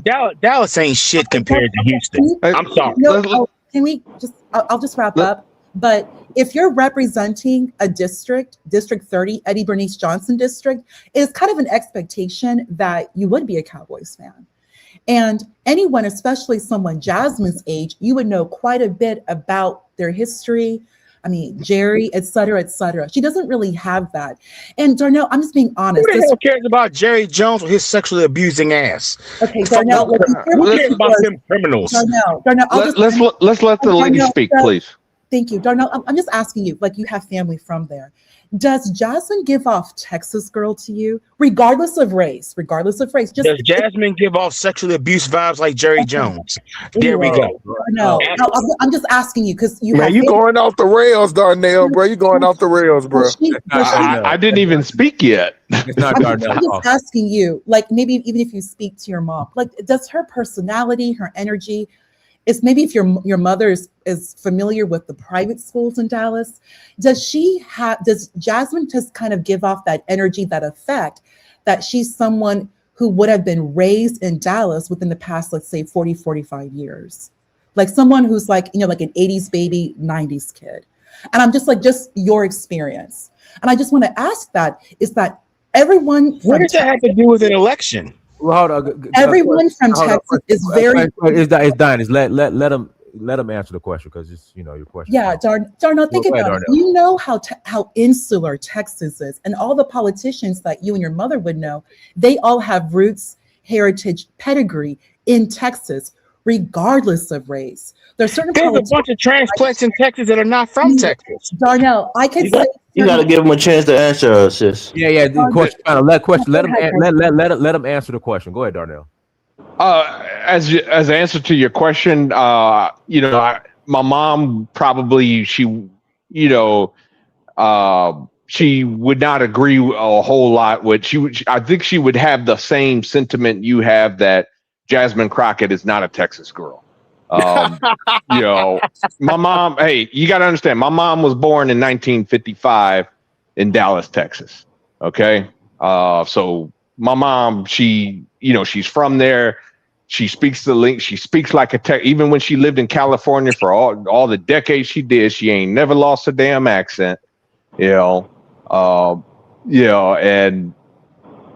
No. Dallas ain't shit compared to Houston. I'm sorry. Can we just? I'll just wrap up. But if you're representing a district, District 30, Eddie Bernice Johnson district, it's kind of an expectation that you would be a Cowboys fan. And anyone, especially someone Jasmine's age, you would know quite a bit about their history. I mean, Jerry, et cetera, et cetera. She doesn't really have that. And Darnell, I'm just being honest. Who the hell cares about Jerry Jones with his sexually abusing ass? Okay, Darnell, who cares about them criminals? Darnell, let's let the lady speak, please. Thank you, Darnell. I'm just asking you, like you have family from there. Does Jasmine give off Texas girl to you, regardless of race? Regardless of race, does Jasmine give off sexually abused vibes like Jerry Jones? There we go. No, I'm just asking you because you. Man, you going off the rails, Darnell, bro. You going off the rails, bro. I didn't even speak yet. I'm just asking you, like maybe even if you speak to your mom, like does her personality, her energy? Is maybe if your mother is familiar with the private schools in Dallas, does Jasmine just kind of give off that energy, that effect that she's someone who would have been raised in Dallas within the past, let's say 40, 45 years? Like someone who's like, like an 80s baby, 90s kid. And I'm just like, just your experience. And I just want to ask that, is that everyone. What does that have to do with an election? Well, hold on. Everyone from Texas is very. It's dying. Let him answer the question because it's your question. Yeah, Darnell, think about it. You know how insular Texas is, and all the politicians that you and your mother would know, they all have roots, heritage, pedigree in Texas, regardless of race. There's a bunch of transplants in Texas that are not from Texas. Darnell, I could say. You got to give him a chance to answer, sis. Yeah. The question. Let him answer the question. Go ahead, Darnell. As an answer to your question, my mom probably she would not agree a whole lot with. I think she would have the same sentiment you have that Jasmine Crockett is not a Texas girl. You know, my mom, hey, you got to understand, my mom was born in 1955 in Dallas, Texas. Okay. So my mom, she, you know, she's from there. She speaks the link. She speaks like a even when she lived in California for all the decades she did, she ain't never lost a damn accent, you know. And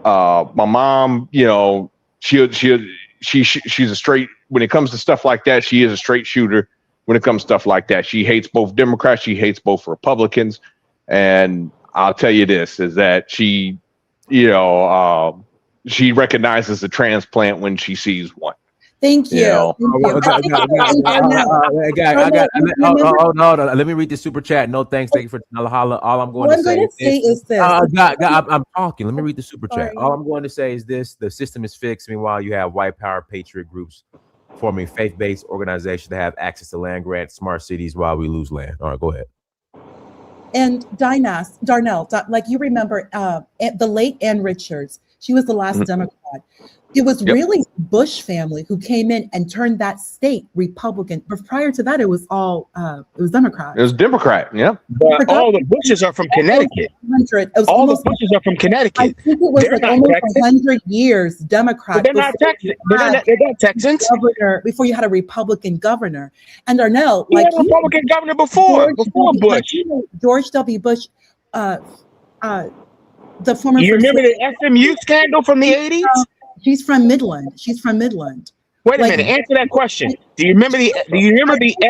my mom, you know, she's a straight, when it comes to stuff like that, she is a straight shooter. When it comes to stuff like that, she hates both Democrats, she hates both Republicans. And I'll tell you this, is that she, you know, she recognizes a transplant when she sees one. Thank you. Hold on. Let me read the super chat. No thanks. Thank you for holla. All I'm going to say is this. I'm talking. Let me read the super chat. All I'm going to say is this: the system is fixed. Meanwhile, you have white power patriot groups forming faith-based organizations that have access to land grants, smart cities, while we lose land. All right, go ahead. And Darnell, like you remember, the late Ann Richards. She was the last Democrat. It was really Bush family who came in and turned that state Republican. But prior to that, it was all it was Democrat. It was Democrat, yeah. But all the Bushes are from Connecticut. All the Bushes are from Connecticut. I think it was like almost 100 years Democrat. They're not Texans. They're not Texans. Before you had a Republican governor. And Darnell, like had a Republican governor before Bush. George W. Bush, the former. You remember the SMU scandal from the 80s? She's from Midland. Wait a minute. Answer that question. Do you remember the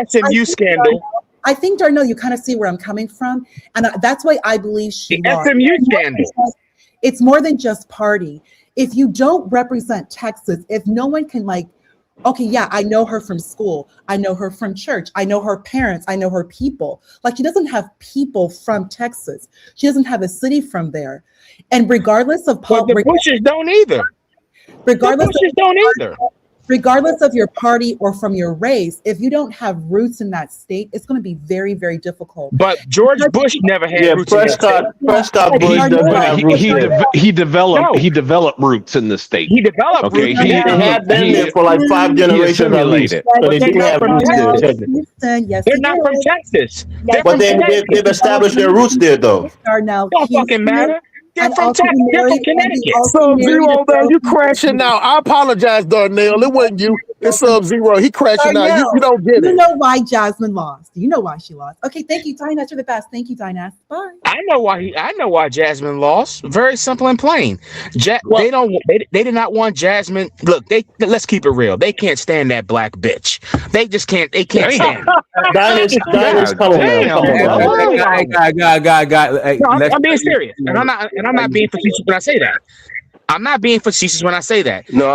SMU scandal? I think, Darnell, you kind of see where I'm coming from, and that's why I believe she lost. SMU scandal. It's more than just party. If you don't represent Texas, if no one can okay, yeah, I know her from school. I know her from church. I know her parents. I know her people. Like, she doesn't have people from Texas. She doesn't have a city from there. And regardless of the Bushes don't either. Regardless of your party or from your race, if you don't have roots in that state, it's going to be very, very difficult. But George Bush never had roots Prescott Bush doesn't have roots. He developed roots in the state. He developed roots. He had been there for like 5 generations at least. So they do have roots there. They're not from Texas. But they've established their roots there, though. Don't fucking matter. They're from Texas. They're from Connecticut. Sub-Zero, man, you crashing out. I apologize, Darnell. It wasn't you. It's Sub-Zero. He crashing out. You don't get it. You know why Jasmine lost. You know why she lost. Okay, thank you, Dynas. You're the best. Thank you, Dynas. Bye. I know why Jasmine lost. Very simple and plain. They did not want Jasmine. Look, let's keep it real. They can't stand that black bitch. They just can't. They can't stand it. Dynas, come on. I'm being serious, and I'm not being facetious when I say that. I'm not being facetious when I say that. No,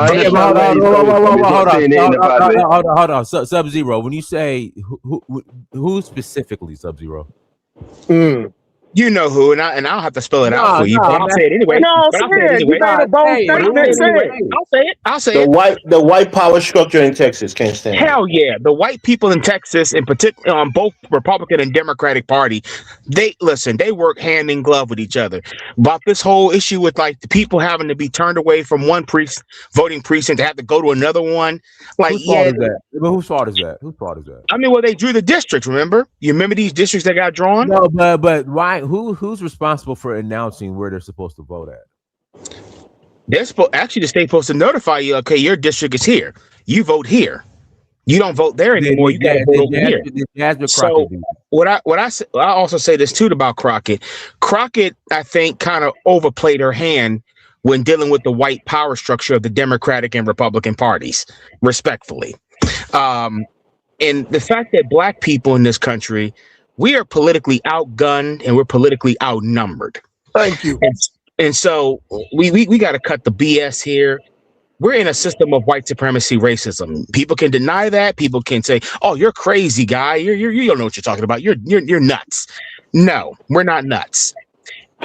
hold on. Sub-Zero. When you say who specifically, Sub-Zero? You know who, and I don't have to spell it out for you, but I'll say it anyway. No, I'll say it. The white power structure in Texas can't stand it. Hell yeah. The white people in Texas, in particular, on both Republican and Democratic Party, they work hand in glove with each other. About this whole issue with like the people having to be turned away from one voting precinct to have to go to another one. Like, whose fault is that? But whose fault is that? I mean, well, they drew the districts, remember? You remember these districts that got drawn? No, but why? Who's responsible for announcing where they're supposed to vote at? Actually, the state's supposed to notify you. Okay, your district is here. You vote here. You don't vote there anymore. You got to vote over here. So I also say this too about Crockett. Crockett, I think, kind of overplayed her hand when dealing with the white power structure of the Democratic and Republican parties, respectfully. And the fact that black people in this country, we are politically outgunned and we're politically outnumbered. Thank you. And so we got to cut the BS here. We're in a system of white supremacy racism. People can deny that. People can say, "Oh, you're crazy, guy. You don't know what you're talking about. You're nuts." No, we're not nuts.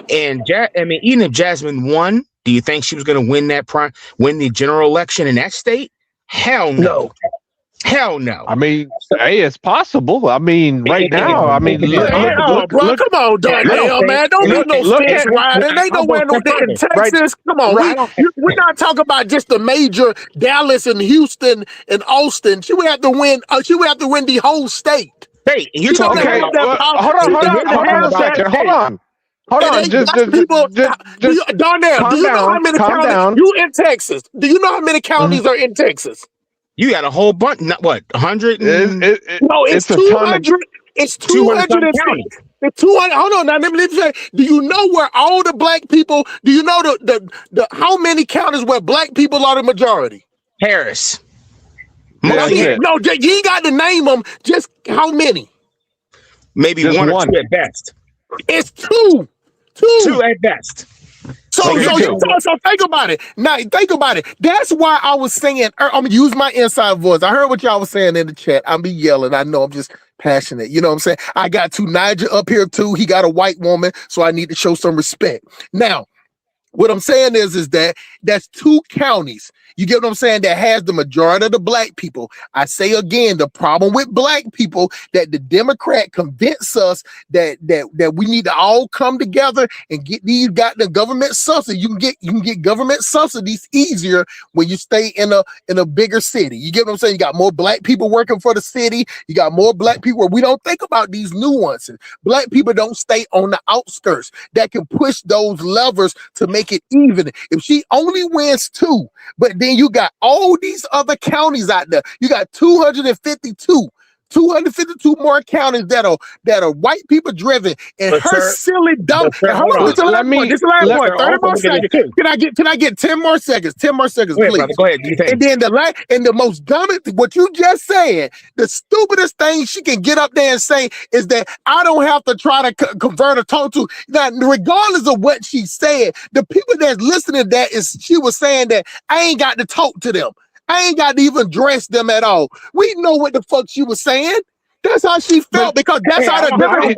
And even if Jasmine won, do you think she was going to win the general election in that state? Hell no. Hell no. I mean, hey, it's possible. I mean, right now, I mean, bro, come on, Darnell, man. Don't do no fence riding. They know where in Texas. Come on, we're not talking about just the major Dallas and Houston and Austin. She would have to win. She would have to win the whole state. Hey, you're talking about. Hold on. Just Darnell, do you know how many counties you in Texas? Do you know how many counties are in Texas? You got a whole bunch. Not what? 100? No, it's 200. It's 200. It's 200. Hold on. Now let me say. Do you know where all the black people? Do you know the how many counties where black people are the majority? Harris. No, you ain't got to name them. Just how many? Maybe just one or two at best. It's two. Two at best. So think about it. Now think about it. That's why I was saying, I'm gonna use my inside voice. I heard what y'all was saying in the chat. I'm be yelling. I know I'm just passionate. You know what I'm saying? I got two Nigel up here too. He got a white woman, so I need to show some respect. Now, what I'm saying is that that's two counties. You get what I'm saying? That has the majority of the black people. I say again, the problem with black people that the Democrat convince us that we need to all come together and get these goddamn government subsidies. You can get government subsidies easier when you stay in a bigger city. You get what I'm saying? You got more black people working for the city. You got more black people where we don't think about these nuances. Black people don't stay on the outskirts that can push those levers to make it even. If she only wins two, but then you got all these other counties out there. You got 252 more counties that are white people driven, and but her silly dumb. Hold on, this is the last point. 30 more seconds. Can I get 10 more seconds? 10 more seconds, please. Brother, go ahead. And then the most dumbest, what you just said, the stupidest thing she can get up there and say is that I don't have to try to convert or talk to. Now, regardless of what she said, the people that's listening to that she was saying that I ain't got to talk to them. I ain't got to even dress them at all. We know what the fuck she was saying. That's how she felt because that's how the Democrat.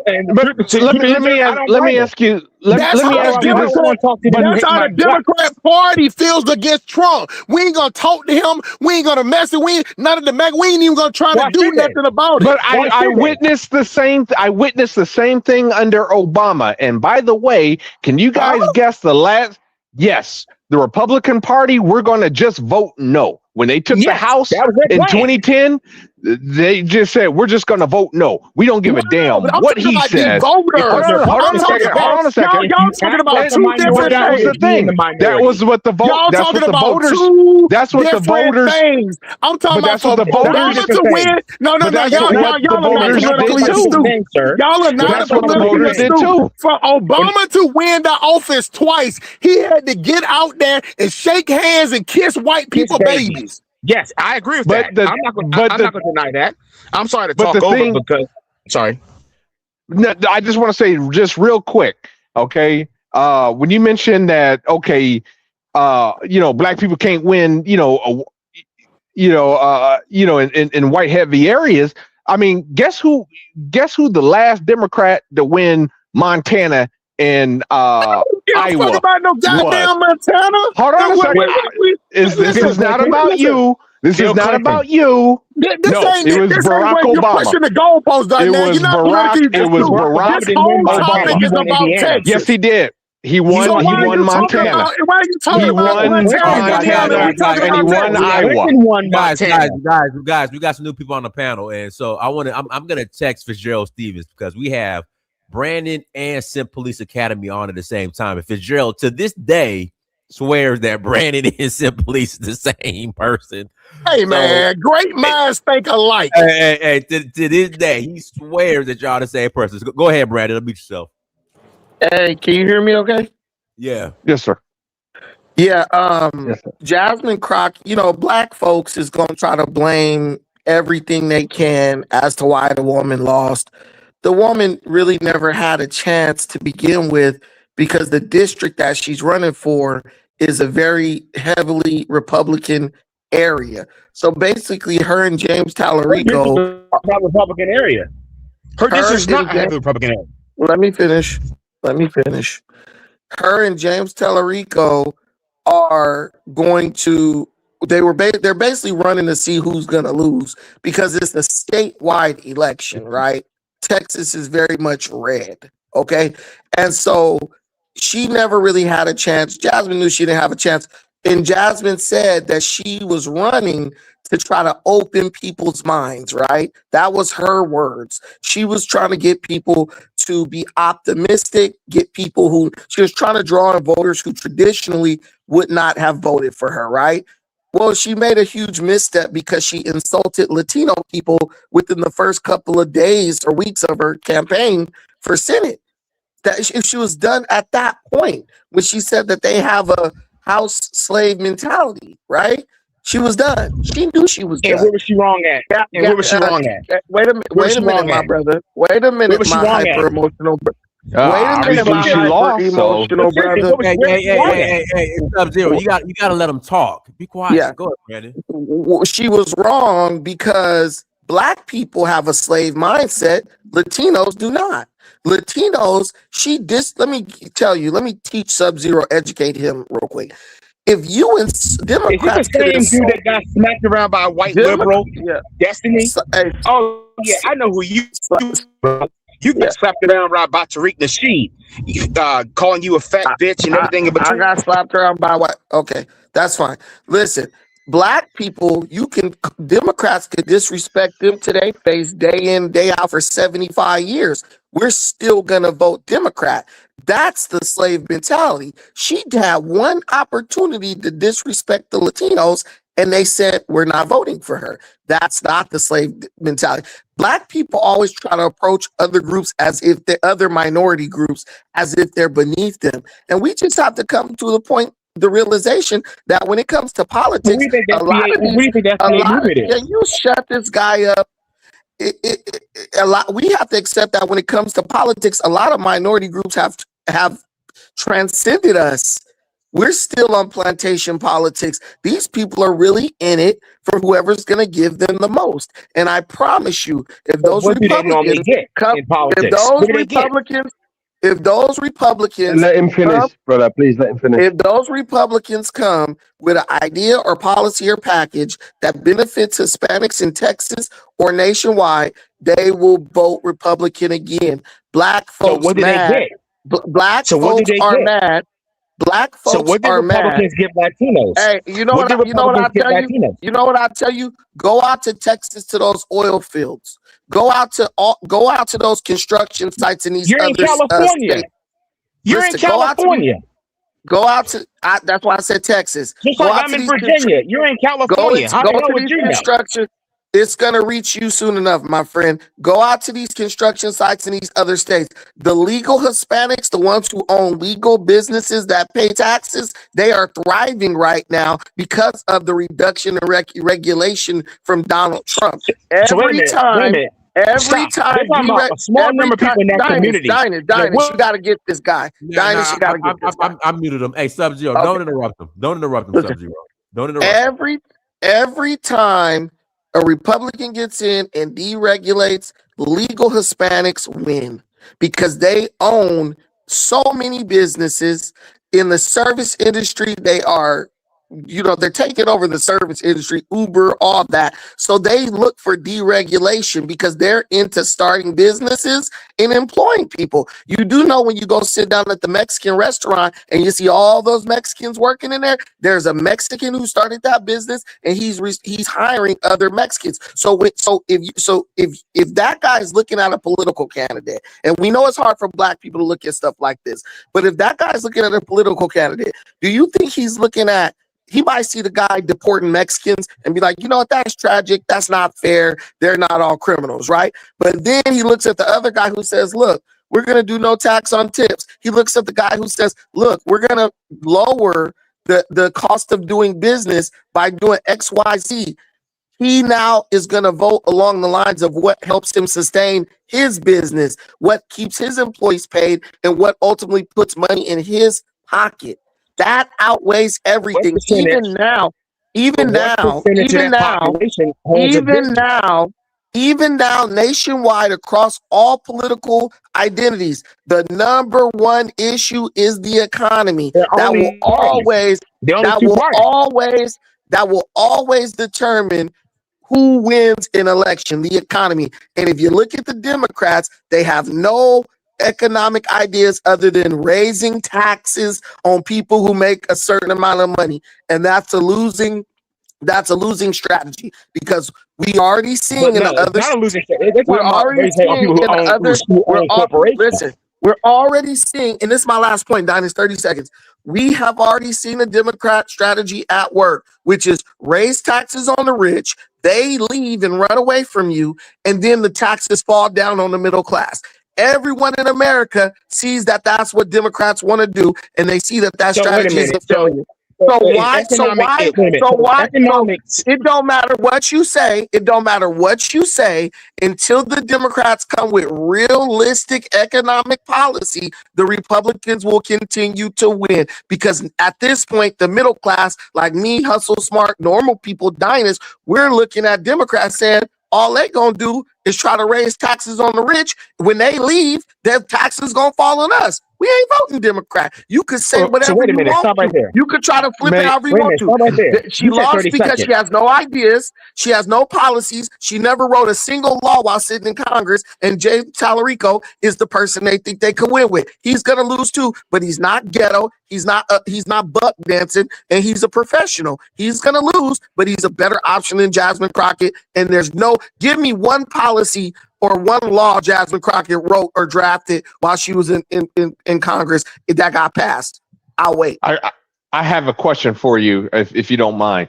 Let me ask you. That's how the Democrat Party feels against Trump. We ain't gonna talk to him. We ain't gonna mess it. None of the MAGA. We ain't even gonna try to do nothing about it. But I witnessed the same. I witnessed the same thing under Obama. And by the way, can you guys guess the last? Yes, the Republican Party. We're gonna just vote no. When they took the House in 2010, they just said, we're just going to vote no. We don't give a damn what he said. Hold on a second. Y'all talking about two different that was the thing. That was what the vote. That's what the voters. That's what the voters. I'm talking about for Obama to win. No. Y'all are not politically astute. For Obama to win the office twice, he had to get out there and shake hands and kiss white people babies. Yes, I agree with that. I'm not going to deny that. I'm sorry to talk over because. Sorry. No, I just want to say just real quick, okay? When you mentioned that, okay, black people can't win, in white heavy areas. I mean, guess who the last Democrat to win Montana and Iowa? Talk about no goddamn Montana. Hold on a second. This is not about you. This is not about you. It was Barack Obama. You're pushing the goalposts right now. You're not Barack. It was Barack This whole topic is about Texas. Yes, he did. He won. So he won Montana. Why are you talking about Montana? And he won Iowa. Guys, we got some new people on the panel, and so I'm gonna text Fitzgerald Stevens because we have Brandon and Sim Police Academy on at the same time. And Fitzgerald, to this day, swears that Brandon and Sim Police is the same person. Hey, man, great minds think alike. Hey, to this day, he swears that y'all the same person. So go ahead, Brandon. Unmute yourself. Hey, can you hear me okay? Yeah. Yes, sir. Yeah, Jasmine Crockett, black folks is going to try to blame everything they can as to why the woman lost. The woman really never had a chance to begin with because the district that she's running for is a very heavily Republican area. So basically, her and James Tallarico, not Republican area. Her district's not a Republican area. Let me finish. Her and James Tallarico are going to they're basically running to see who's gonna lose because it's a statewide election, right? Texas is very much red, okay? And so she never really had a chance. Jasmine knew she didn't have a chance. And Jasmine said that she was running to try to open people's minds, right? That was her words. She was trying to get people to be optimistic, get people who, she was trying to draw in voters who traditionally would not have voted for her, right? Well, she made a huge misstep because she insulted Latino people within the first couple of days or weeks of her campaign for Senate. That if she was done at that point, when she said that they have a house slave mentality, right? She was done. She knew she was done. And where was she wrong at? Where was she wrong at? Wait a minute, my brother. Wait a minute, my hyper emotional brother. Wait a minute, my hyper emotional brother. Hey, Sub-Zero, you got to let them talk. Be quiet. Yeah. Go ahead, Brandon. She was wrong because Black people have a slave mindset. Latinos do not. Latinos, let me tell you, let me teach Sub-Zero, educate him real quick. If you and Democrats, is this the same dude that got smacked around by a white liberal? Yeah. Destiny? Oh, yeah, I know who you got slapped around by Tariq Nasheed, calling you a fat bitch and everything. I got slapped around by what? Okay, that's fine. Listen, Black people, Democrats could disrespect them to their face day in, day out for 75 years. We're still gonna vote Democrat. That's the slave mentality. She had one opportunity to disrespect the Latinos, and they said, we're not voting for her. That's not the slave mentality. Black people always try to approach other groups as if they're other minority groups, as if they're beneath them. And we just have to come to the point, the realization that when it comes to politics, you shut this guy up. We have to accept that when it comes to politics, a lot of minority groups have transcended us. We're still on plantation politics. These people are really in it for whoever's going to give them the most. And I promise you, if those Republicans come, if those Republicans let him finish, brother. Please let him finish. If those Republicans come with an idea or policy or package that benefits Hispanics in Texas or nationwide, they will vote Republican again. Black folks mad. Black folks are mad. Black folks are mad. Republicans give Latinos? Hey, you know what I tell you? You know what I tell you? Go out to Texas to those oil fields. Go out to those construction sites in these You're other in California. states. You're in California. Go out to that's why I said Texas. Just like I'm in Virginia. You're in California. How the hell would you know? It's gonna reach you soon enough, my friend. Go out to these construction sites in these other states. The legal Hispanics, the ones who own legal businesses that pay taxes, they are thriving right now because of the reduction in regulation from Donald Trump. Every time a small number of people in that community. Dinus, you gotta get this guy. Dinus, you gotta get this guy. I muted him. Hey, Sub-Zero, don't interrupt him. Don't interrupt him, Sub-Zero. Don't interrupt him. Every time a Republican gets in and deregulates, legal Hispanics win because they own so many businesses in the service industry. They are, they're taking over the service industry, Uber, all that. So they look for deregulation because they're into starting businesses and employing people. You do know when you go sit down at the Mexican restaurant and you see all those Mexicans working in there, there's a Mexican who started that business and he's hiring other Mexicans. So if that guy is looking at a political candidate, and we know it's hard for Black people to look at stuff like this, but if that guy's looking at a political candidate, do you think he's looking at, he might see the guy deporting Mexicans and be like, you know what, that's tragic. That's not fair. They're not all criminals, right? But then he looks at the other guy who says, look, we're going to do no tax on tips. He looks at the guy who says, look, we're going to lower the cost of doing business by doing X, Y, Z. He now is going to vote along the lines of what helps him sustain his business, what keeps his employees paid, and what ultimately puts money in his pocket. That outweighs everything. Even now, nationwide across all political identities, the number one issue is the economy. That will that will always determine who wins an election, the economy. And if you look at the Democrats, they have no economic ideas other than raising taxes on people who make a certain amount of money. And that's a losing strategy, because we already seeing But in no, the it's other, not a losing strategy. They're we're talking about already raising on seeing people in the other, who own corporations. listen, we're already seeing, and this is my last point, Don, it's 30 seconds. We have already seen a Democrat strategy at work, which is raise taxes on the rich. They leave and run away from you, and then the taxes fall down on the middle class. Everyone in America sees that that's what Democrats want to do, and they see that strategy is a failure. So why? It don't matter what you say. It don't matter what you say until the Democrats come with realistic economic policy. The Republicans will continue to win, because at this point, the middle class, like me, hustle smart, normal people, diners, we're looking at Democrats saying all they gonna do is try to raise taxes on the rich. When they leave, their taxes gonna fall on us. We ain't voting Democrat. You could say whatever so wait a minute, you want stop right to. there. You could try to flip it however you Wait a want minute, stop right there. to. She You said lost 30 because seconds. she has no ideas. She has no policies. She never wrote a single law while sitting in Congress. And Jay Tallarico is the person they think they could win with. He's gonna lose too, but he's not ghetto. He's not buck dancing, and he's a professional. He's gonna lose, but he's a better option than Jasmine Crockett. And there's no, give me one policy or one law Jasmine Crockett wrote or drafted while she was in Congress that got passed. I'll wait. I have a question for you, if you don't mind.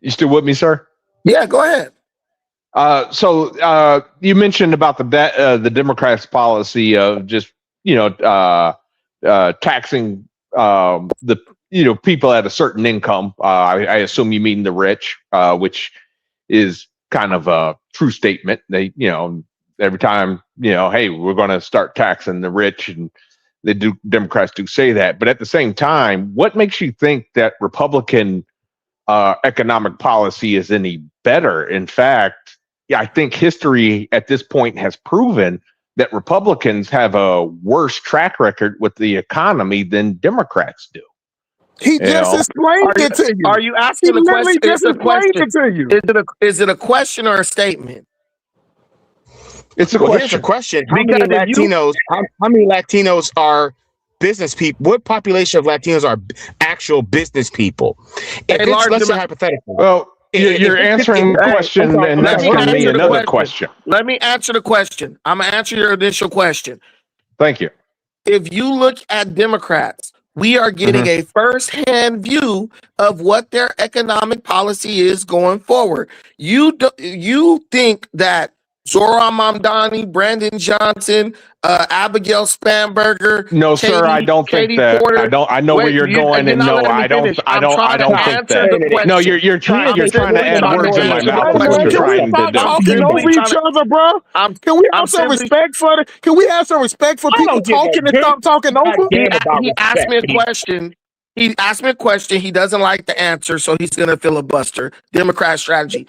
You still with me, sir? Yeah, go ahead. So you mentioned about the Democrats' policy of just taxing the people at a certain income. I assume you mean the rich, which is kind of a true statement. They every time hey, we're going to start taxing the rich, and Democrats do say that. But at the same time, what makes you think that Republican economic policy is any better? In fact, I think history at this point has proven that Republicans have a worse track record with the economy than Democrats do. He just explained it to you. Are you asking he a question? Just explained it to you. Is it a question or a statement? It's a question. Here's a question. How many Latinos are business people? What population of Latinos are actual business people? Let's say hypothetically. Well, you're answering the question, and that's going to be another question. Let me answer the question. I'm going to answer your initial question. Thank you. If you look at Democrats, we are getting a first-hand view of what their economic policy is going forward. You think that Zoran Mamdani, Brandon Johnson, Abigail Spanberger. No, sir, I don't think that. Porter, I know where you're going, and no, I don't think that. No, you're trying to add words in my mouth. That's what you're trying to do. Talking over each other, bro. Can we have some respect for people talking and stop talking over? He asked me a question. He doesn't like the answer, so he's gonna filibuster. Democrat strategy.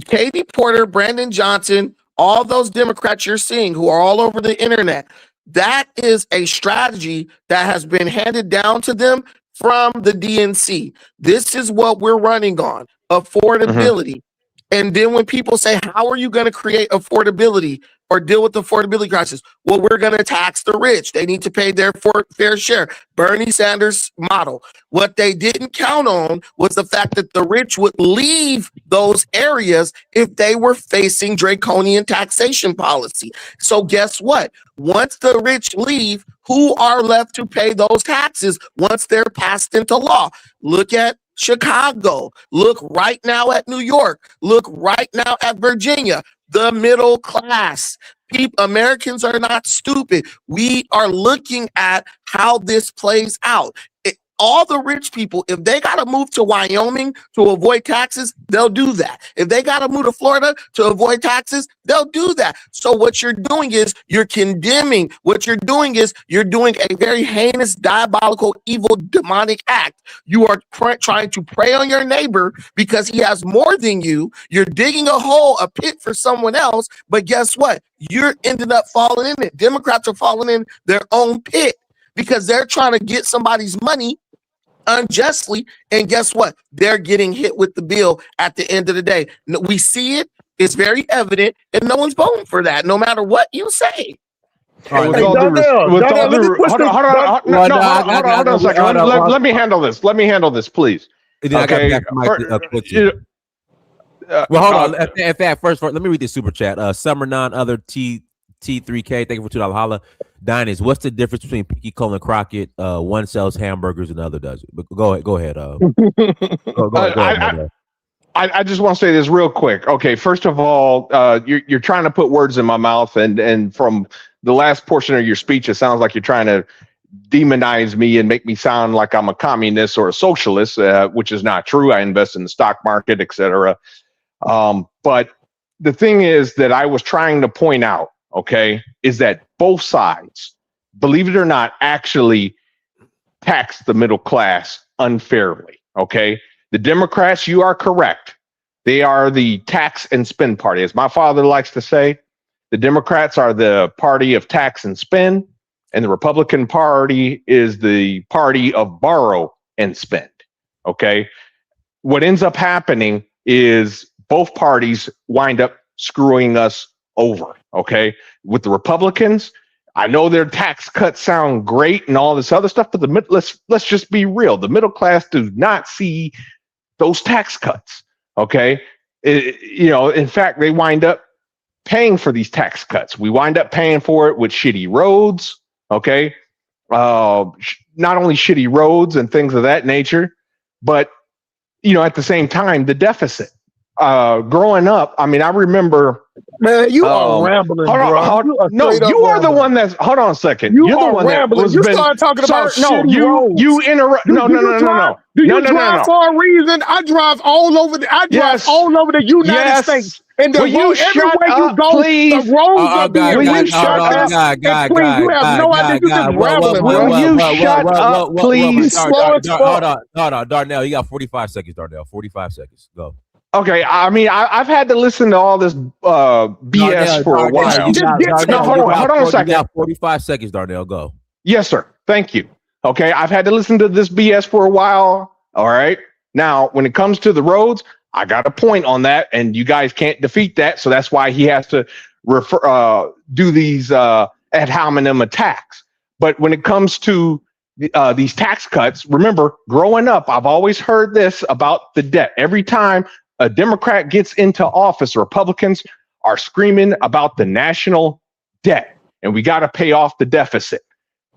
Katie Porter, Brandon Johnson, all those Democrats you're seeing who are all over the internet, that is a strategy that has been handed down to them from the DNC. This is what we're running on, affordability. And then when people say, how are you going to create affordability or deal with the affordability crisis? Well, we're going to tax the rich. They need to pay their fair share. Bernie Sanders model. What they didn't count on was the fact that the rich would leave those areas if they were facing draconian taxation policy. So guess what? Once the rich leave, who are left to pay those taxes once they're passed into law? Look at Chicago. Look right now at New York. Look right now at Virginia. The middle class. Americans are not stupid. We are looking at how this plays out. All the rich people, if they got to move to Wyoming to avoid taxes, they'll do that. If they got to move to Florida to avoid taxes, they'll do that. So what you're doing is you're condemning. What you're doing is you're doing a very heinous, diabolical, evil, demonic act. You are trying to prey on your neighbor because he has more than you. You're digging a pit for someone else. But guess what? You're ending up falling in it. Democrats are falling in their own pit because they're trying to get somebody's money unjustly. And guess what? They're getting hit with the bill at the end of the day. We see it. It's very evident, and no one's voting for that, no matter what you say. All right, hold on a second. Let me handle this. Let me handle this, please. Okay. Well, hold on. In fact, first, let me read this super chat. Summer non other T3K. Thank you for $2 holla. Diners, what's the difference between Pinky Cole and Crockett? One sells hamburgers and the other doesn't. But go ahead. Go ahead. I just want to say this real quick. Okay, first of all, you're trying to put words in my mouth, and from the last portion of your speech, it sounds like you're trying to demonize me and make me sound like I'm a communist or a socialist, which is not true. I invest in the stock market, etc. But the thing is that I was trying to point out, okay, is that both sides, believe it or not, actually tax the middle class unfairly. Okay, the Democrats, you are correct. They are the tax and spend party. As my father likes to say, the Democrats are the party of tax and spend, and the Republican Party is the party of borrow and spend. Okay, what ends up happening is both parties wind up screwing us over. Okay, with the Republicans, I know their tax cuts sound great and all this other stuff, but let's just be real. The middle class does not see those tax cuts. Okay, in fact, they wind up paying for these tax cuts. We wind up paying for it with shitty roads. Okay, not only shitty roads and things of that nature, but at the same time, the deficit. Growing up, I mean, I remember. Man, you are rambling, bro. You are the one that's. Hold on a second. You're the one rambling. that you started talking about shitty roads. You interrupt. No. Do you drive for a reason? I drive all over all over the United States. And everywhere you go, please. The roads are being shut up. Please, you have no idea. You just rambling, bro. Will you shut up, please? Hold on, Darnell. You got 45 seconds, Darnell. 45 seconds. Go. Okay, I mean, I've had to listen to all this BS for a while. Hold on a second. You got 45 seconds, Darnell. Go. Yes, sir. Thank you. Okay, I've had to listen to this BS for a while. All right. Now, when it comes to the roads, I got a point on that, and you guys can't defeat that. So that's why he has to do these ad hominem attacks. But when it comes to these tax cuts, remember, growing up, I've always heard this about the debt. Every time a Democrat gets into office, Republicans are screaming about the national debt, and we got to pay off the deficit.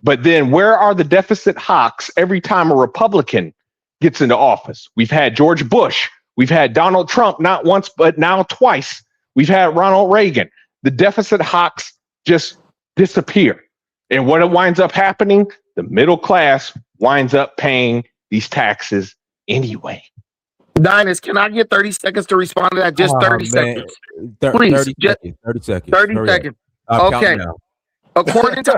But then where are the deficit hawks every time a Republican gets into office? We've had George Bush. We've had Donald Trump, not once, but now twice. We've had Ronald Reagan. The deficit hawks just disappear. And what winds up happening? The middle class winds up paying these taxes anyway. Diners, can I get 30 seconds to respond to that? Just 30 seconds. Please. 30 seconds. 30 seconds. Okay. According to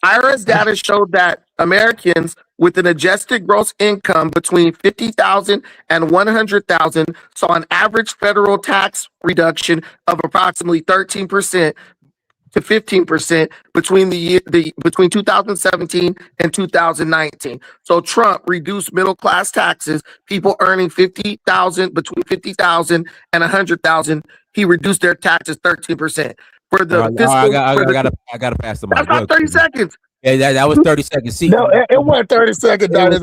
IRS data showed that Americans with an adjusted gross income between $50,000 and $100,000 saw an average federal tax reduction of approximately 13% to 15% between 2017 and 2019. So Trump reduced middle class taxes. People earning between $50,000 and $100,000, he reduced their taxes 13%. For the I gotta pass the mic. That's not 30 seconds. Yeah, that was 30 seconds. See, no, it wasn't 30 seconds. It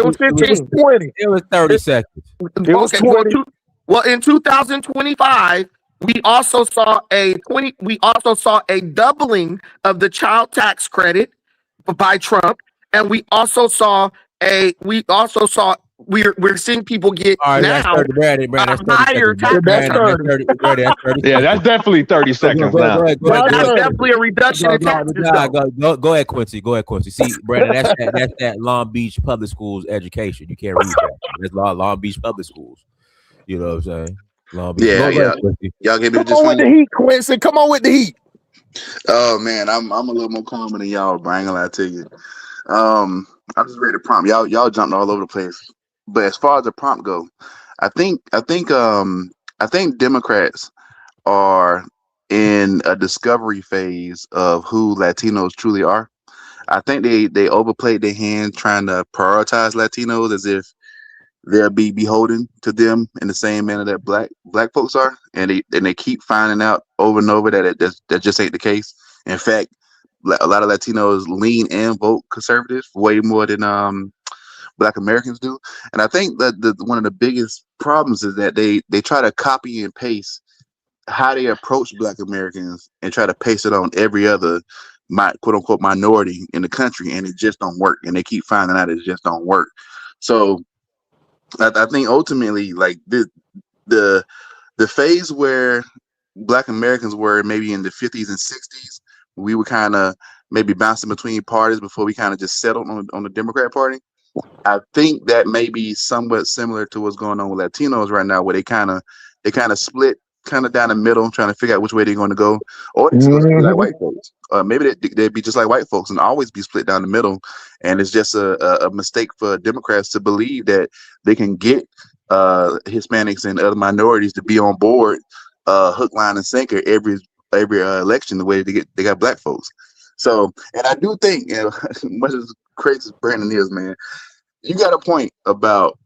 was 15. It was 20. It was 30 seconds. It was 20. Well, in 2025, we also saw a doubling of the child tax credit by Trump, and we're seeing people get now higher tax. Yeah, that's definitely 30 seconds now. That's definitely a reduction in taxes. Go ahead, Quincy. See, Brandon, that's that Long Beach Public Schools education. You can't read that. That's Long Beach Public Schools. You know what I'm saying? Long Beach. Yeah. Y'all give me Come on with the heat, Quincy. Come on with the heat. Oh man, I'm a little more calm than y'all, but I ain't gonna lie to you. I'm just ready to prompt. Y'all jumped all over the place. But as far as the prompt go, I think Democrats are in a discovery phase of who Latinos truly are. I think they overplayed their hand trying to prioritize Latinos as if they'll be beholden to them in the same manner that black folks are, and they keep finding out over and over that that just ain't the case. In fact, a lot of Latinos lean and vote conservative way more than Black Americans do. And I think that one of the biggest problems is that they try to copy and paste how they approach Black Americans and try to paste it on every other quote unquote minority in the country, and it just don't work. And they keep finding out it just don't work. So I think ultimately, like the phase where Black Americans were maybe in the 50s and 60s, we were kind of maybe bouncing between parties before we kind of just settled on the Democrat Party. I think that may be somewhat similar to what's going on with Latinos right now, where they kind of split kind of down the middle, trying to figure out which way they're going to go, or they're supposed to be like white folks. Maybe they'd be just like white folks and always be split down the middle. And it's just a mistake for Democrats to believe that they can get Hispanics and other minorities to be on board, hook, line, and sinker every election the way they got Black folks. So, and I do think, much as crazy as Brandon is, man, you got a point about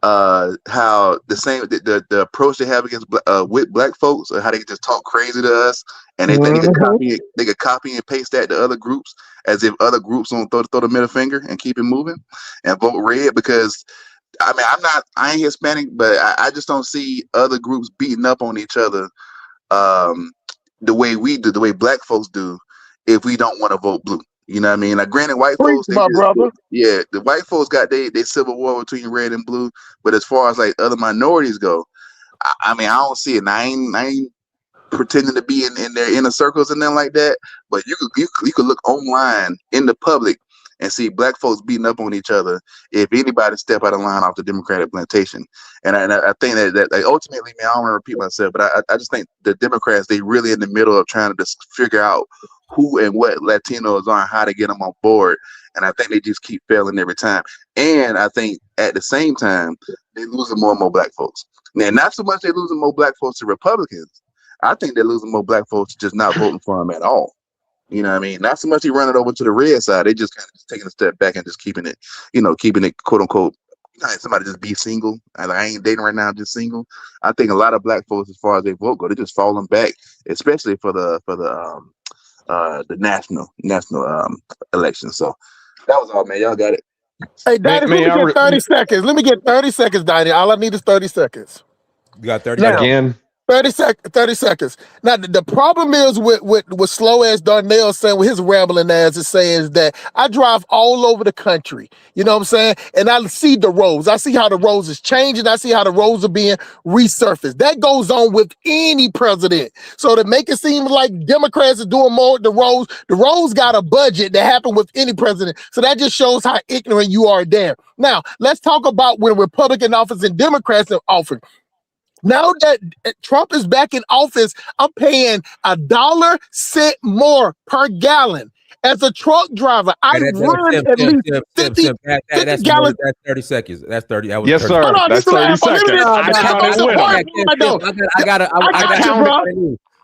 how the approach they have against with Black folks, or how they just talk crazy to us, and they think they could copy and paste that to other groups, as if other groups don't throw the middle finger and keep it moving and vote red. Because I mean, I ain't Hispanic, but I just don't see other groups beating up on each other the way we do, the way Black folks do, if we don't want to vote blue. You know what I mean? Like, granted, white folks, the white folks got they civil war between red and blue, but as far as like other minorities go, I mean, I don't see it. And I ain't pretending to be in their inner circles and then like that. But you could look online in the public and see Black folks beating up on each other if anybody step out of line off the Democratic plantation. And I think that like, ultimately, man, I don't want to repeat myself, but I just think the Democrats, they really in the middle of trying to just figure out who and what Latinos are and how to get them on board. And I think they just keep failing every time. And I think at the same time, they're losing more and more Black folks. Now, not so much they're losing more Black folks to Republicans. I think they're losing more Black folks to just not voting for them at all. You know what I mean? Not so much they run it over to the red side. They just kind of taking a step back and just keeping it quote unquote, somebody just be single. I ain't dating right now, just single. I think a lot of Black folks, as far as they vote go, they're just falling back, especially for the national election. So that was all, man. Y'all got it. Hey, Donnie, let me get 30 seconds. Let me get 30 seconds, Donnie. All I need is 30 seconds. You got 30 now, again? 30 seconds. Now, the problem is with slow ass Darnell saying, with his rambling ass is saying, is that I drive all over the country. You know what I'm saying? And I see the roads. I see how the roads is changing. I see how the roads are being resurfaced. That goes on with any president. So to make it seem like Democrats are doing more with the roads got a budget that happened with any president. So that just shows how ignorant you are there. Now, let's talk about when Republican office and Democrats are offered. Now that Trump is back in office, I'm paying $1 more per gallon. As a truck driver, I run at least 50 gallons. That's 30 seconds. That's 30. That was yes, 30. sir. That's 30 seconds.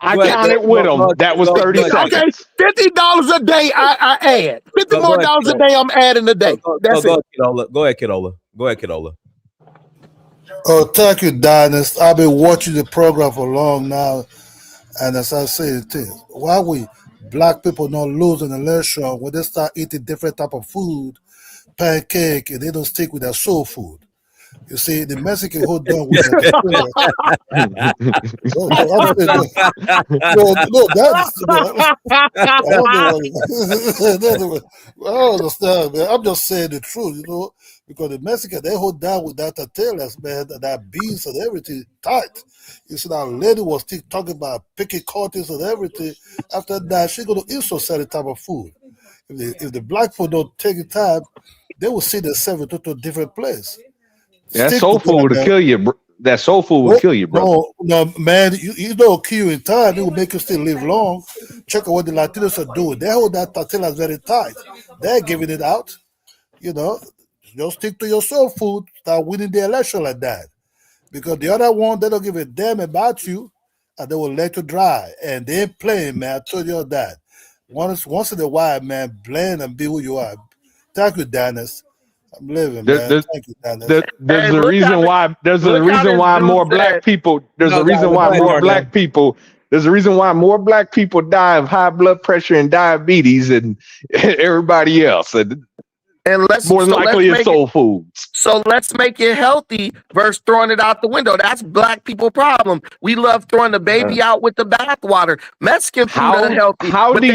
I counted with them. That was 30 seconds. Okay, $50 a day I add. $50 more dollars a day I'm adding a day. That's it. Go ahead, Kidola. Oh, thank you, Dynast. I've been watching the program for long now, and as I say, why we Black people not lose an election when they start eating different type of food, pancake, and they don't stick with their soul food. You see, the Mexican hold on with I don't understand, man. I'm just saying the truth, because the Mexican, they hold down with that tortillas, man, that beans and everything tight. You see, that lady was still talking about picky cuttings and everything. After that, she's going to eat some certain type of food. If the Black people don't take the time, they will see themselves to a different place. That soul food will kill you. That soul food will kill you, bro. No, man, you don't kill you in time. It will make you still live long. Check out what the Latinos are doing. They hold that tortillas very tight. They're giving it out. Just stick to your soul food. Start winning the election like that. Because the other one, they don't give a damn about you, and they will let you dry. And they ain't playing, man. I told you all that. once in a while, man, blend and be who you are. Thank you, Dennis. I'm living, man. Thank you, Dennis. There's a reason why. There's a reason why more black people. There's a reason why more black people. There's a reason why more black people die of high blood pressure and diabetes and everybody else. And let's more than likely it's soul foods. So let's make it healthy versus throwing it out the window. That's black people problem. We love throwing the baby out with the bathwater. Mexican food unhealthy. How do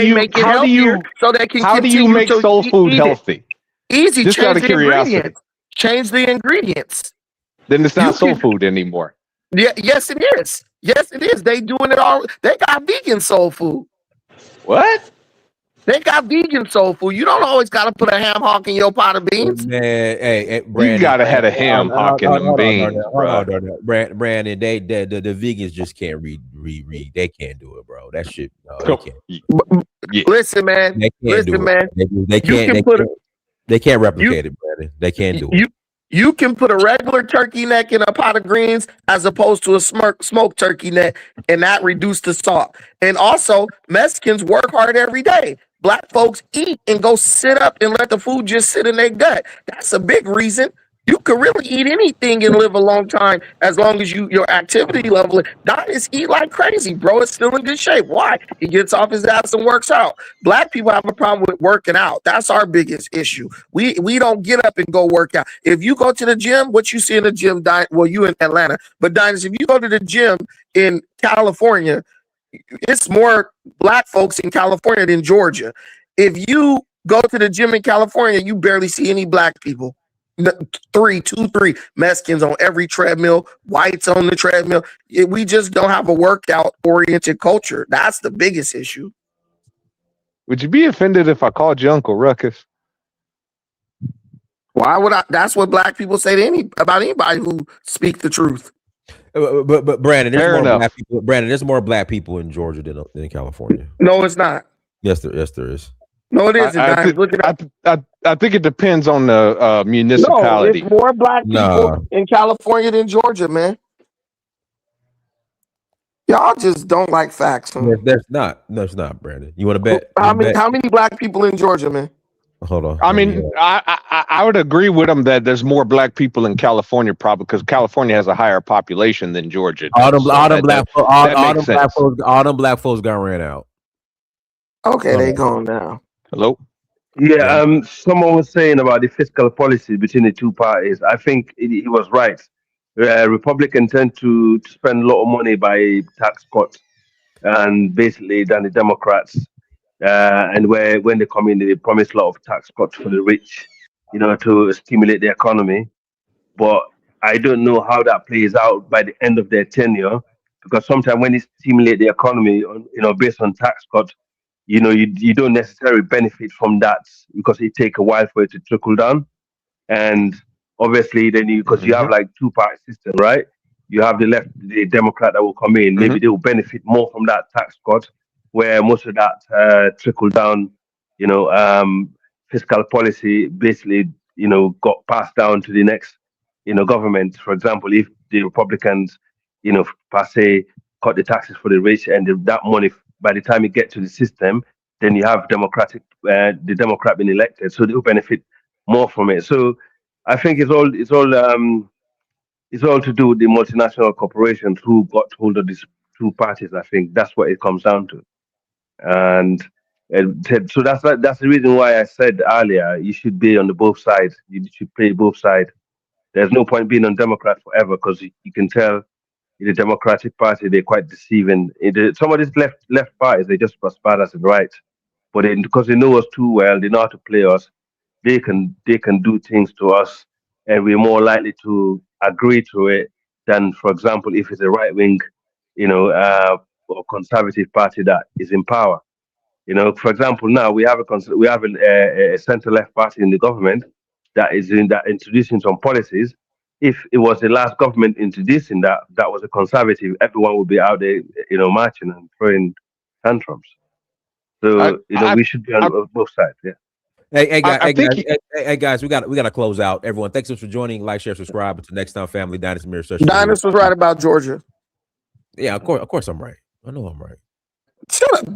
you so they can how do you make soul food healthy? Easy. Just out of curiosity. Change the ingredients. Then it's not soul food anymore. Yeah, yes, it is. Yes, it is. They doing it all. They got vegan soul food. What? They got vegan soul food. You don't always got to put a ham hock in your pot of beans. Man, hey, Brandon, you gotta have a ham hock in them beans, bro. Brandon, the vegans just can't read. They can't do it, bro. That shit. No, they can't. Yeah. Listen, man. They can't. They can't replicate it, Brandon. They can't do it. You can put a regular turkey neck in a pot of greens as opposed to a smoked turkey neck, and that reduce the salt. And also, Mexicans work hard every day. Black folks eat and go sit up and let the food just sit in their gut. That's a big reason. You could really eat anything and live a long time as long as your activity level. Diets eat like crazy, bro. It's still in good shape. Why? He gets off his ass and works out. Black people have a problem with working out. That's our biggest issue. We don't get up and go work out. If you go to the gym, what you see in the gym, well, you in Atlanta, but Diners, if you go to the gym in California, it's more black folks in California than Georgia. If you go to the gym in California, you barely see any black people. 3 Mexicans on every treadmill, whites on the treadmill. We just don't have a workout oriented culture. That's the biggest issue. Would you be offended if I called you Uncle Ruckus? Why would I? That's what black people say to about anybody who speak the truth. But Brandon, there's more black people in Georgia than in California. No, it's not. Yes, there is. No, it isn't. I think it depends on the municipality. No, there's more black people in California than Georgia, man. Y'all just don't like facts. Huh? There's not, Brandon. You want to bet? How many black people in Georgia, man? Hold on. I mean, I would agree with him that there's more black people in California, probably because California has a higher population than Georgia. All them black folks got ran out. Okay, they gone now. Hello. Yeah, someone was saying about the fiscal policy between the two parties. I think he was right. Republicans tend to spend a lot of money by tax cuts, and basically than the Democrats. And when they come in, they promise a lot of tax cuts for the rich, to stimulate the economy. But I don't know how that plays out by the end of their tenure, because sometimes when they stimulate the economy, based on tax cuts, you don't necessarily benefit from that because it takes a while for it to trickle down. And obviously, then because you have like two-party system, right? You have the Democrat that will come in, maybe they will benefit more from that tax cut, where most of that trickle down, fiscal policy basically, got passed down to the next, government. For example, if the Republicans, per se, cut the taxes for the rich, and that money, by the time it gets to the system, then you have the Democrat being elected, so they'll benefit more from it. So I think it's all to do with the multinational corporations who got hold of these two parties. I think that's what it comes down to. And so that's the reason why I said earlier you should be on both sides. You should play both sides. There's no point being on Democrat forever, because you can tell in the Democratic Party they're quite deceiving. Some of these left parties, they're just as bad as the right, but because they know us too well, they know how to play us. They can do things to us, and we're more likely to agree to it than, for example, if it's a right wing, or conservative party that is in power. For example, now we have a center-left party in the government that is introducing some policies. If it was the last government introducing that was a conservative, everyone would be out there, marching and throwing tantrums. So we should be on both sides. Yeah. Hey guys, we got to close out. Everyone, thanks so much for joining. Like, share, subscribe. Until next time, family. Diners Mirror Session. Diners was right about Georgia. Yeah, of course I'm right. I know I'm right. Shut up.